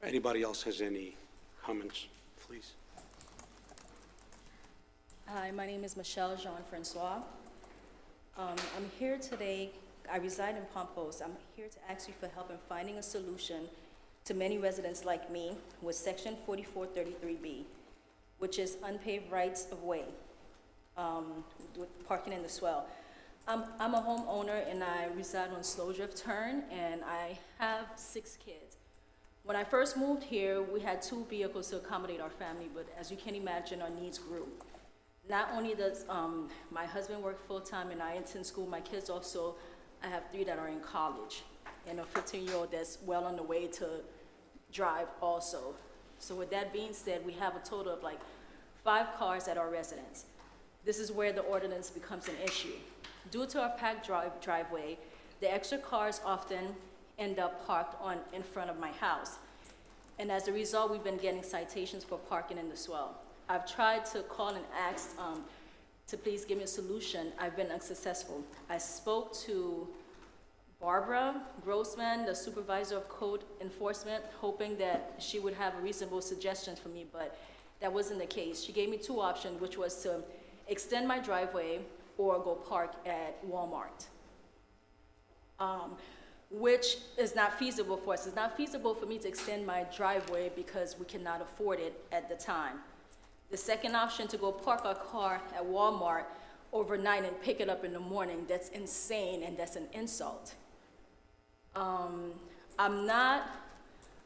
Anybody else has any comments, please? Hi, my name is Michelle Jean-Francois. I'm here today, I reside in Pompos. I'm here to ask you for help in finding a solution to many residents like me with Section 4433B, which is unpaved rights of way, with parking in the swell. I'm a homeowner and I reside on Slow Drift Turn, and I have 6 kids. When I first moved here, we had 2 vehicles to accommodate our family, but as you can imagine, our needs grew. Not only does my husband work full-time and I attend school, my kids also, I have 3 that are in college, and a 15-year-old that's well on the way to drive also. So with that being said, we have a total of like 5 cars at our residence. This is where the ordinance becomes an issue. Due to our packed driveway, the extra cars often end up parked in front of my house. And as a result, we've been getting citations for parking in the swell. I've tried to call and ask to please give me a solution. I've been unsuccessful. I spoke to Barbara Grossman, the supervisor of code enforcement, hoping that she would have a reasonable suggestion for me, but that wasn't the case. She gave me two options, which was to extend my driveway or go park at Walmart, which is not feasible for us. It's not feasible for me to extend my driveway because we cannot afford it at the time. The second option, to go park our car at Walmart overnight and pick it up in the morning, that's insane and that's an insult. I'm not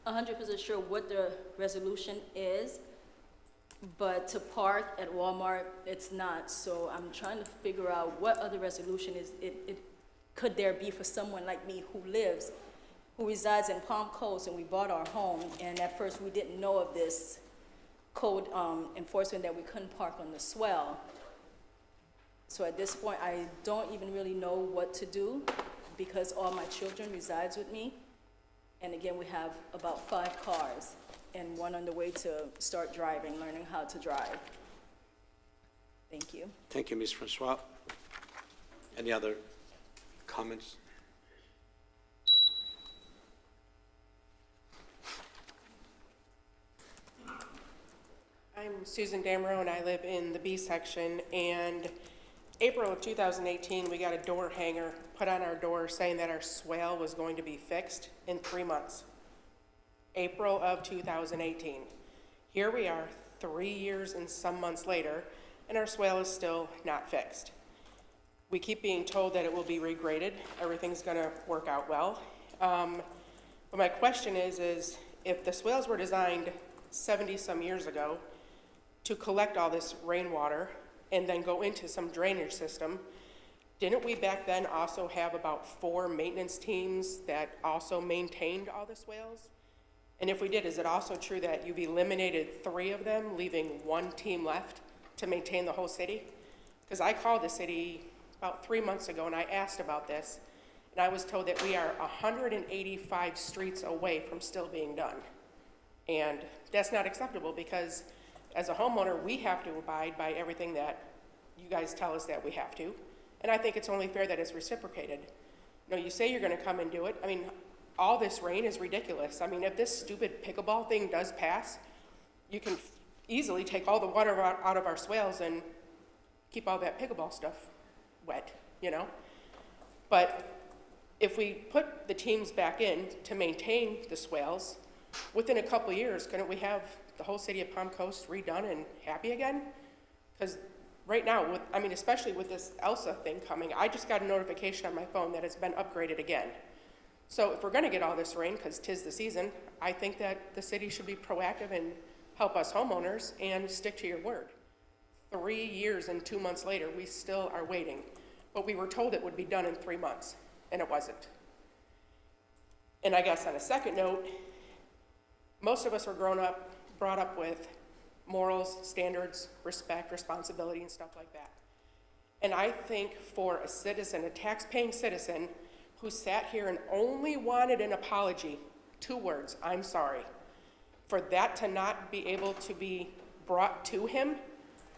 100% sure what the resolution is, but to park at Walmart, it's not. So I'm trying to figure out what other resolution could there be for someone like me who resides in Palm Coast, and we bought our home, and at first we didn't know of this code enforcement that we couldn't park on the swell. So at this point, I don't even really know what to do because all my children resides with me. And again, we have about 5 cars and one on the way to start driving, learning how to drive. Thank you. Thank you, Ms. Francois. Any other comments? I'm Susan Damero, and I live in the B section, and April of 2018, we got a door hanger put on our door saying that our swale was going to be fixed in 3 months. April of 2018. Here we are 3 years and some months later, and our swale is still not fixed. We keep being told that it will be regraded, everything's gonna work out well. But my question is if the swales were designed 70 some years ago to collect all this rainwater and then go into some drainage system, didn't we back then also have about 4 maintenance teams that also maintained all the swales? And if we did, is it also true that you've eliminated 3 of them, leaving 1 team left to maintain the whole city? Because I called the city about 3 months ago and I asked about this, and I was told that we are 185 streets away from still being done. And that's not acceptable because as a homeowner, we have to abide by everything that you guys tell us that we have to. And I think it's only fair that it's reciprocated. You know, you say you're gonna come and do it. I mean, all this rain is ridiculous. I mean, if this stupid pickleball thing does pass, you can easily take all the water out of our swales and keep all that pickleball stuff wet, you know? But if we put the teams back in to maintain the swales, within a couple of years, couldn't we have the whole city of Palm Coast redone and happy again? Because right now, especially with this Elsa thing coming, I just got a notification on my phone that it's been upgraded again. So if we're gonna get all this rain, because 'tis the season, I think that the city should be proactive and help us homeowners and stick to your word. 3 years and 2 months later, we still are waiting. But we were told it would be done in 3 months, and it wasn't. And I guess on a second note, most of us were brought up with morals, standards, respect, responsibility, and stuff like that. And I think for a citizen, a tax-paying citizen, who sat here and only wanted an apology, 2 words, I'm sorry, for that to not be able to be brought to him,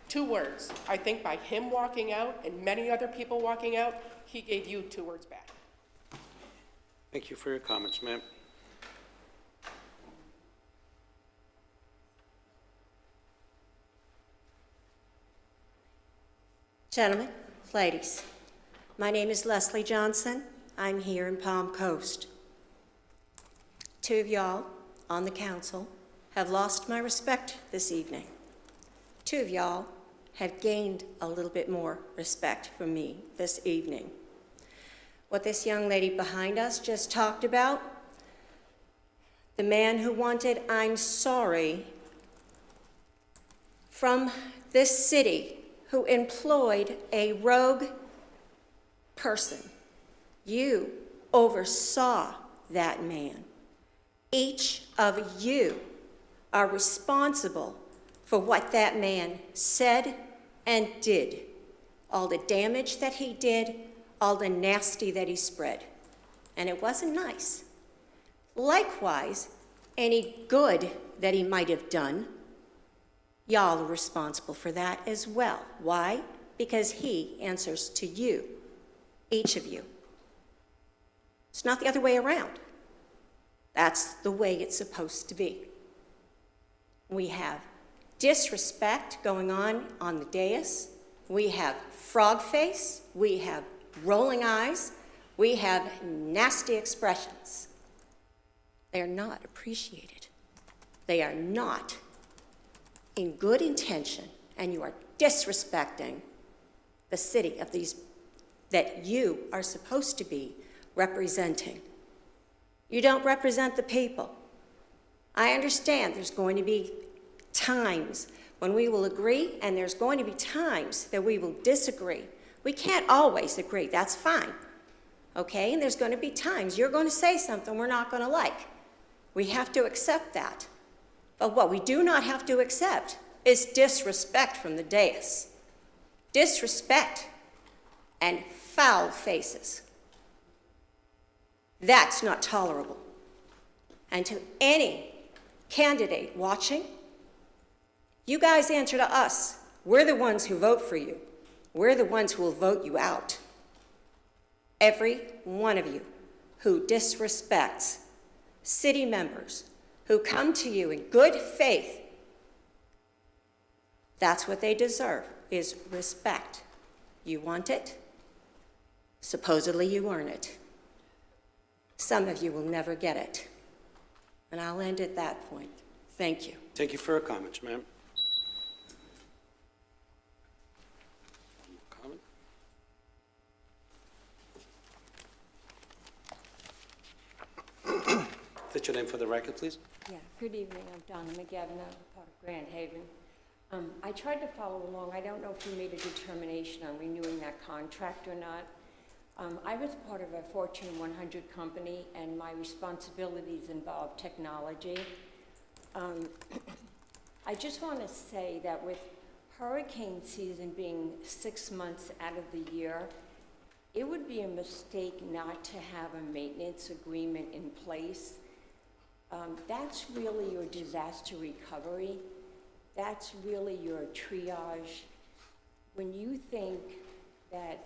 2 words. I think by him walking out and many other people walking out, he gave you 2 words back. Thank you for your comments, ma'am. Gentlemen, ladies, my name is Leslie Johnson. I'm here in Palm Coast. 2 of y'all on the council have lost my respect this evening. 2 of y'all have gained a little bit more respect from me this evening. What this young lady behind us just talked about, the man who wanted I'm sorry from this city, who employed a rogue person. You oversaw that man. Each of you are responsible for what that man said and did, all the damage that he did, all the nasty that he spread. And it wasn't nice. Likewise, any good that he might have done, y'all are responsible for that as well. Why? because he answers to you, each of you. It's not the other way around. That's the way it's supposed to be. We have disrespect going on the dais. We have frog face. We have rolling eyes. We have nasty expressions. They are not appreciated. They are not in good intention, and you are disrespecting the city of these that you are supposed to be representing. You don't represent the people. I understand there's going to be times when we will agree, and there's going to be times that we will disagree. We can't always agree, that's fine, okay? And there's going to be times you're going to say something we're not going to like. We have to accept that. But what we do not have to accept is disrespect from the dais. Disrespect and foul faces. That's not tolerable. And to any candidate watching, you guys answer to us. We're the ones who vote for you. We're the ones who will vote you out. Every one of you who disrespects city members who come to you in good faith, that's what they deserve, is respect. You want it? Supposedly you earn it. Some of you will never get it. And I'll end at that point. Thank you. Thank you for your comments, ma'am. Comment? State your name for the record, please. Yeah, good evening. I'm Donna McGavin, part of Grand Haven. I tried to follow along. I don't know if you made a determination on renewing that contract or not. I was part of a Fortune 100 company, and my responsibilities involve technology. I just want to say that with hurricane season being 6 months out of the year, it would be a mistake not to have a maintenance agreement in place. That's really your disaster recovery. That's really your triage. When you think that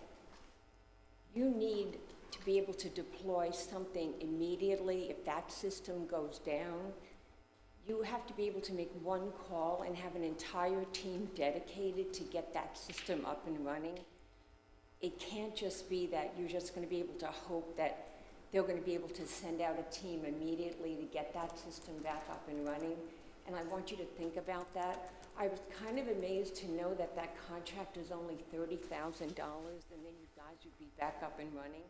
you need to be able to deploy something immediately if that system goes down, you have to be able to make one call and have an entire team dedicated to get that system up and running. It can't just be that you're just going to be able to hope that they're going to be able to send out a team immediately to get that system back up and running. And I want you to think about that. I was kind of amazed to know that that contract is only $30,000, and then you guys would be back up and running.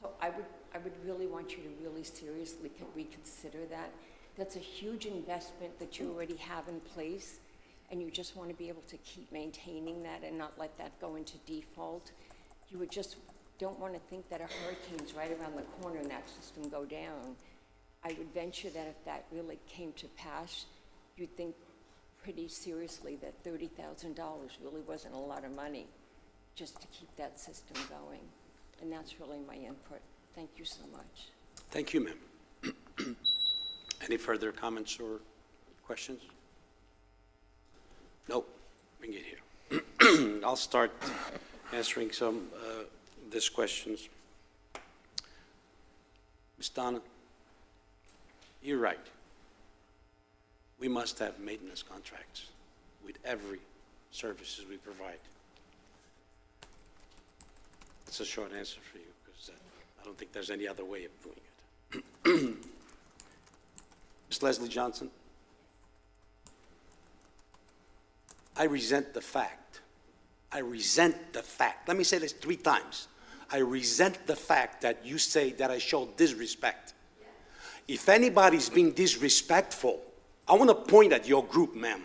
So I would really want you to really seriously reconsider that. That's a huge investment that you already have in place, and you just want to be able to keep maintaining that and not let that go into default. You would just don't want to think that a hurricane's right around the corner and that system go down. I would venture that if that really came to pass, you'd think pretty seriously that $30,000 really wasn't a lot of money just to keep that system going. And that's really my input. Thank you so much. Thank you, ma'am. Any further comments or questions? Nope. Bring it here. I'll start answering some these questions. Ms. Donna, you're right. We must have maintenance contracts with every services we provide. That's a short answer for you, because I don't think there's any other way of doing it. Ms. Leslie Johnson, I resent the fact, let me say this 3 times. I resent the fact that you say that I showed disrespect. If anybody's being disrespectful, I want to point at your group, ma'am.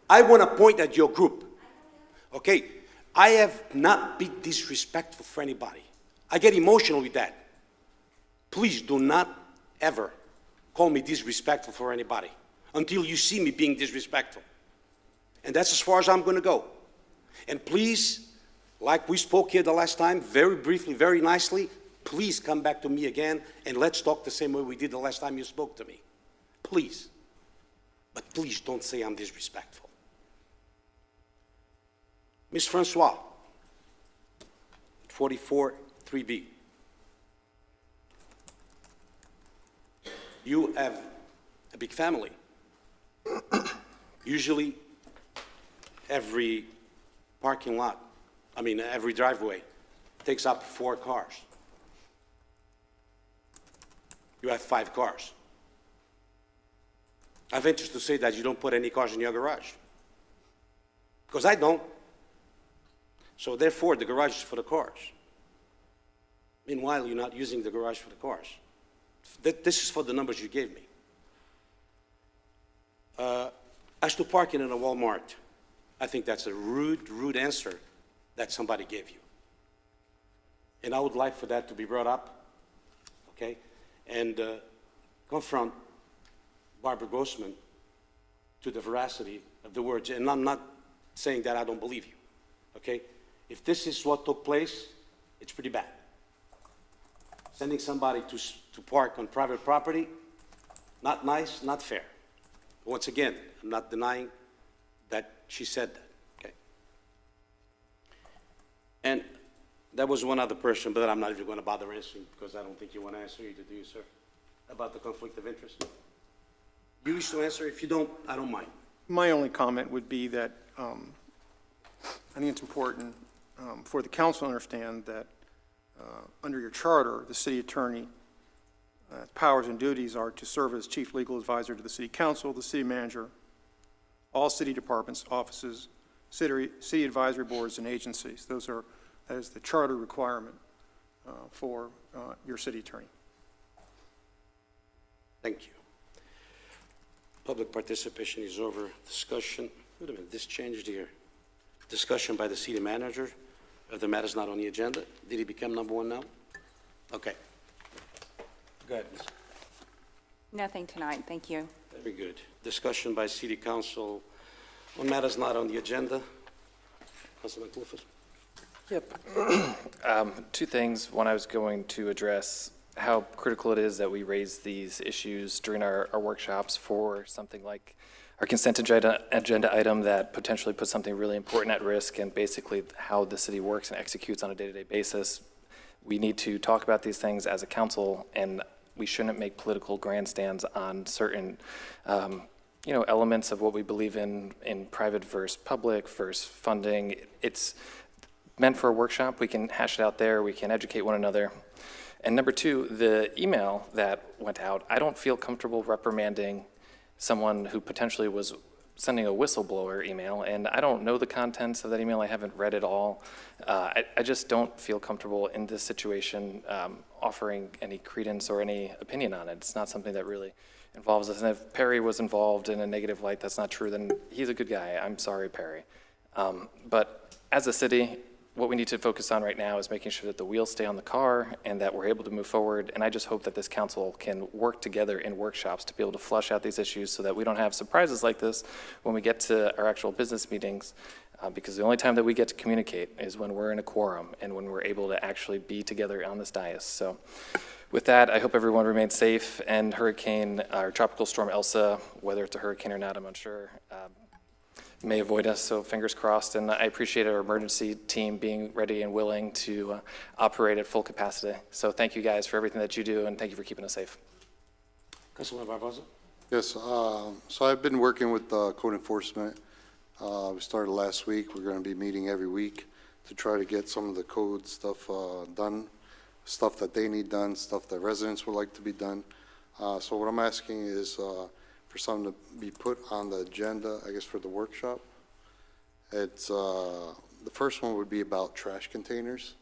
I want to point at your group. Okay? I have not been disrespectful for anybody. I get emotional with that. Please do not ever call me disrespectful for anybody until you see me being disrespectful. And that's as far as I'm going to go. And please, like we spoke here the last time, very briefly, very nicely, please come back to me again and let's talk the same way we did the last time you spoke to me. Please. But please don't say I'm disrespectful. Ms. Francois, 44 3B. You have a big family. Usually, every every driveway takes up 4 cars. You have 5 cars. I venture to say that you don't put any cars in your garage. Because I don't. So therefore, the garage is for the cars. Meanwhile, you're not using the garage for the cars. This is for the numbers you gave me. As to parking in a Walmart, I think that's a rude answer that somebody gave you. And I would like for that to be brought up, okay? And confront Barbara Grossman to the veracity of the words. And I'm not saying that I don't believe you, okay? If this is what took place, it's pretty bad. Sending somebody to park on private property, not nice, not fair. Once again, I'm not denying that she said that, okay? And there was one other person, but I'm not even going to bother answering because I don't think you want to answer either, do you, sir? About the conflict of interest? You wish to answer? If you don't, I don't mind. My only comment would be that I think it's important for the council to understand that under your charter, the city attorney powers and duties are to serve as chief legal advisor to the city council, the city manager, all city departments, offices, city advisory boards, and agencies. That is the charter requirement for your city attorney. Thank you. Public participation is over. Discussion, wait a minute, this changed here. Discussion by the city manager of the matters not on the agenda. Did he become number 1 now? Okay. Go ahead, Ms. Nothing tonight, thank you. Very good. Discussion by city council on matters not on the agenda. Councilman Clifford. Yep. 2 things. One, I was going to address how critical it is that we raise these issues during our workshops for something like our consent agenda item that potentially puts something really important at risk, and basically how the city works and executes on a day-to-day basis. We need to talk about these things as a council, and we shouldn't make political grandstands on certain elements of what we believe in private versus public versus funding. It's meant for a workshop. We can hash it out there. We can educate one another. And number 2, the email that went out, I don't feel comfortable reprimanding someone who potentially was sending a whistleblower email, and I don't know the contents of that email. I haven't read it all. I just don't feel comfortable in this situation offering any credence or any opinion on it. It's not something that really involves us. And if Perry was involved in a negative light, that's not true, then he's a good guy. I'm sorry, Perry. But as a city, what we need to focus on right now is making sure that the wheels stay on the car and that we're able to move forward. And I just hope that this council can work together in workshops to be able to flush out these issues so that we don't have surprises like this when we get to our actual business meetings. Because the only time that we get to communicate is when we're in a quorum and when we're able to actually be together on this dais. So with that, I hope everyone remains safe, and hurricane or tropical storm Elsa, whether it's a hurricane or not, I'm unsure, may avoid us, so fingers crossed. And I appreciate our emergency team being ready and willing to operate at full capacity. So thank you guys for everything that you do, and thank you for keeping us safe. Councilman Barbosa? Yes, so I've been working with code enforcement. We started last week. We're going to be meeting every week to try to get some of the code stuff done, stuff that they need done, stuff that residents would like to be done. So what I'm asking is for something to be put on the agenda, I guess, for the workshop. It's, the first one would be about trash containers.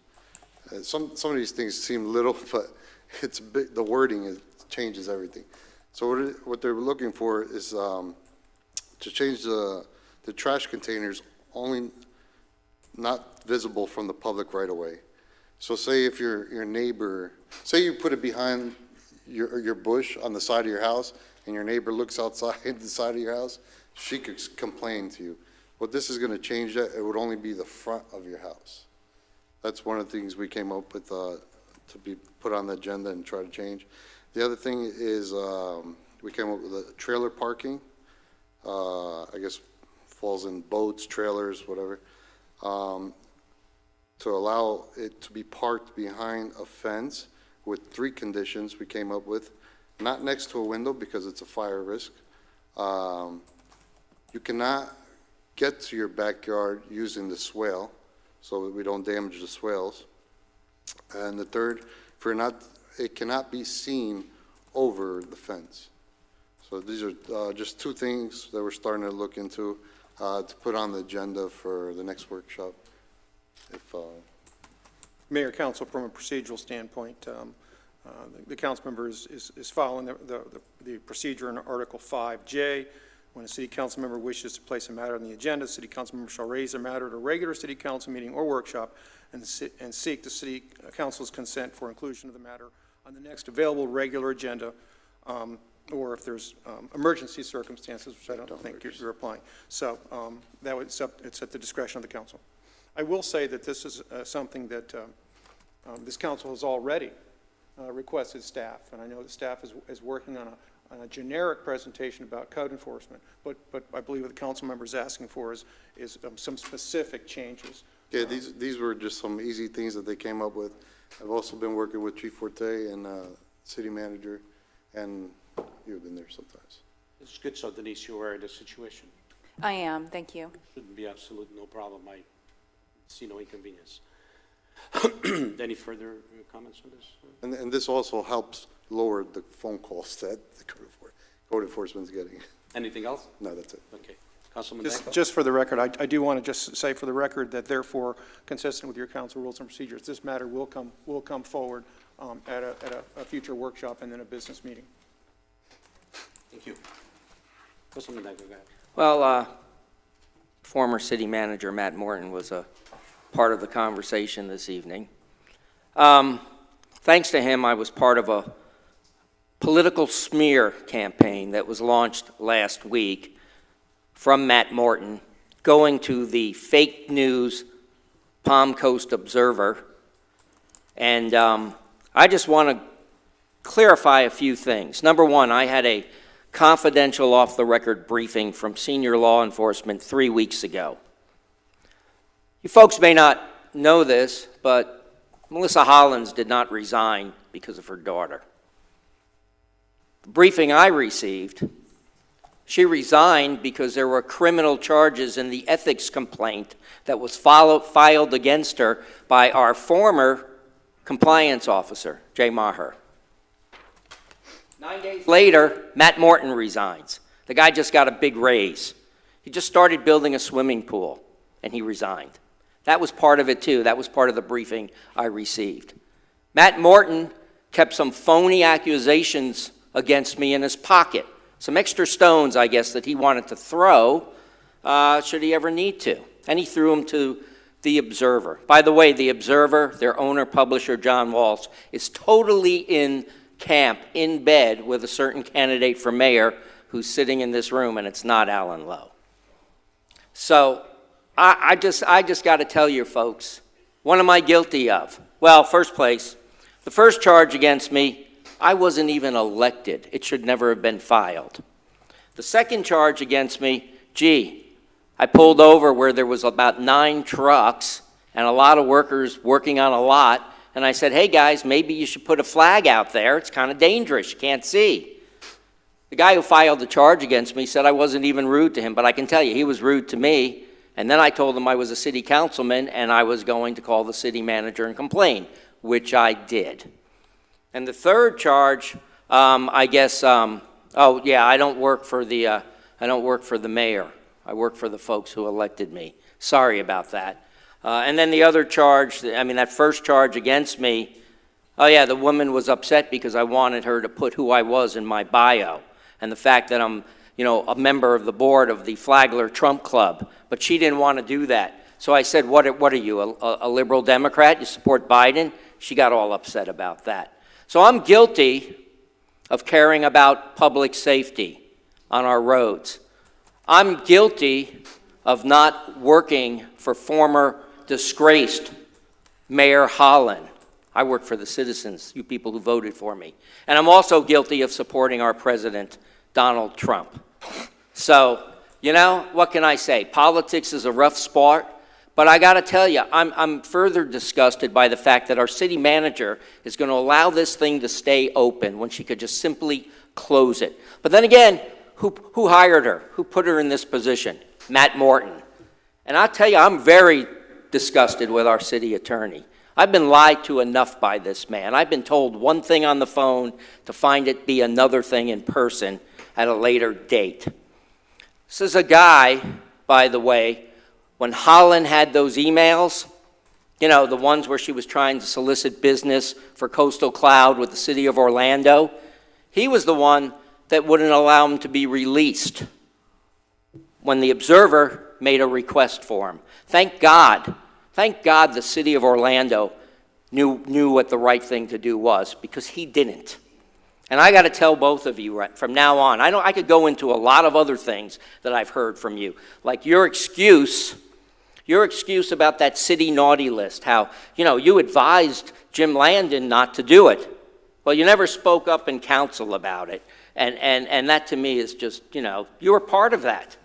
Some of these things seem little, but it's big, the wording changes everything. So what they're looking for is to change the trash containers only not visible from the public right away. So say if your neighbor, say you put it behind your bush on the side of your house, and your neighbor looks outside the side of your house, she could complain to you. What this is going to change that, it would only be the front of your house. That's one of the things we came up with to be put on the agenda and try to change. The other thing is we came up with a trailer parking. I guess falls in boats, trailers, whatever. to allow it to be parked behind a fence with 3 conditions we came up with. Not next to a window because it's a fire risk. You cannot get to your backyard using the swale, so that we don't damage the swales. And the third, it cannot be seen over the fence. So these are just 2 things that we're starting to look into to put on the agenda for the next workshop. If Mayor, Council, from a procedural standpoint, the council member is following the procedure in Article 5J. When a city council member wishes to place a matter on the agenda, the city council member shall raise a matter at a regular city council meeting or workshop and seek the city council's consent for inclusion of the matter on the next available regular agenda, or if there's emergency circumstances, which I don't think you're applying. So it's at the discretion of the council. I will say that this is something that this council has already requested staff, and I know the staff is working on a generic presentation about code enforcement, but I believe what the council member is asking for is some specific changes. Yeah, these were just some easy things that they came up with. I've also been working with Chief Forte and city manager, and you've been there sometimes. It's good, so Denise, you're aware of the situation. I am, thank you. Shouldn't be absolutely no problem. I see no inconvenience. Any further comments on this? And this also helps lower the phone calls that the code enforcement is getting. Anything else? No, that's it. Okay. Councilman Danko? Just for the record, I do want to just say for the record that therefore, consistent with your council rules and procedures, this matter will come forward at a future workshop and then a business meeting. Thank you. Councilman Danko, go ahead. Well, former city manager Matt Morton was a part of the conversation this evening. Thanks to him, I was part of a political smear campaign that was launched last week from Matt Morton, going to the fake news Palm Coast Observer. And I just want to clarify a few things. Number one, I had a confidential off-the-record briefing from senior law enforcement 3 weeks ago. You folks may not know this, but Melissa Hollins did not resign because of her daughter. The briefing I received, she resigned because there were criminal charges in the ethics complaint that was filed against her by our former compliance officer, Jay Maher. 9 days later, Matt Morton resigns. The guy just got a big raise. He just started building a swimming pool, and he resigned. That was part of it, too. That was part of the briefing I received. Matt Morton kept some phony accusations against me in his pocket. Some extra stones, I guess, that he wanted to throw, should he ever need to. And he threw them to the Observer. By the way, the Observer, their owner, publisher, John Walsh, is totally in camp, in bed with a certain candidate for mayor who's sitting in this room, and it's not Alan Lowe. So I just got to tell you, folks, what am I guilty of? Well, first place, the first charge against me, I wasn't even elected. It should never have been filed. The second charge against me, I pulled over where there was about 9 trucks and a lot of workers working on a lot, and I said, hey guys, maybe you should put a flag out there. It's kind of dangerous, you can't see. The guy who filed the charge against me said I wasn't even rude to him, but I can tell you, he was rude to me. And then I told him I was a city councilman and I was going to call the city manager and complain, which I did. And the third charge, I guess, oh yeah, I don't work for the mayor. I work for the folks who elected me. Sorry about that. And then the other charge, that first charge against me, oh yeah, the woman was upset because I wanted her to put who I was in my bio and the fact that I'm, a member of the board of the Flagler Trump Club, but she didn't want to do that. So I said, what are you, a liberal Democrat? You support Biden? She got all upset about that. So I'm guilty of caring about public safety on our roads. I'm guilty of not working for former disgraced Mayor Holland. I work for the citizens, you people who voted for me. And I'm also guilty of supporting our president, Donald Trump. So, what can I say? Politics is a rough sport, But I got to tell you, I'm further disgusted by the fact that our city manager is going to allow this thing to stay open when she could just simply close it. But then again, who hired her? Who put her in this position? Matt Morton. And I'll tell you, I'm very disgusted with our city attorney. I've been lied to enough by this man. I've been told one thing on the phone to find it be another thing in person at a later date. This is a guy, by the way, when Holland had those emails, you know, the ones where she was trying to solicit business for Coastal Cloud with the city of Orlando, he was the one that wouldn't allow him to be released when the Observer made a request for him. Thank God the city of Orlando knew what the right thing to do was, because he didn't. And I got to tell both of you from now on, I could go into a lot of other things that I've heard from you, like your excuse about that city naughty list, how, you know, you advised Jim Landon not to do it. Well, you never spoke up in council about it. And that to me is just, you know, you were part of that.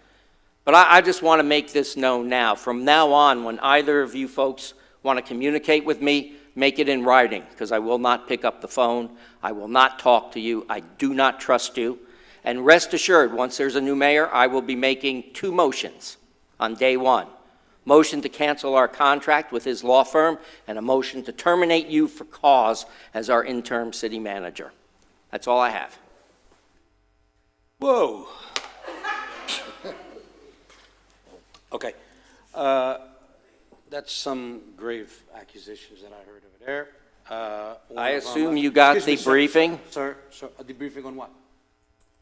But I just want to make this known now. From now on, when either of you folks want to communicate with me, make it in writing, because I will not pick up the phone. I will not talk to you. I do not trust you. And rest assured, once there's a new mayor, I will be making 2 motions on day 1. Motion to cancel our contract with his law firm, and a motion to terminate you for cause as our interim city manager. That's all I have. Whoa. Okay. That's some grave accusations that I heard over there. I assume you got the briefing? Sir, the briefing on what?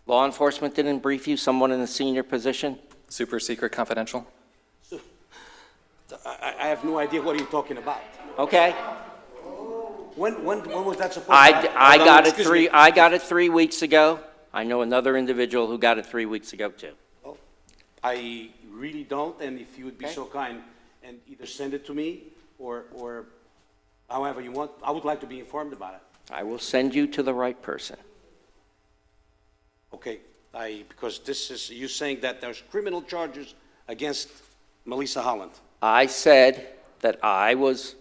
Law enforcement didn't brief you, someone in a senior position? Super secret confidential? I have no idea what you're talking about. Okay. When was that supposed to I happen? got it 3 weeks ago. I know another individual who got it 3 weeks ago, too. Well, I really don't, and if you would be so kind and either send it to me or however you want, I would like to be informed about it. I will send you to the right person. Okay, because this is, you saying that there's criminal charges against Melissa Holland. I said that I was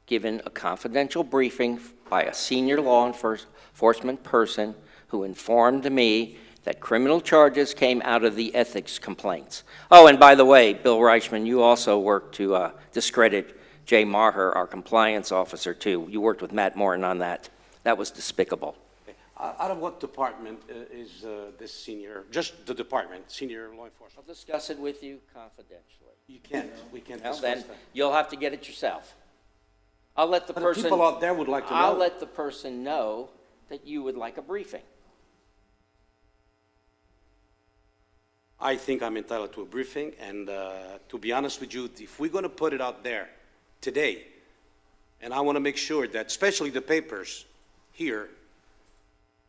given a confidential briefing by a senior law enforcement person who informed me that criminal charges came out of the ethics complaints. Oh, and by the way, Bill Reichman, you also worked to discredit Jay Maher, our compliance officer, too. You worked with Matt Morton on that. That was despicable. Okay. Out of what department is this senior, just the department, senior law enforcement? I'll discuss it with you confidentially. You can't, we can't Well, discuss then, that. you'll have to get it yourself. I'll let the But person... people out there would like to know. I'll let the person know that you would like a briefing. I think I'm entitled to a briefing, and to be honest with you, if we're going to put it out there today, and I want to make sure that, especially the papers here,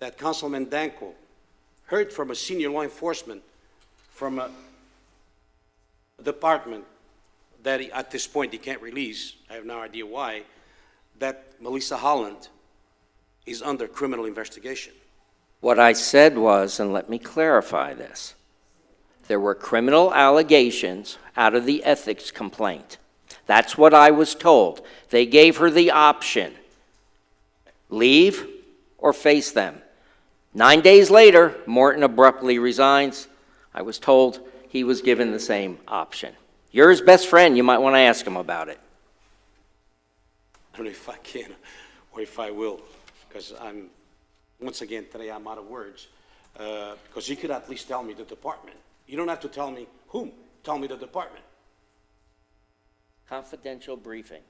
that Councilman Danko heard from a senior law enforcement from a department that at this point he can't release, I have no idea why, that Melissa Holland is under criminal investigation. What I said was, and let me clarify this, there were criminal allegations out of the ethics complaint. That's what I was told. They gave her the option, leave or face them. 9 days later, Morton abruptly resigns. I was told he was given the same option. You're his best friend. You might want to ask him about it. I don't know if I can or if I will, because once again, today I'm out of words, because you could at least tell me the department. You don't have to tell me whom. Tell me the department. Confidential briefing.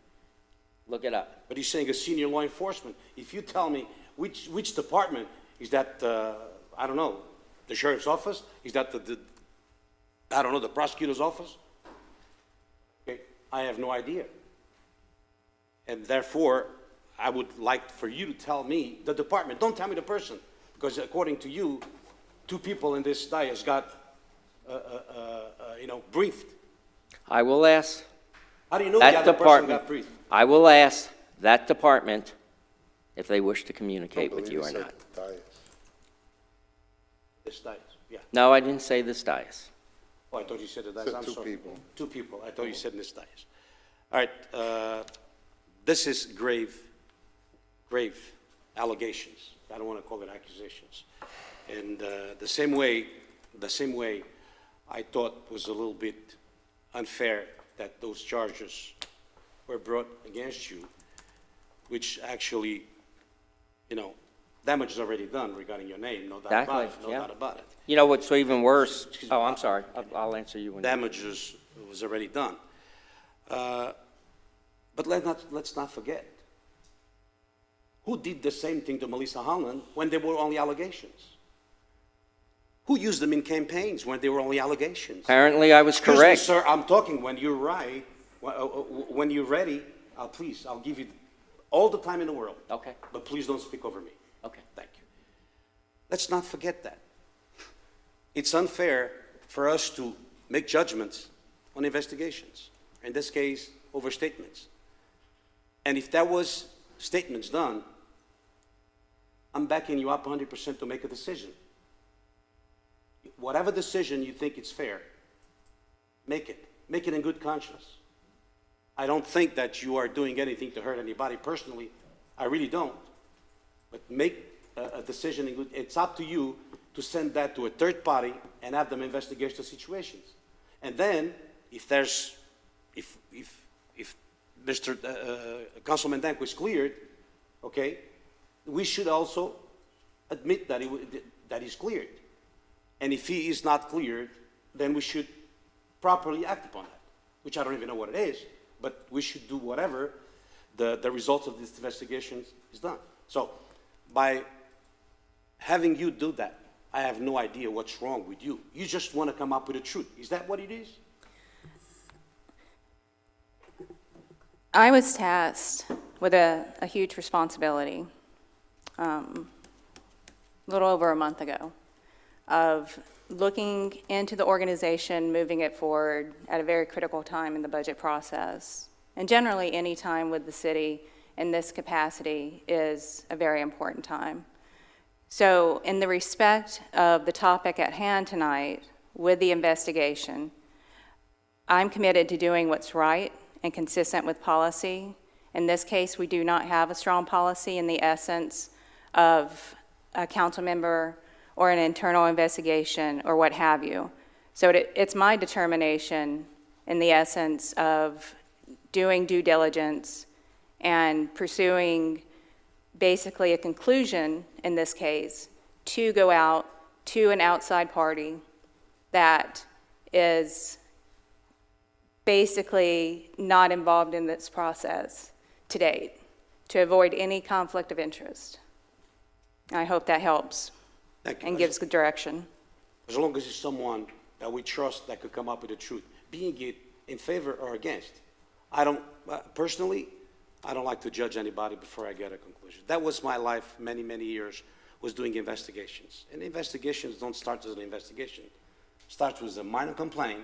Look it up. But he's saying a senior law enforcement. If you tell me which department, is that, I don't know, the sheriff's office? Is that I don't know, the prosecutor's office? Okay, I have no idea. And therefore, I would like for you to tell me the department. Don't tell me the person, because according to you, 2 people in this dais got briefed. I will ask How do you know that the other person department. got briefed? I will ask that department if they wish to communicate with you or not. This dais, yeah. No, I didn't say this dais. Oh, I thought you said the dais. Said I'm 2 sorry. people. 2 people. I thought you said in this dais. All right, this is grave allegations. I don't want to call it accusations. And the same way I thought was a little bit unfair that those charges were brought against you, which actually, you know, damage is already done regarding your name, no doubt about it, Exactly, no yeah. doubt about it. You know what's even worse? Oh, I'm sorry. I'll answer you when. Damages was already done. But let's not forget, who did the same thing to Melissa Holland when there were only allegations? Who used them in campaigns when there were only allegations? Apparently, I was Excuse correct. me, sir, I'm talking when you're right, when you're ready, please, I'll give you all the time in the world. Okay. But please don't speak over me. Okay. Thank you. Let's not forget that. It's unfair for us to make judgments on investigations, in this case, overstatements. And if that was statements done, I'm backing you up 100% to make a decision. Whatever decision you think is fair, make it. Make it in good conscience. I don't think that you are doing anything to hurt anybody personally. I really don't. But make a decision in good. It's up to you to send that to a third party and have them investigate the situations. And then, if Mr. Councilman Dank was cleared, okay, we should also admit that he's cleared. And if he is not cleared, then we should properly act upon that, which I don't even know what it is, but we should do whatever the results of this investigation is done. So by having you do that, I have no idea what's wrong with you. You just want to come up with the truth. Is that what it is? I was tasked with a huge responsibility a little over a month ago of looking into the organization, moving it forward at a very critical time in the budget process. And generally, any time with the city in this capacity is a very important time. So in the respect of the topic at hand tonight with the investigation, I'm committed to doing what's right and consistent with policy. In this case, we do not have a strong policy in the essence of a council member or an internal investigation or what have you. So it's my determination in the essence of doing due diligence and pursuing basically a conclusion in this case to go out to an outside party that is basically not involved in this process to date, to avoid any conflict of interest. I hope that helps and gives good direction. As long as it's someone that we trust that could come up with the truth, being it in favor or against. I don't, personally, I don't like to judge anybody before I get a conclusion. That was my life many, many years, was doing investigations. And investigations don't start as an investigation. It starts with a minor complaint,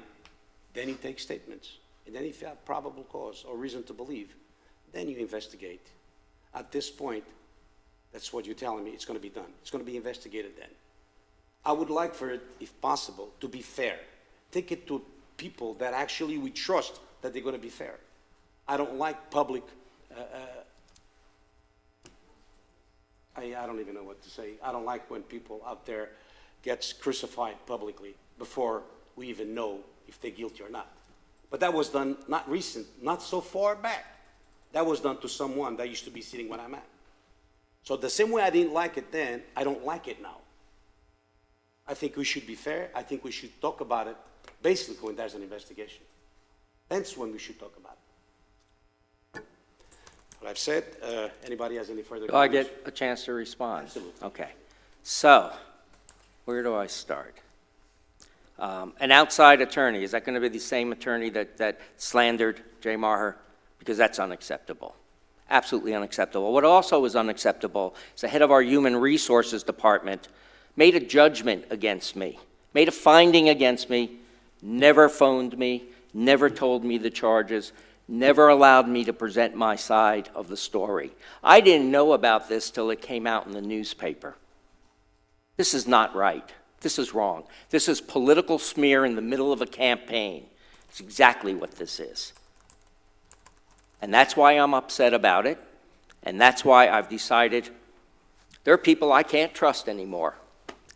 then you take statements. And then if you have probable cause or reason to believe, then you investigate. At this point, that's what you're telling me, it's going to be done. It's going to be investigated then. I would like for it, if possible, to be fair. Take it to people that actually we trust that they're going to be fair. I don't like public, I don't even know what to say. I don't like when people out there gets crucified publicly before we even know if they're guilty or not. But that was done not recent, not so far back. That was done to someone that used to be sitting where I'm at. So the same way I didn't like it then, I don't like it now. I think we should be fair. I think we should talk about it basically when there's an investigation. That's when we should talk about it. What I've said, anybody has any further Do I comments? get a chance to respond? Absolutely. Okay. So, where do I start? An outside attorney, is that going to be the same attorney that slandered Jay Maher? Because that's unacceptable. Absolutely unacceptable. What also is unacceptable is the head of our Human Resources Department made a judgment against me, made a finding against me, never phoned me, never told me the charges, never allowed me to present my side of the story. I didn't know about this till it came out in the newspaper. This is not right. This is wrong. This is political smear in the middle of a campaign. It's exactly what this is. And that's why I'm upset about it, and that's why I've decided there are people I can't trust anymore,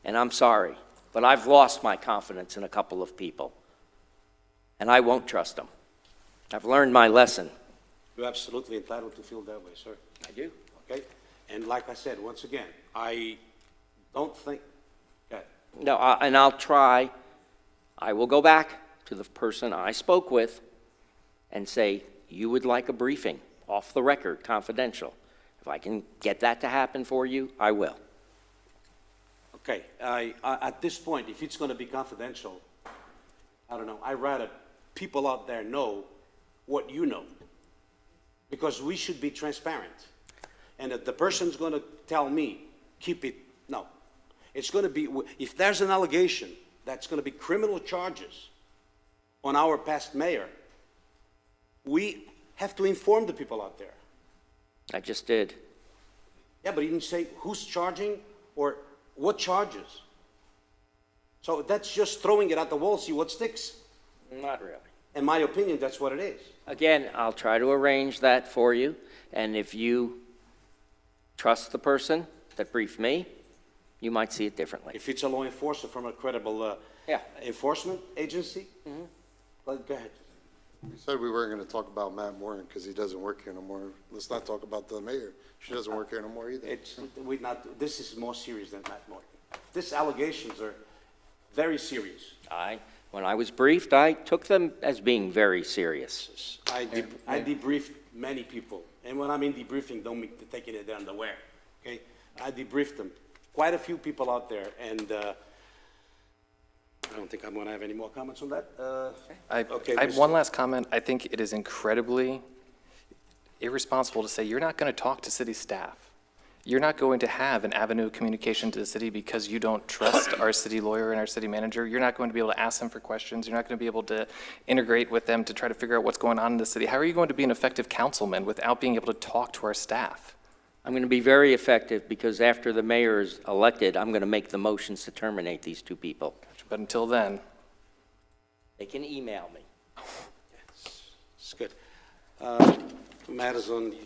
and I'm sorry, but I've lost my confidence in a couple of people, and I won't trust them. I've learned my lesson. You're absolutely entitled to feel that way, sir. I do. Okay? And like I said, once again, I don't think, okay, No, and I'll try, I will go back to the person I spoke with and say, you would like a briefing, off the record, confidential. If I can get that to happen for you, I will. okay, at this point, if it's gonna be confidential, I don't know, I'd rather people out there know what you know. Because we should be transparent. And if the person's gonna tell me, keep it, no. It's gonna be, if there's an allegation that's gonna be criminal charges on our past mayor, we have to inform the people out there. I just did. Yeah, but you didn't say who's charging or what charges. So that's just throwing it at the wall, see what sticks. Not really. In my opinion, that's what it is. Again, I'll try to arrange that for you, and if you trust the person that briefed me, you might see it differently. If it's a law enforcer from a credible Yeah. enforcement agency, well, go ahead. We said we weren't gonna talk about Matt Moran because he doesn't work here no more. Let's not talk about the mayor. She doesn't work here no more either. This is more serious than Matt Morton. These allegations are very serious. When I was briefed, I took them as being very serious. I debriefed many people, and when I mean debriefing, don't mean taking it underwear, okay? I debriefed them, quite a few people out there, and I don't think I'm gonna have any more comments on that. Okay, I have one last comment. I think it is incredibly irresponsible to say you're not going to talk to city staff. You're not going to have an avenue of communication to the city because you don't trust our city lawyer and our city manager. You're not going to be able to ask them for questions. You're not going to be able to integrate with them to try to figure out what's going on in the city. How are you going to be an effective councilman without being able to talk to our staff? I'm going to be very effective because after the mayor is elected, I'm going to make the motions to terminate these two people. But until then, they can email me. It's good. Matters on the, do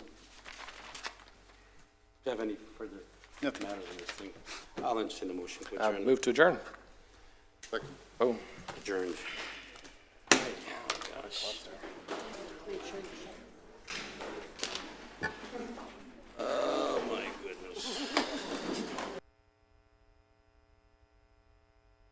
you have any further matters on this thing? I'll entertain the motion to adjourn. move to adjourn. Second. Boom. Adjourned. Oh, my gosh.